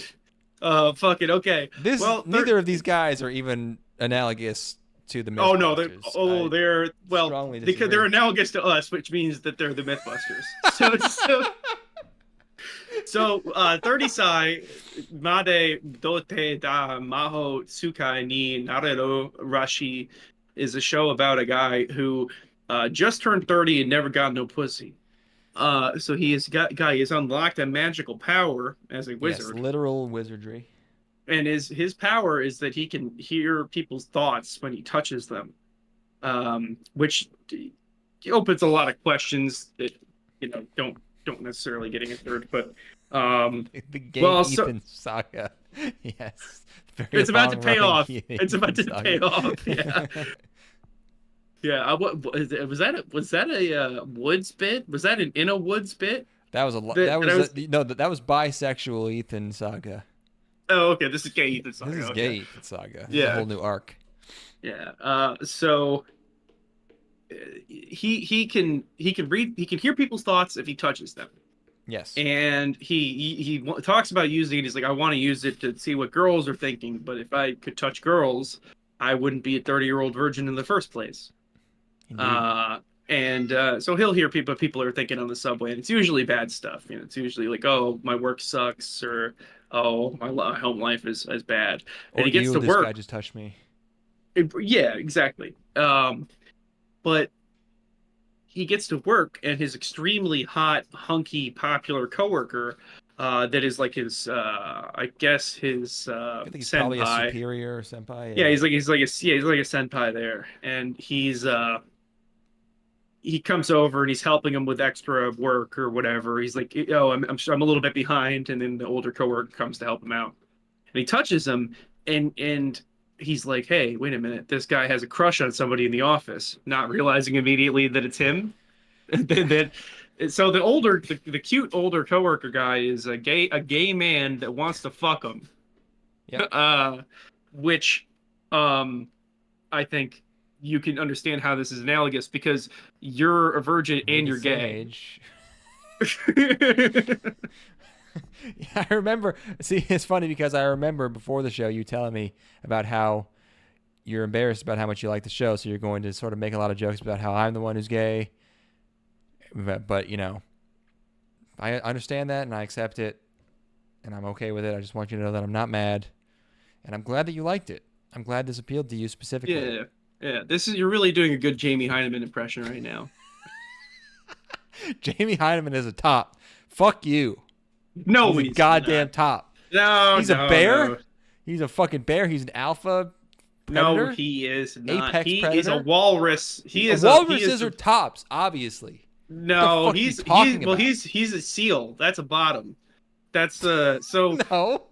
Fuck it. Okay. Neither of these guys are even analogous to the Mythbusters. They're analogous to us, which means that they're the Mythbusters. So 30 Sai Made Doutei da Mahou Tsukai ni Nareru Rashii is a show about a guy who just turned 30 and never got no pussy. So he has unlocked a magical power as a wizard. Yes, literal wizardry. And his power is that he can hear people's thoughts when he touches them, which opens a lot of questions that don't necessarily get answered. But the game Ethan saga, yes, it's about to pay off. It's about to pay off. Yeah. Yeah, was that a woods bit? Was that an in a woods bit? That was that was bisexual Ethan saga. Oh, okay. This is gay Ethan saga. This is gay Ethan saga. This is a whole new arc. Yeah. So he can hear people's thoughts if he touches them. Yes. And he talks about using it. He's like, I want to use it to see what girls are thinking, but if I could touch girls, I wouldn't be a 30-year-old virgin in the first place. So he'll hear people are thinking on the subway, and it's usually bad stuff. It's usually like, oh, my work sucks, or oh, my home life is bad, and Or he gets to this work. guy just touched me. Yeah, exactly. But he gets to work, and his extremely hot, hunky, popular coworker, that is like his, I guess his I think he's probably a senpai. superior or senpai. Yeah, he's like a senpai there, and he comes over and he's helping him with extra work or whatever. He's like, oh, I'm a little bit behind, and then the older coworker comes to help him out, and he touches him, and he's like, hey, wait a minute, this guy has a crush on somebody in the office, not realizing immediately that it's him. So the cute older coworker guy is a gay man that wants to fuck him. Yep. Which I think you can understand how this is analogous, because you're a virgin and you're gay. Yeah, I remember. See, it's funny because I remember before the show you telling me about how you're embarrassed about how much you like the show, so you're going to sort of make a lot of jokes about how I'm the one who's gay. But you know, I understand that and I accept it, and I'm okay with it. I just want you to know that I'm not mad, and I'm glad that you liked it. I'm glad this appealed to you specifically. Yeah. You're really doing a good Jamie Heineman impression right now. Jamie Heineman is a top. Fuck you. No, he's a goddamn top. No, he's a bear. No. He's a fucking bear. He's an alpha predator. No, he is not. Apex predator. Is a walrus. Walruses are tops, obviously. No, he's a seal. That's a bottom. That's so no.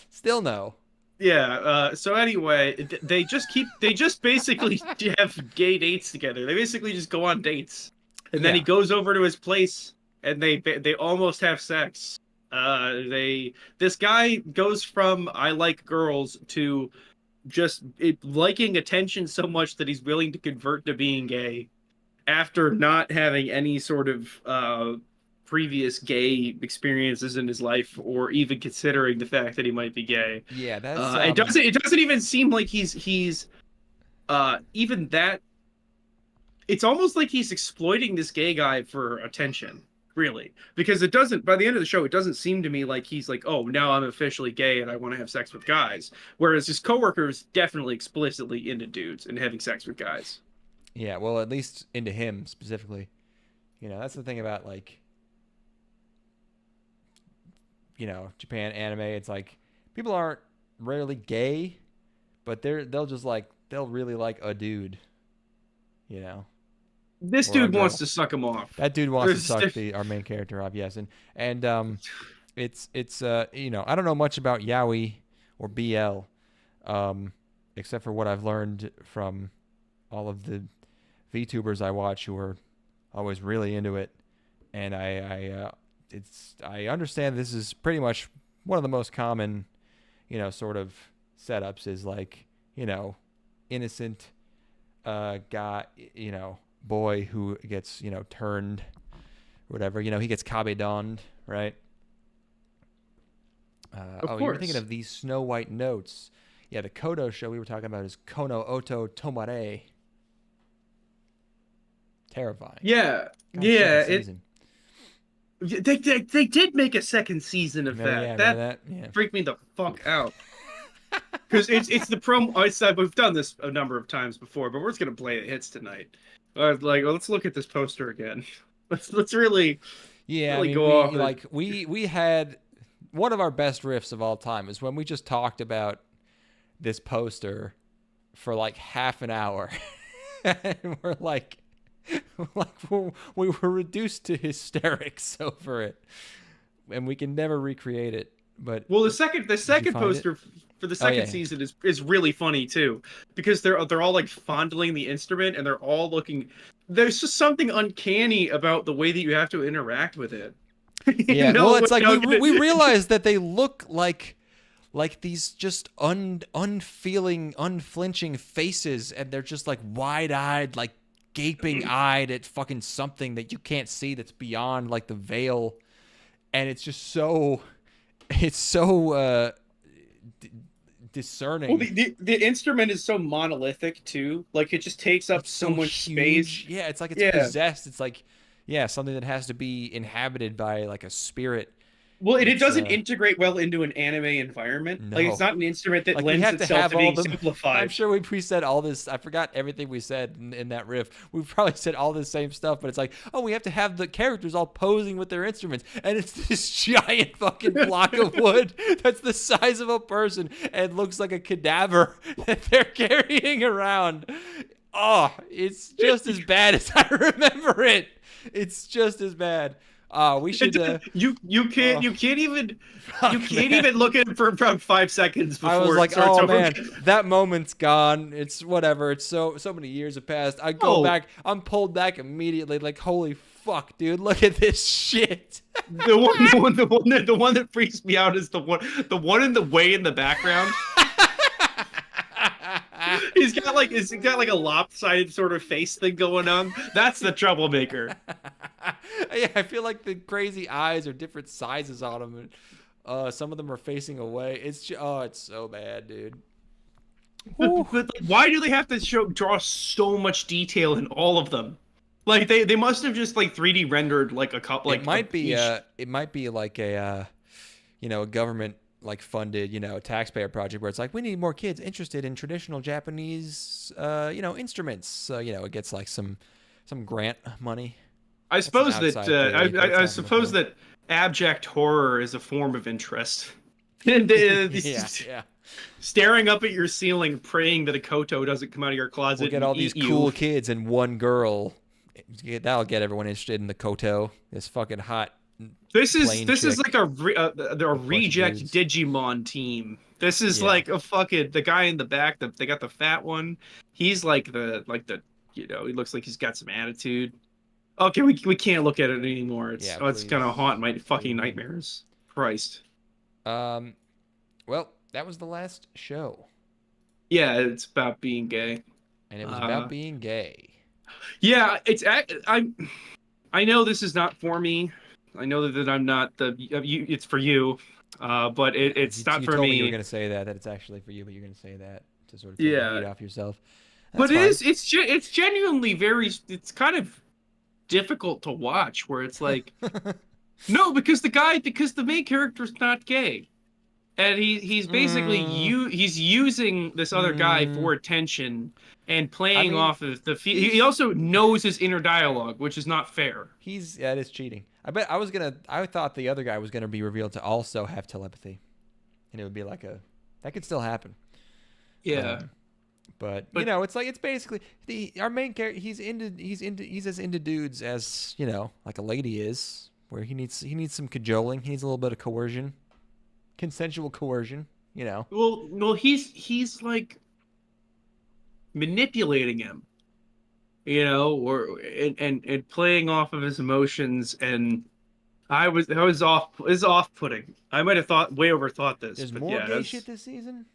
Still no. Yeah. So anyway, they just basically have gay dates together. They basically just go on dates, and then he goes over to his place, and they almost have sex. This guy goes from I like girls to just liking attention so much that he's willing to convert to being gay after not having any sort of previous gay experiences in his life, or even considering the fact that he might be gay. Yeah, that's it doesn't even seem like he's even that. It's almost like he's exploiting this gay guy for attention, really, because it doesn't, by the end of the show, it doesn't seem to me like he's like, oh, now I'm officially gay and I want to have sex with guys, whereas his coworker is definitely explicitly into dudes and having sex with guys. Yeah, well, at least into him specifically. You know, that's the thing about, like, you know, Japan anime. It's like people aren't rarely gay, but they'll really like a dude, you know. This dude wants to suck him off. That dude wants to suck our main character off, yes. And it's you know, I don't know much about yaoi or BL, except for what I've learned from all of the VTubers I watch who are always really into it. And I understand this is pretty much one of the most common, you know, sort of setups is like, you know, innocent guy, you know, boy who gets, you know, turned, whatever, you know, he gets kabedonned, right? Of course. You're thinking of these Snow White notes. Yeah, the Kodo show we were talking about is Kono Oto Tomare. Terrifying. Yeah, God, yeah. They did make a second season of that. Yeah, that freaked me the fuck out. Because it's the promo. We've done this a number of times before, but we're just gonna play the hits tonight. Let's look at this poster again. Let's really, go off. We had one of our best riffs of all time is when we just talked about this poster for like half an hour, and we're like we were reduced to hysterics over it, and we can never recreate it. But the second poster for the second season is really funny too, because they're all like fondling the instrument, and they're all looking. There's just something uncanny about the way that you have to interact with it. Yeah, well, it's like we realize that they look like these just unfeeling, unflinching faces, and they're just like wide-eyed, like gaping-eyed at fucking something that you can't see that's beyond like the veil, and it's just so discerning. Well, the instrument is so monolithic too. Like it just takes up so much space. Yeah, it's like it's possessed. It's like something that has to be inhabited by like a spirit. Well, it It's, doesn't integrate well into an anime environment. Like, it's No. not an instrument that Like, we lends have to itself have to all being the. simplified. I'm sure we said all this. I forgot everything we said in that riff. We probably said all the same stuff, but it's like, oh, we have to have the characters all posing with their instruments, and it's this giant fucking block of wood that's the size of a person and looks like a cadaver that they're carrying around. Oh, it's just as bad as I remember it. It's just as bad. We should. You can't even look at it for about 5 seconds before I was like, it starts oh over. man, that moment's gone. It's whatever. It's so many years have passed. I go back. I'm pulled back immediately. Like, holy fuck, dude, look at this shit. The one that freaks me out is the one in the way in the background. He's got like a lopsided sort of face thing going on. That's the troublemaker. Yeah, I feel like the crazy eyes are different sizes on them. And, some of them are facing away. It's so bad, dude. But like, why do they have to draw so much detail in all of them? Like they must have just like 3D rendered like a couple. Like it might be like a a government like funded taxpayer project where it's like, we need more kids interested in traditional Japanese instruments. So it gets like some grant money. I suppose that abject horror is a form of interest. And yeah. Staring up at your ceiling, praying that a koto doesn't come out of your closet. We'll get all these cool kids and one girl. That'll get everyone interested in the koto. This fucking hot. This is like a reject Digimon team. This is like a fucking the guy in the back. They got the fat one. He's like the he looks like he's got some attitude. Okay, we can't look at it anymore. It's gonna haunt my fucking nightmares. Christ. Well, that was the last show. Yeah, it's about being gay. And it was about being gay. Yeah, I know this is not for me. I know that I'm not it's for you. But it's not for me. You told me you were going to say that it's actually for you, but you're going to say that to sort of take the heat off yourself. That's but fine. it's genuinely it's kind of difficult to watch where it's like no, because the main character's not gay. And he's basically he's using this other guy for attention and playing off of he also knows his inner dialogue, which is not fair. That is cheating. I thought the other guy was gonna be revealed to also have telepathy, and it would be like that could still happen. Yeah. But it's like, it's basically our main character. He's as into dudes as like a lady is, where he needs some cajoling. He needs a little bit of coercion. Consensual coercion, Well, he's like manipulating him, or and playing off of his emotions, and it's off-putting. I might have overthought this. There's more gay shit this season.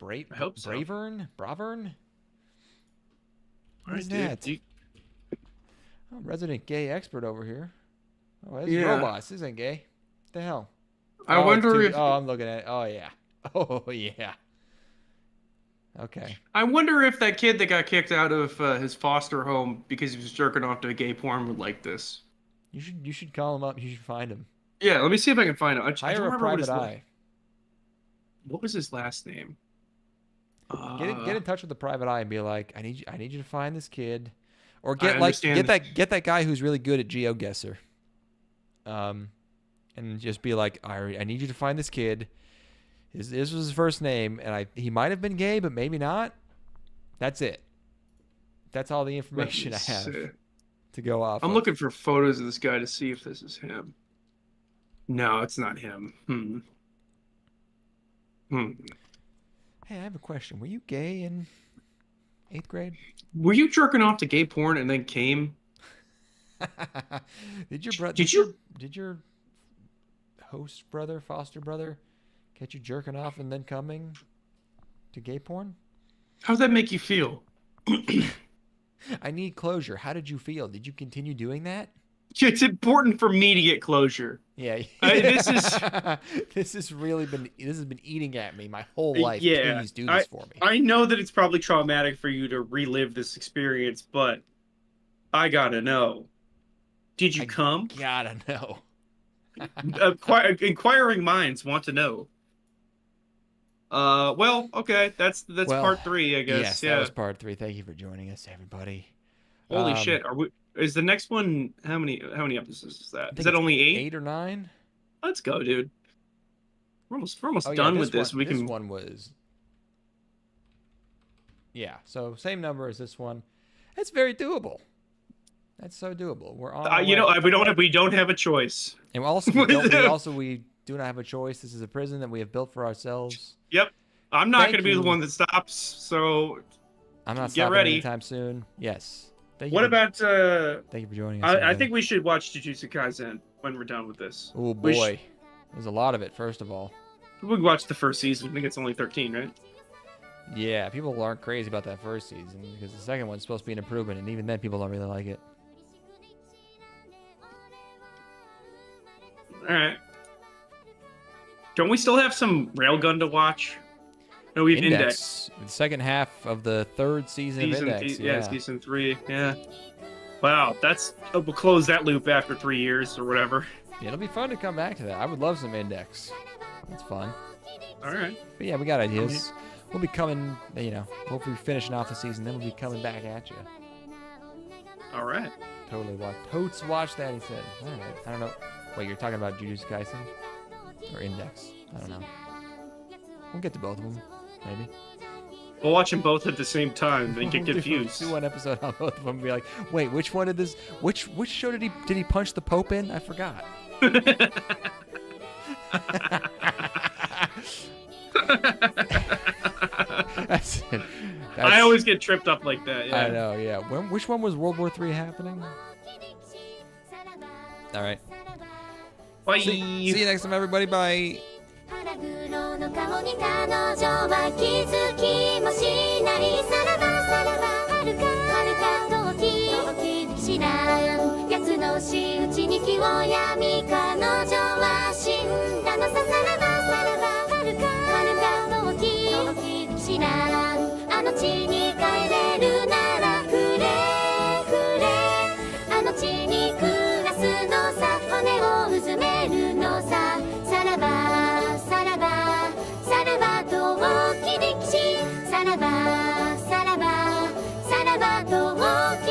I hope so. Bravern. What is that? Resident gay expert over here. Oh, it's robots. This ain't gay. What the hell? I wonder if... Oh, I'm looking at it. Oh, yeah. Oh, yeah. Okay. I wonder if that kid that got kicked out of his foster home because he was jerking off to gay porn would like this. You should call him up. You should find him. Yeah, let me see if I can find him. Hire a private eye. What was his last name? Get in touch with the private eye and be like, I need you to find this kid, or get that guy who's really good at GeoGuessr. And just be like, I need you to find this kid. This was his first name, and he might have been gay, but maybe not. That's it. That's all the information I have to go off. I'm looking for photos of this guy to see if this is him. No, it's not him. Hey, I have a question. Were you gay in 8th grade? Were you jerking off to gay porn and then came? Did your host brother, foster brother, catch you jerking off and then coming to gay porn? How'd that make you feel? I need closure. How did you feel? Did you continue doing that? It's important for me to get closure. Yeah. This has been eating at me my whole life. Yeah. Please do this for me. I know that it's probably traumatic for you to relive this experience, but I gotta know. Did you come? Gotta know. Inquiring minds want to know. Well, okay, that's part 3, I guess. Yes, yeah. that was part 3. Thank you for joining us, everybody. Holy shit! Is the next one how many episodes is that? Is that only 8? 8 or 9? Let's go, dude. We're almost Oh, done yeah, with this. This one was. Yeah, so same number as this one. That's very doable. That's so doable. We're on. Our way. We don't have a choice. And we do not have a choice. This is a prison that we have built for ourselves. Yep. I'm not going to be the one that stops. So I'm not get stopping ready anytime soon. Yes. Thank you for joining us. I think we should watch Jujutsu Kaisen when we're done with this. Oh boy, there's a lot of it. First of all, we watched the first season. I think it's only 13, right? Yeah, people aren't crazy about that first season because the second one's supposed to be an improvement, and even then, people don't really like it. All right. Don't we still have some Railgun to watch? No, we have Index. The second half of the 3rd season of Index. Season 3. Yeah. Wow, we'll close that loop after 3 years or whatever. Yeah, it'll be fun to come back to that. I would love some Index. That's fun. All right. But yeah, we got ideas. We'll be coming, hopefully finishing off the season, then we'll be coming back at you. All right. Totally watch that, he said. All right. I don't know. Wait, you're talking about Jujutsu Kaisen? Or Index? I don't know. We'll get to both of them, maybe. We'll watch them both at the same time and get confused. Do one episode on both of them and be like, wait, which one did this? Which show did he punch the Pope in? I forgot. That's it. I always get tripped up like that. Yeah. I know. Yeah. Which one was World War III happening? All right. Bye. See you next time, everybody. Bye. 腹黒の顔に彼女は気づきもしないさらばさらば遥か遠き知らん奴の仕打ちに気をやみ彼女は死んだのささらばさらば遥か遠き知らんあの地に帰れるならくれあの地に暮らすのさ骨をうずめるのささらばさらばと大き力士さらばさらばと大き